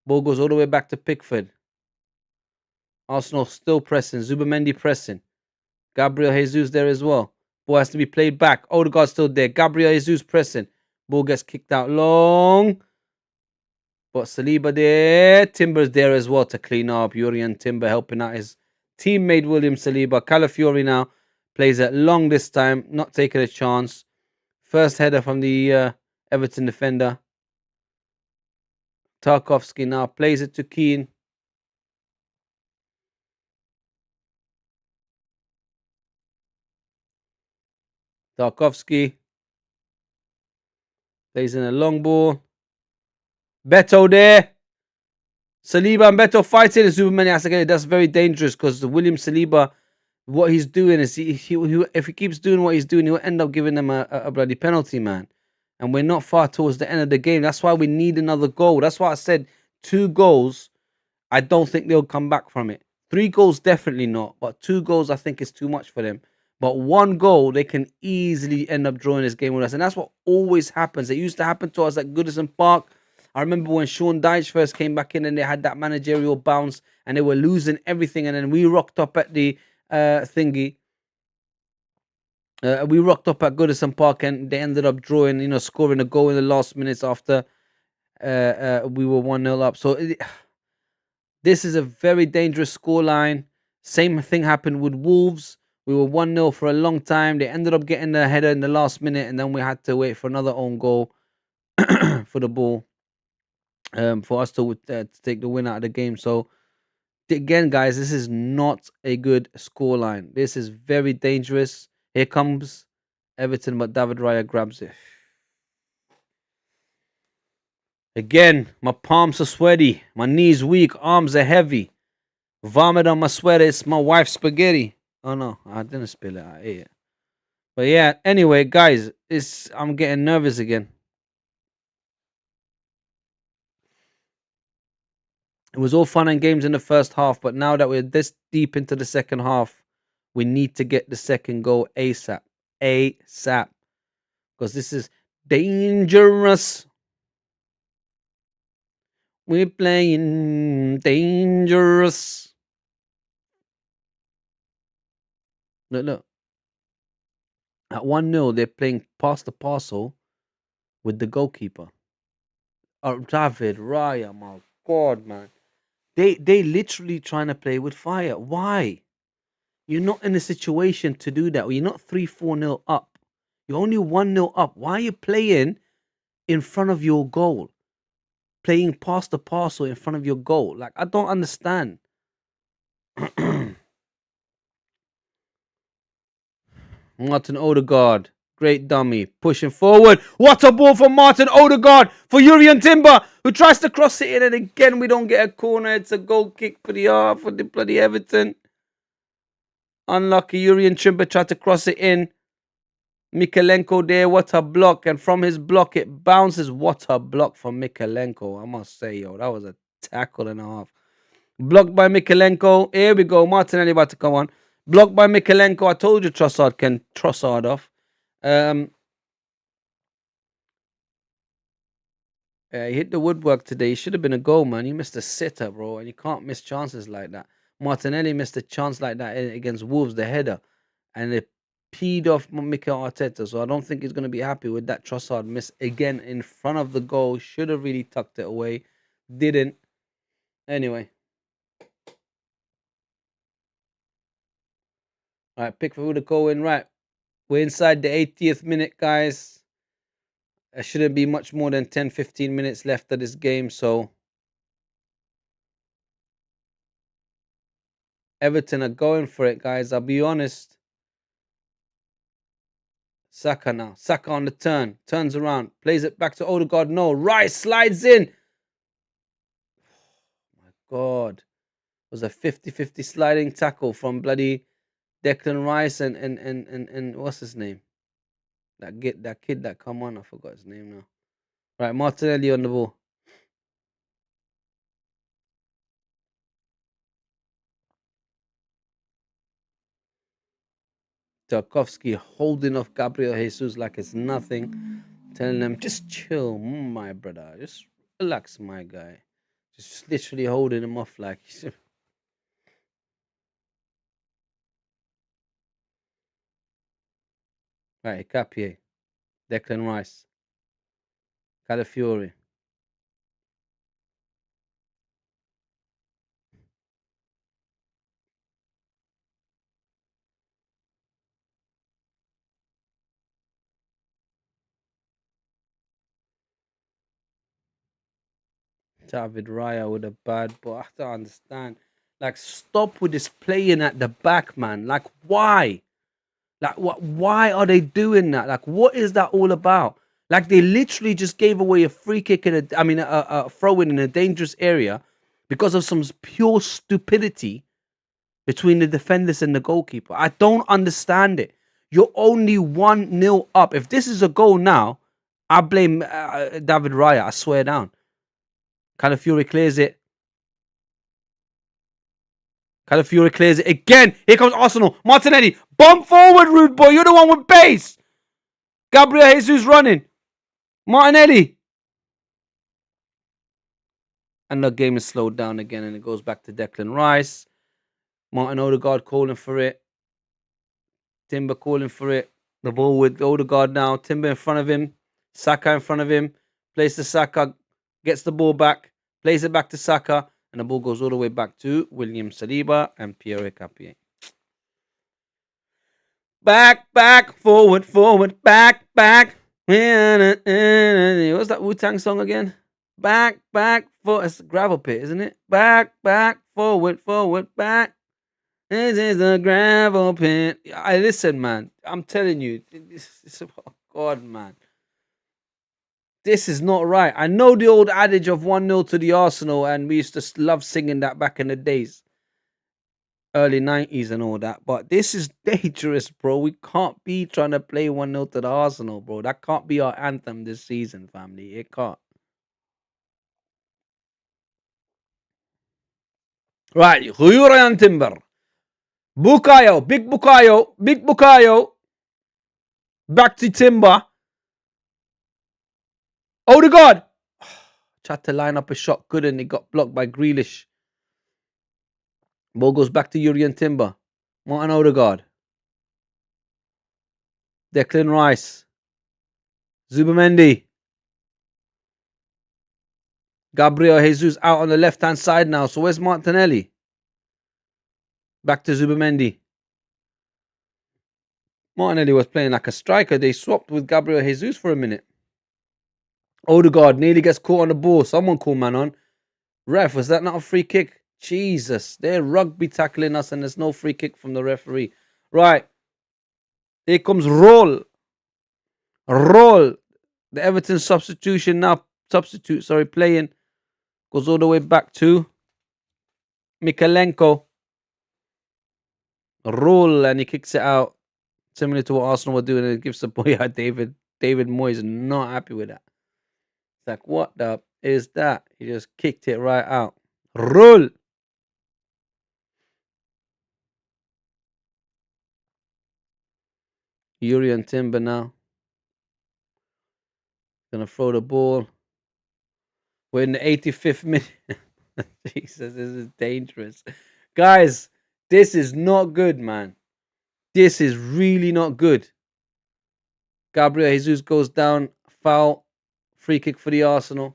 Ball goes all the way back to Pickford. Arsenal still pressing. Zubimendi pressing. Gabriel Jesus there as well. Ball has to be played back. Odegaard still there. Gabriel Jesus pressing. Ball gets kicked out long. But Saliba there. Timber's there as well to clean up. Jurriën Timber helping out his teammate William Saliba. Calafiori now plays it long this time. Not taking a chance. First header from the Everton defender. Tarkowski now plays it to Keane. Tarkowski plays in a long ball. Beto there. Saliba and Beto fighting. Zubimendi has to get it. That's very dangerous because William Saliba, what he's doing is he if he keeps doing what he's doing, he'll end up giving them a bloody penalty, man. And we're not far towards the end of the game. That's why we need another goal. That's why I said 2 goals. I don't think they'll come back from it. 3 goals, definitely not. But 2 goals, I think, is too much for them. But 1 goal, they can easily end up drawing this game with us. And that's what always happens. It used to happen to us at Goodison Park. I remember when Sean Dyche first came back in and they had that managerial bounce and they were losing everything. And then we rocked up at the thingy. We rocked up at Goodison Park and they ended up drawing, scoring a goal in the last minutes after we were 1-0 up. So this is a very dangerous scoreline. Same thing happened with Wolves. We were 1-0 for a long time. They ended up getting the header in the last minute and then we had to wait for another own goal for the ball. For us to take the win out of the game. So again, guys, this is not a good scoreline. This is very dangerous. Here comes Everton, but David Raya grabs it. Again, my palms are sweaty, my knees weak, arms are heavy. Vomit on my sweater. It's my wife's spaghetti. Oh no, I didn't spill it. I ate it. But yeah, anyway, guys, I'm getting nervous again. It was all fun and games in the first half, but now that we're this deep into the second half, we need to get the second goal ASAP. ASAP. Because this is dangerous. We're playing dangerous. Look. At 1-0, they're playing pass the parcel with the goalkeeper. David Raya, my God, man. They literally trying to play with fire. Why? You're not in a situation to do that. You're not 3-4-0 up. You're only 1-0 up. Why are you playing in front of your goal? Playing past the parcel in front of your goal. Like, I don't understand. Martin Odegaard. Great dummy. Pushing forward. What a ball from Martin Odegaard for Jurriën Timber, who tries to cross it in. And again, we don't get a corner. It's a goal kick for the bloody Everton. Unlucky. Jurriën Timber tried to cross it in. Mikalenko there. What a block. And from his block, it bounces. What a block from Mikalenko. I must say, yo, that was a tackle and a half. Blocked by Mikalenko. Here we go. Martinelli about to come on. Blocked by Mikalenko. I told you Trossard can Trossard off. He hit the woodwork today. He should have been a goal, man. He missed a sitter, bro, and you can't miss chances like that. Martinelli missed a chance like that against Wolves, the header, and it peed off Mikel Arteta. So I don't think he's going to be happy with that Trossard miss again in front of the goal. Should have really tucked it away, didn't. Anyway, all right, Pickford with a goal in. Right, we're inside the 80th minute, guys. There shouldn't be much more than 10-15 minutes left of this game, so Everton are going for it, guys. I'll be honest. Saka now. Saka on the turn. Turns around. Plays it back to Odegaard. No. Rice slides in. My God. It was a 50-50 sliding tackle from bloody Declan Rice and what's his name? That kid that come on. I forgot his name now. Right. Martinelli on the ball. Tarkovsky holding off Gabriel Jesus like it's nothing. Telling them, just chill, my brother. Just relax, my guy. Just literally holding him off like. Right, Capier, Declan Rice, Calafiori. David Raya with a bad, but I don't understand. Like, stop with this playing at the back, man. Like, why? Like, what? Why are they doing that? Like, what is that all about? Like, they literally just gave away a free kick a throw in a dangerous area because of some pure stupidity between the defenders and the goalkeeper. I don't understand it. You're only 1-0 up. If this is a goal now, I blame David Raya. I swear down. Calafiori clears it. Calafiori clears it again. Here comes Arsenal. Martinelli. Bump forward, rude boy. You're the one with pace. Gabriel Jesus running. Martinelli. And the game is slowed down again and it goes back to Declan Rice. Martin Odegaard calling for it. Timber calling for it. The ball with Odegaard now. Timber in front of him. Saka in front of him. Plays to Saka. Gets the ball back. Plays it back to Saka. And the ball goes all the way back to William Saliba and Pierre Capier. Back, back, forward, forward, back, back. What's that Wu-Tang song again? Back, back, forward. It's gravel pit, isn't it? Back, back, forward, forward, back. This is the gravel pit. I listen, man. I'm telling you, oh God, man. This is not right. I know the old adage of 1-0 to the Arsenal, and we used to love singing that back in the days, early 90s and all that. But this is dangerous, bro. We can't be trying to play 1-0 to the Arsenal, bro. That can't be our anthem this season, family. It can't. Right, Ryan Timber. Bukayo, big Bukayo, big Bukayo. Back to Timber. Odegaard. Tried to line up a shot, couldn't. It got blocked by Grealish. Ball goes back to Urian Timber. Martin Odegaard. Declan Rice. Zubamendi. Gabriel Jesus out on the left-hand side now. So where's Martinelli? Back to Zubamendi. Martinelli was playing like a striker. They swapped with Gabriel Jesus for a minute. Odegaard nearly gets caught on the ball. Someone call man on. Ref, was that not a free kick? Jesus, they're rugby tackling us and there's no free kick from the referee. Right. Here comes Roll. Roll. The Everton substitute, playing. Goes all the way back to Mikalenko. Roll, and he kicks it out. Similar to what Arsenal were doing. It gives the boy out David Moyes. Not happy with that. It's like, what the is that? He just kicked it right out. Roll. Yuri and Timber now. Gonna throw the ball. We're in the 85th minute. Jesus, this is dangerous. Guys, this is not good, man. This is really not good. Gabriel Jesus goes down. Foul. Free kick for the Arsenal.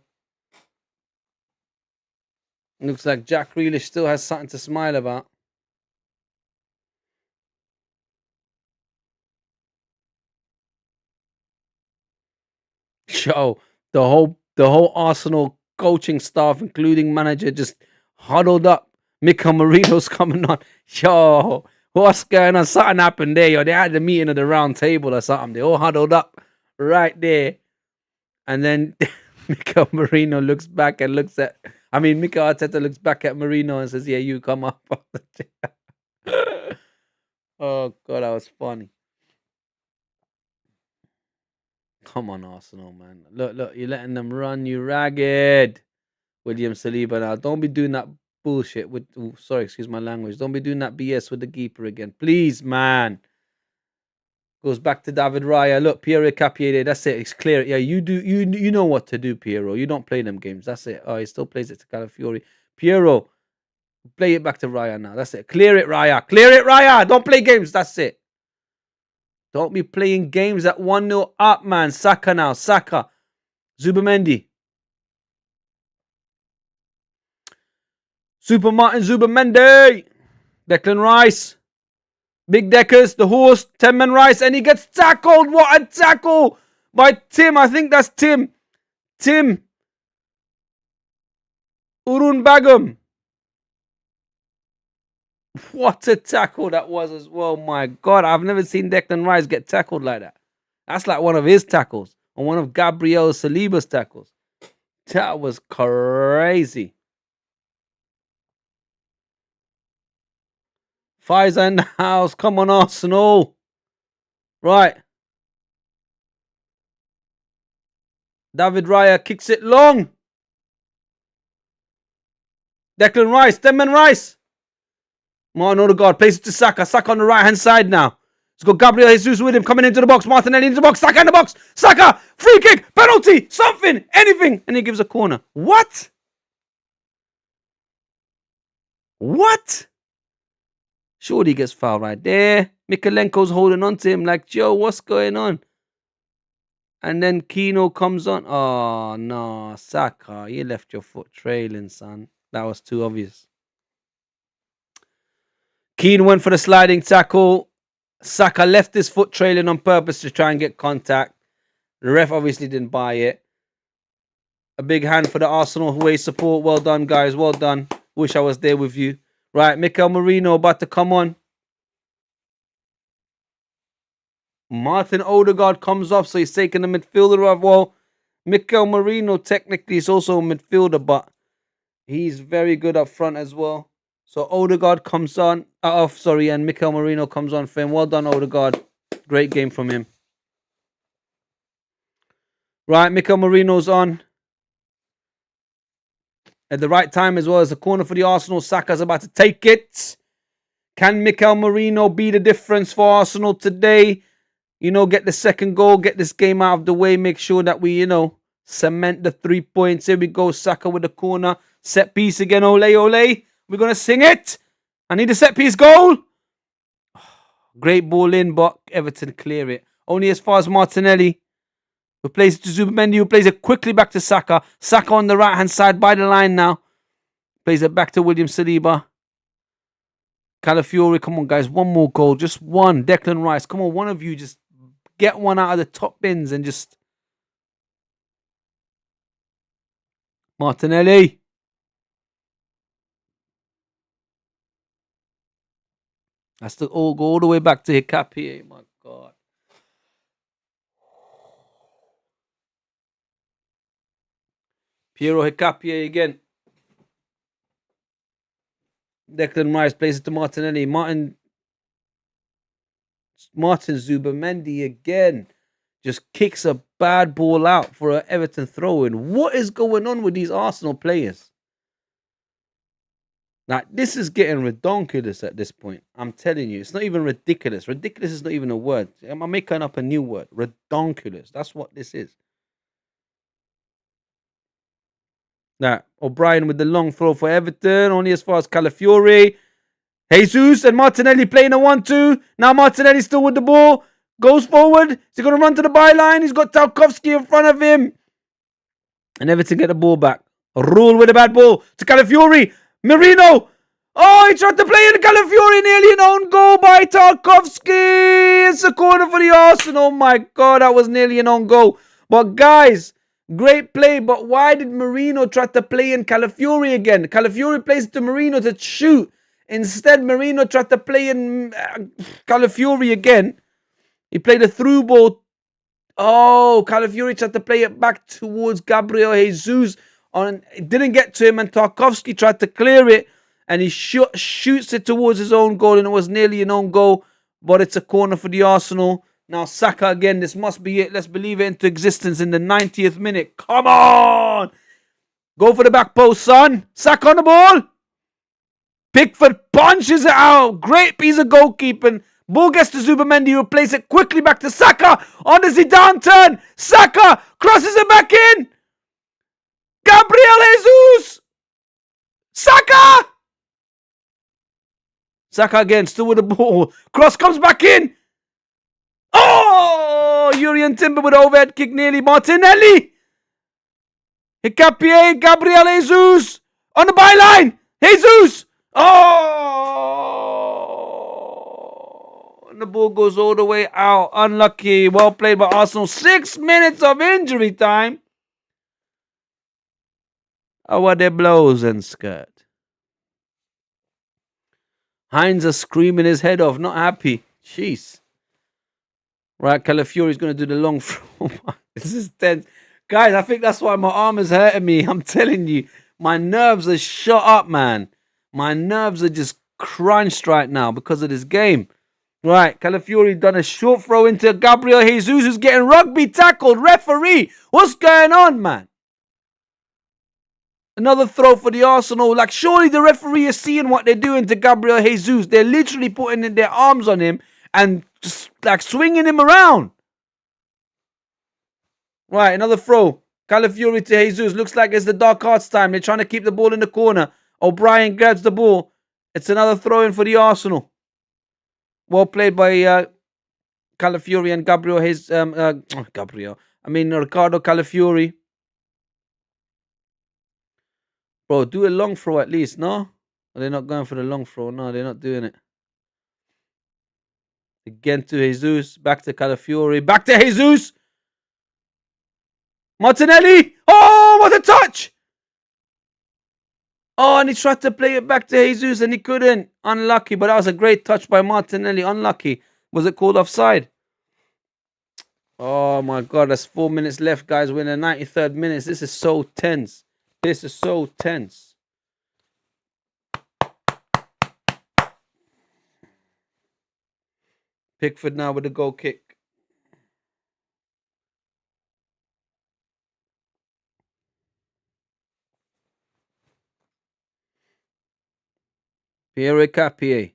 Looks like Jack Grealish still has something to smile about. Yo, the whole Arsenal coaching staff, including manager, just huddled up. Mika Marino's coming on. Yo, what's going on? Something happened there. Yo, they had the meeting at the round table or something. They all huddled up right there. And then Mika Marino looks back and looks at. I mean, Mika Arteta looks back at Marino and says, "Yeah, you come up." Oh God, that was funny. Come on, Arsenal, man. Look, you're letting them run you ragged. William Saliba now. Don't be doing that bullshit with. Ooh, sorry, excuse my language. Don't be doing that BS with the keeper again, please, man. Goes back to David Raya. Look, Piero Capiere. That's it. It's clear. Yeah, you do. You know what to do, Piero. You don't play them games. That's it. Oh, he still plays it to Calafiori. Piero, play it back to Raya now. That's it. Clear it, Raya. Clear it, Raya. Don't play games. That's it. Don't be playing games at 1-0 up, man. Saka now. Saka. Zubamendi. Super Martin Zubamendi. Declan Rice. Big Deckers, the horse, 10-man Rice, and he gets tackled. What a tackle by Tim. I think that's Tim. Tim Urun Bagum. What a tackle that was as well. My God, I've never seen Declan Rice get tackled like that. That's like one of his tackles, or one of Gabriel Saliba's tackles. That was crazy. Pfizer in the house. Come on, Arsenal. Right. David Raya kicks it long. Declan Rice. 10-man Rice. Martin Odegaard plays it to Saka. Saka on the right-hand side now. He's got Gabriel Jesus with him coming into the box. Martinelli into the box. Saka in the box. Saka. Free kick. Penalty. Something. Anything. And he gives a corner. What? What? Surely he gets fouled right there. Mikalenko's holding on to him like, Joe, what's going on? And then Kino comes on. Oh, no. Saka, you left your foot trailing, son. That was too obvious. Keane went for the sliding tackle. Saka left his foot trailing on purpose to try and get contact. The ref obviously didn't buy it. A big hand for the Arsenal away support. Well done, guys. Well done. Wish I was there with you. Right, Mikel Merino about to come on. Martin Odegaard comes off, so he's taking the midfielder off. Well, Mikel Merino technically is also a midfielder, but he's very good up front as well. So Odegaard comes on, and Mikel Merino comes on for him. Well done, Odegaard. Great game from him. Right, Mikel Merino's on. At the right time as well as the corner for the Arsenal. Saka's about to take it. Can Mikel Merino be the difference for Arsenal today? Get the second goal, get this game out of the way, make sure that we, cement the 3 points. Here we go, Saka with the corner. Set piece again, ole, ole. We're going to sing it. I need a set piece goal. Great ball in, but Everton clear it. Only as far as Martinelli, who plays it to Zubamendi, who plays it quickly back to Saka. Saka on the right-hand side by the line now. Plays it back to William Saliba. Calafiori, come on, guys. One more goal. Just one. Declan Rice. Come on, one of you just get one out of the top bins and just... Martinelli. That's the all go all the way back to Hikapi. My God. Piero Hikapi again. Declan Rice plays it to Martinelli. Martin Zubamendi again just kicks a bad ball out for an Everton throw-in. What is going on with these Arsenal players? Like, this is getting redonkulous at this point. I'm telling you, it's not even ridiculous. Ridiculous is not even a word. I'm making up a new word. Redonkulous. That's what this is. That O'Brien with the long throw for Everton, only as far as Calafiori. Jesus and Martinelli playing a 1-2. Now Martinelli still with the ball. Goes forward. Is he going to run to the byline? He's got Tarkowski in front of him. And Everton get the ball back. Rule with a bad ball to Calafiori. Merino. Oh, he tried to play in Calafiori. Nearly an own goal by Tarkowski. It's a corner for the Arsenal. Oh my God, that was nearly an own goal. But guys, great play. But why did Merino try to play in Calafiori again? Calafiori plays to Merino to shoot. Instead, Merino tried to play in Calafiori again. He played a through ball. Oh, Calafiori tried to play it back towards Gabriel Jesus. It didn't get to him, and Tarkowski tried to clear it, and he shoots it towards his own goal, and it was nearly an own goal, but it's a corner for the Arsenal. Now Saka again, this must be it. Let's believe it into existence in the 90th minute. Come on! Go for the back post, son. Saka on the ball. Pickford punches it out. Great piece of goalkeeping. Ball gets to Zubamendi, who plays it quickly back to Saka. On the Zidane turn. Saka crosses it back in. Gabriel Jesus. Saka. Saka again, still with the ball. Cross comes back in. Oh! Urian Timber with overhead kick nearly. Martinelli. Hikapié, Gabriel Jesus. On the byline. Jesus. Oh! And the ball goes all the way out. Unlucky. Well played by Arsenal. 6 minutes of injury time. Oh, what their blows and skirt. Heinz is screaming his head off. Not happy. Jeez. Right, Calafiori's going to do the long throw. This is tense. Guys, I think that's why my arm is hurting me. I'm telling you. My nerves are shot up, man. My nerves are just crunched right now because of this game. Right, Calafiori done a short throw into Gabriel Jesus, who's getting rugby tackled. Referee, what's going on, man? Another throw for the Arsenal. Like, surely the referee is seeing what they're doing to Gabriel Jesus. They're literally putting in their arms on him and just like swinging him around. Right, another throw. Calafiori to Jesus. Looks like it's the dark arts time. They're trying to keep the ball in the corner. O'Brien grabs the ball. It's another throw-in for the Arsenal. Well played by Calafiori and Ricardo Calafiori. Bro, do a long throw at least, no? Or they're not going for the long throw. No, they're not doing it. Again to Jesus. Back to Calafiori. Back to Jesus. Martinelli. Oh, what a touch. Oh, and he tried to play it back to Jesus and he couldn't. Unlucky, but that was a great touch by Martinelli. Unlucky. Was it called offside? Oh my God, that's 4 minutes left, guys. We're in the 93rd minute. This is so tense. This is so tense. Pickford now with the goal kick. Pierre Capier.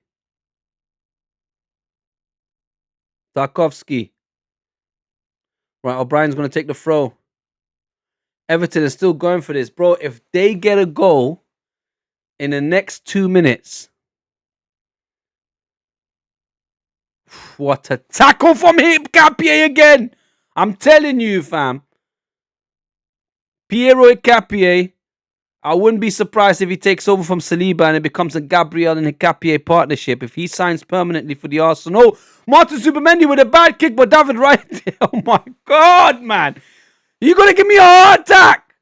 Tarkowski. Right, O'Brien's going to take the throw. Everton is still going for this. Bro, if they get a goal in the next 2 minutes. What a tackle from him, Capier again. I'm telling you, fam. Piero Capier. I wouldn't be surprised if he takes over from Saliba and it becomes a Gabriel and Capier partnership. If he signs permanently for the Arsenal. Martin Zubamendi with a bad kick, but David right there. Oh my God, man. You're going to give me a heart attack.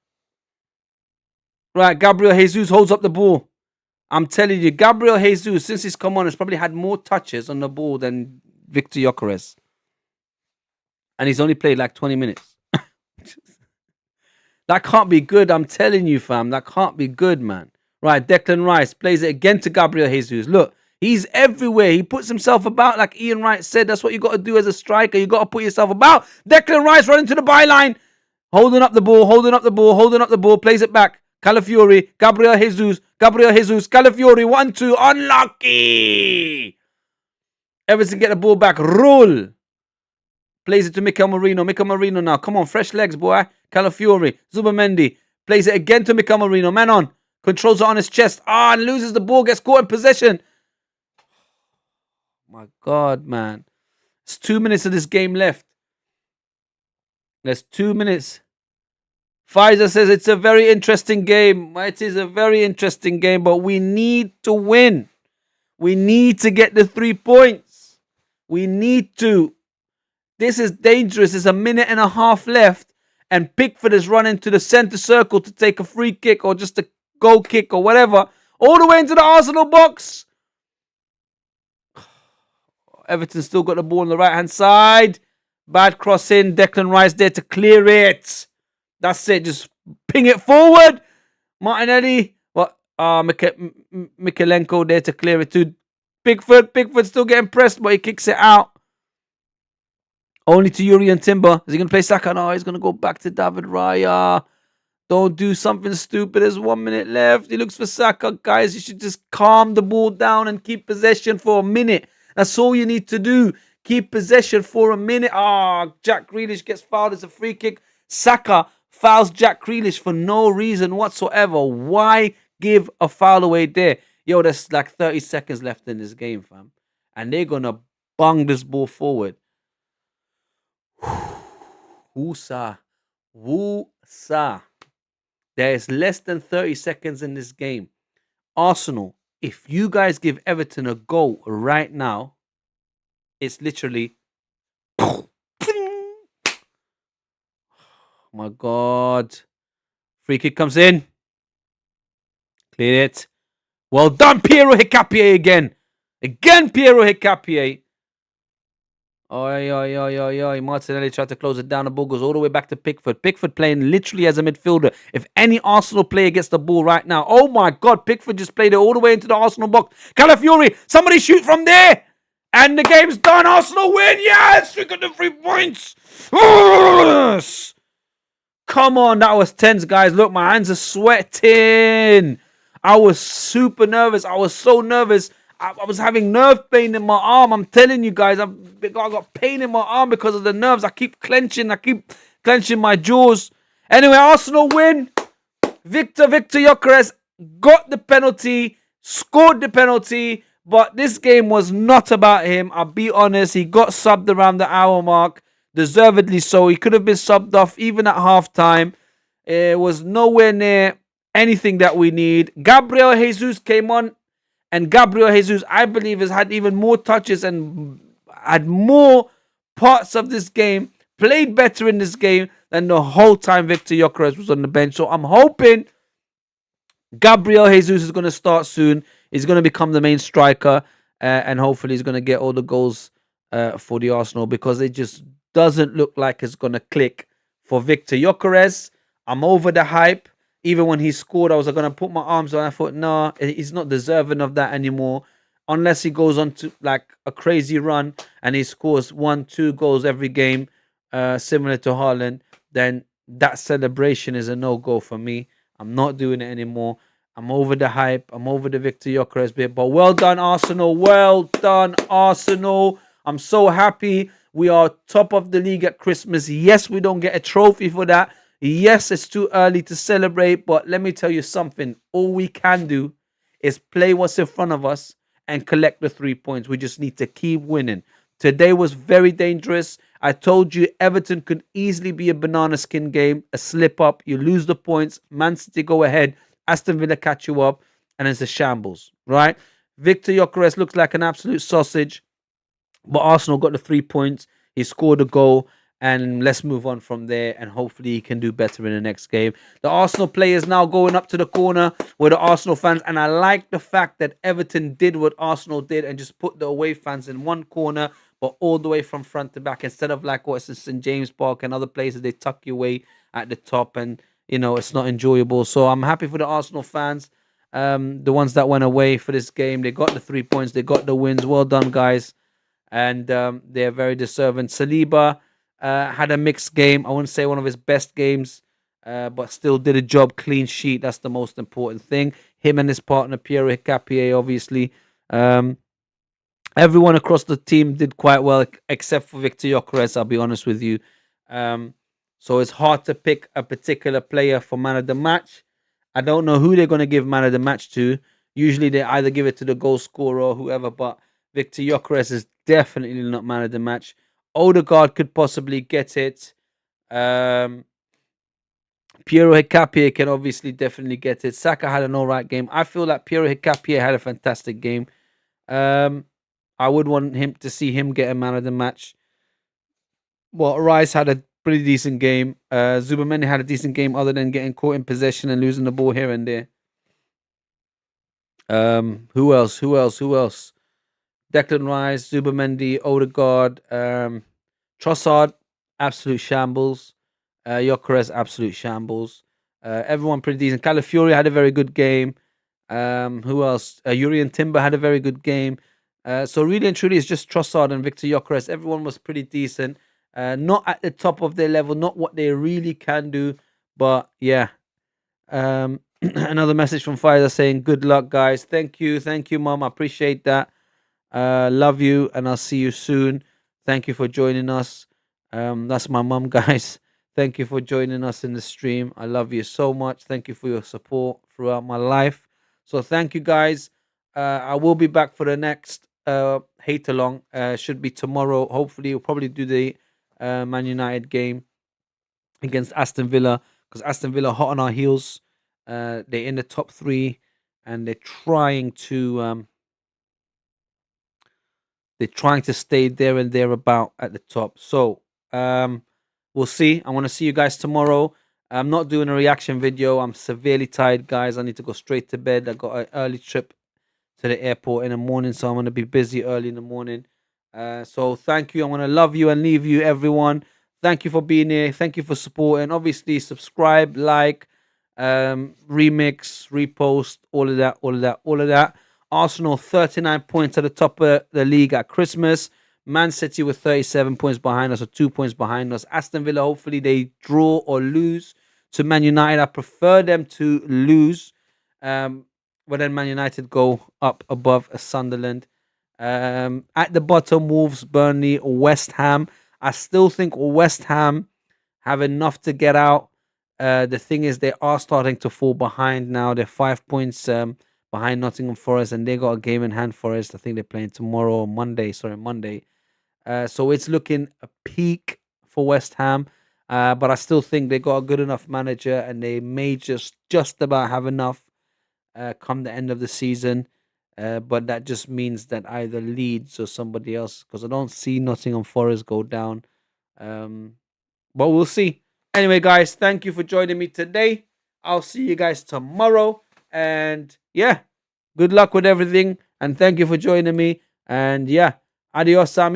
Right, Gabriel Jesus holds up the ball. I'm telling you, Gabriel Jesus, since he's come on, has probably had more touches on the ball than Victor Gyökeres. And he's only played like 20 minutes. That can't be good. I'm telling you, fam. That can't be good, man. Right, Declan Rice plays it again to Gabriel Jesus. Look, he's everywhere. He puts himself about, like Ian Wright said. That's what you got to do as a striker. You got to put yourself about. Declan Rice running to the byline. Holding up the ball, holding up the ball, holding up the ball. Plays it back. Calafiori, Gabriel Jesus, Calafiori, 1-2. Unlucky. Everton get the ball back. Roll. Plays it to Mikel Merino. Mikel Merino now. Come on, fresh legs, boy. Calafiori, Zubamendi. Plays it again to Mika Marino. Man on. Controls it on his chest. And loses the ball. Gets caught in possession. My God, man. It's 2 minutes of this game left. There's 2 minutes. Pfizer says it's a very interesting game. It is a very interesting game, but we need to win. We need to get the 3 points. We need to. This is dangerous. There's a minute and a half left, and Pickford is running to the centre circle to take a free kick or just a goal kick or whatever, all the way into the Arsenal box. Everton still got the ball on the right-hand side. Bad cross in. Declan Rice there to clear it. That's it. Just ping it forward. Martinelli. Mikalenko there to clear it to Pickford. Pickford still getting pressed, but he kicks it out. Only to Yuri and Timber. Is he going to play Saka? No, he's going to go back to David Raya. Don't do something stupid. There's 1 minute left. He looks for Saka. Guys, you should just calm the ball down and keep possession for a minute. That's all you need to do. Keep possession for a minute. Jack Grealish gets fouled. It's a free kick. Saka fouls Jack Grealish for no reason whatsoever. Why give a foul away there? Yo, there's like 30 seconds left in this game, fam. And they're going to bung this ball forward. Woosa. There is less than 30 seconds in this game. Arsenal, if you guys give Everton a goal right now, it's literally... Oh my God. Free kick comes in. Clear it. Well done, Piero Hincapié again. Again, Piero Hincapié. Oi. Martinelli tried to close it down. The ball goes all the way back to Pickford. Pickford playing literally as a midfielder. If any Arsenal player gets the ball right now, oh my God, Pickford just played it all the way into the Arsenal box. Calafiori, somebody shoot from there. And the game's done. Arsenal win. Yes, we got the 3 points. Yes. Come on, that was tense, guys. Look, my hands are sweating. I was super nervous. I was so nervous. I was having nerve pain in my arm. I'm telling you guys, I got pain in my arm because of the nerves. I keep clenching my jaws. Anyway, Arsenal win. Victor Gyökeres got the penalty, scored the penalty, but this game was not about him. I'll be honest, he got subbed around the hour mark, deservedly so. He could have been subbed off even at halftime. It was nowhere near anything that we need. Gabriel Jesus came on. And Gabriel Jesus, I believe, has had even more touches and had more parts of this game, played better in this game than the whole time Victor Gyökeres was on the bench. So I'm hoping Gabriel Jesus is going to start soon. He's going to become the main striker. And hopefully he's going to get all the goals for the Arsenal, because it just doesn't look like it's going to click for Victor Gyökeres. I'm over the hype. Even when he scored, I was going to put my arms on. I thought, nah, he's not deserving of that anymore. Unless he goes on to like a crazy run and he scores 1-2 goals every game, similar to Haaland, then that celebration is a no-go for me. I'm not doing it anymore. I'm over the hype. I'm over the Victor Gyökeres bit. But well done, Arsenal. Well done, Arsenal. I'm so happy. We are top of the league at Christmas. Yes, we don't get a trophy for that. Yes, it's too early to celebrate, but let me tell you something. All we can do is play what's in front of us and collect the 3 points. We just need to keep winning. Today was very dangerous. I told you Everton could easily be a banana skin game, a slip up. You lose the points. Man City go ahead. Aston Villa catch you up, and it's a shambles, right? Victor Gyökeres looks like an absolute sausage, but Arsenal got the 3 points. He scored a goal. And let's move on from there, and hopefully he can do better in the next game. The Arsenal players now going up to the corner with the Arsenal fans. And I like the fact that Everton did what Arsenal did and just put the away fans in one corner, but all the way from front to back. Instead of like what's in St. James Park and other places, they tuck you away at the top, and, you know, it's not enjoyable. So I'm happy for the Arsenal fans, the ones that went away for this game. They got the 3 points. They got the wins. Well done, guys. And they're very deserving. Saliba had a mixed game. I wouldn't say one of his best games, but still did a job. Clean sheet. That's the most important thing. Him and his partner, Piero Hincapié, obviously. Everyone across the team did quite well, except for Victor Gyökeres, I'll be honest with you. So it's hard to pick a particular player for man of the match. I don't know who they're going to give man of the match to. Usually they either give it to the goal scorer or whoever, but Victor Gyökeres is definitely not man of the match. Odegaard could possibly get it. Um, Piero Hicapie can obviously definitely get it. Saka had an alright game. I feel like Piero Hicapie had a fantastic game. I would want him to see him get a man of the match. Well, Rice had a pretty decent game. Zubamendi had a decent game, other than getting caught in possession and losing the ball here and there. Who else? Who else? Who else? Declan Rice, Zubamendi, Odegaard, Trossard, absolute shambles. Gyökeres, absolute shambles. Everyone pretty decent. Calafiori had a very good game. Who else? Urian Timber had a very good game. So really and truly, it's just Trossard and Victor Gyökeres. Everyone was pretty decent. Not at the top of their level, not what they really can do, but yeah. Another message from Pfizer saying, "Good luck, guys. Thank you, Mom. I appreciate that. Love you, and I'll see you soon. Thank you for joining us. That's my mom, guys. Thank you for joining us in the stream. I love you so much. Thank you for your support throughout my life. So thank you, guys. I will be back for the next hate along. Should be tomorrow. Hopefully, we'll probably do the Man United game against Aston Villa, because Aston Villa are hot on our heels. They're in the top three, and they're trying to stay there and thereabout at the top. So we'll see. I want to see you guys tomorrow. I'm not doing a reaction video. I'm severely tired, guys. I need to go straight to bed. I got an early trip to the airport in the morning, so I'm going to be busy early in the morning. So thank you. I'm going to love you and leave you, everyone. Thank you for being here. Thank you for supporting. Obviously, subscribe, like, remix, repost, all of that, all of that, all of that. Arsenal 39 points at the top of the league at Christmas. Man City with 37 points behind us, or 2 points behind us. Aston Villa, hopefully they draw or lose to Man United. I prefer them to lose. But then Man United go up above Sunderland. At the bottom, Wolves, Burnley, West Ham. I still think West Ham have enough to get out. The thing is, they are starting to fall behind now. They're 5 points behind Nottingham Forest, and they got a game in hand. Forest, I think they're playing tomorrow or Monday. Sorry, Monday. So it's looking a peak for West Ham. But I still think they got a good enough manager, and they may just about have enough come the end of the season. But that just means that either Leeds or somebody else, because I don't see Nottingham Forest go down. But we'll see. Anyway, guys, thank you for joining me today. I'll see you guys tomorrow. And yeah, good luck with everything. And thank you for joining me. And yeah, adios, Sami.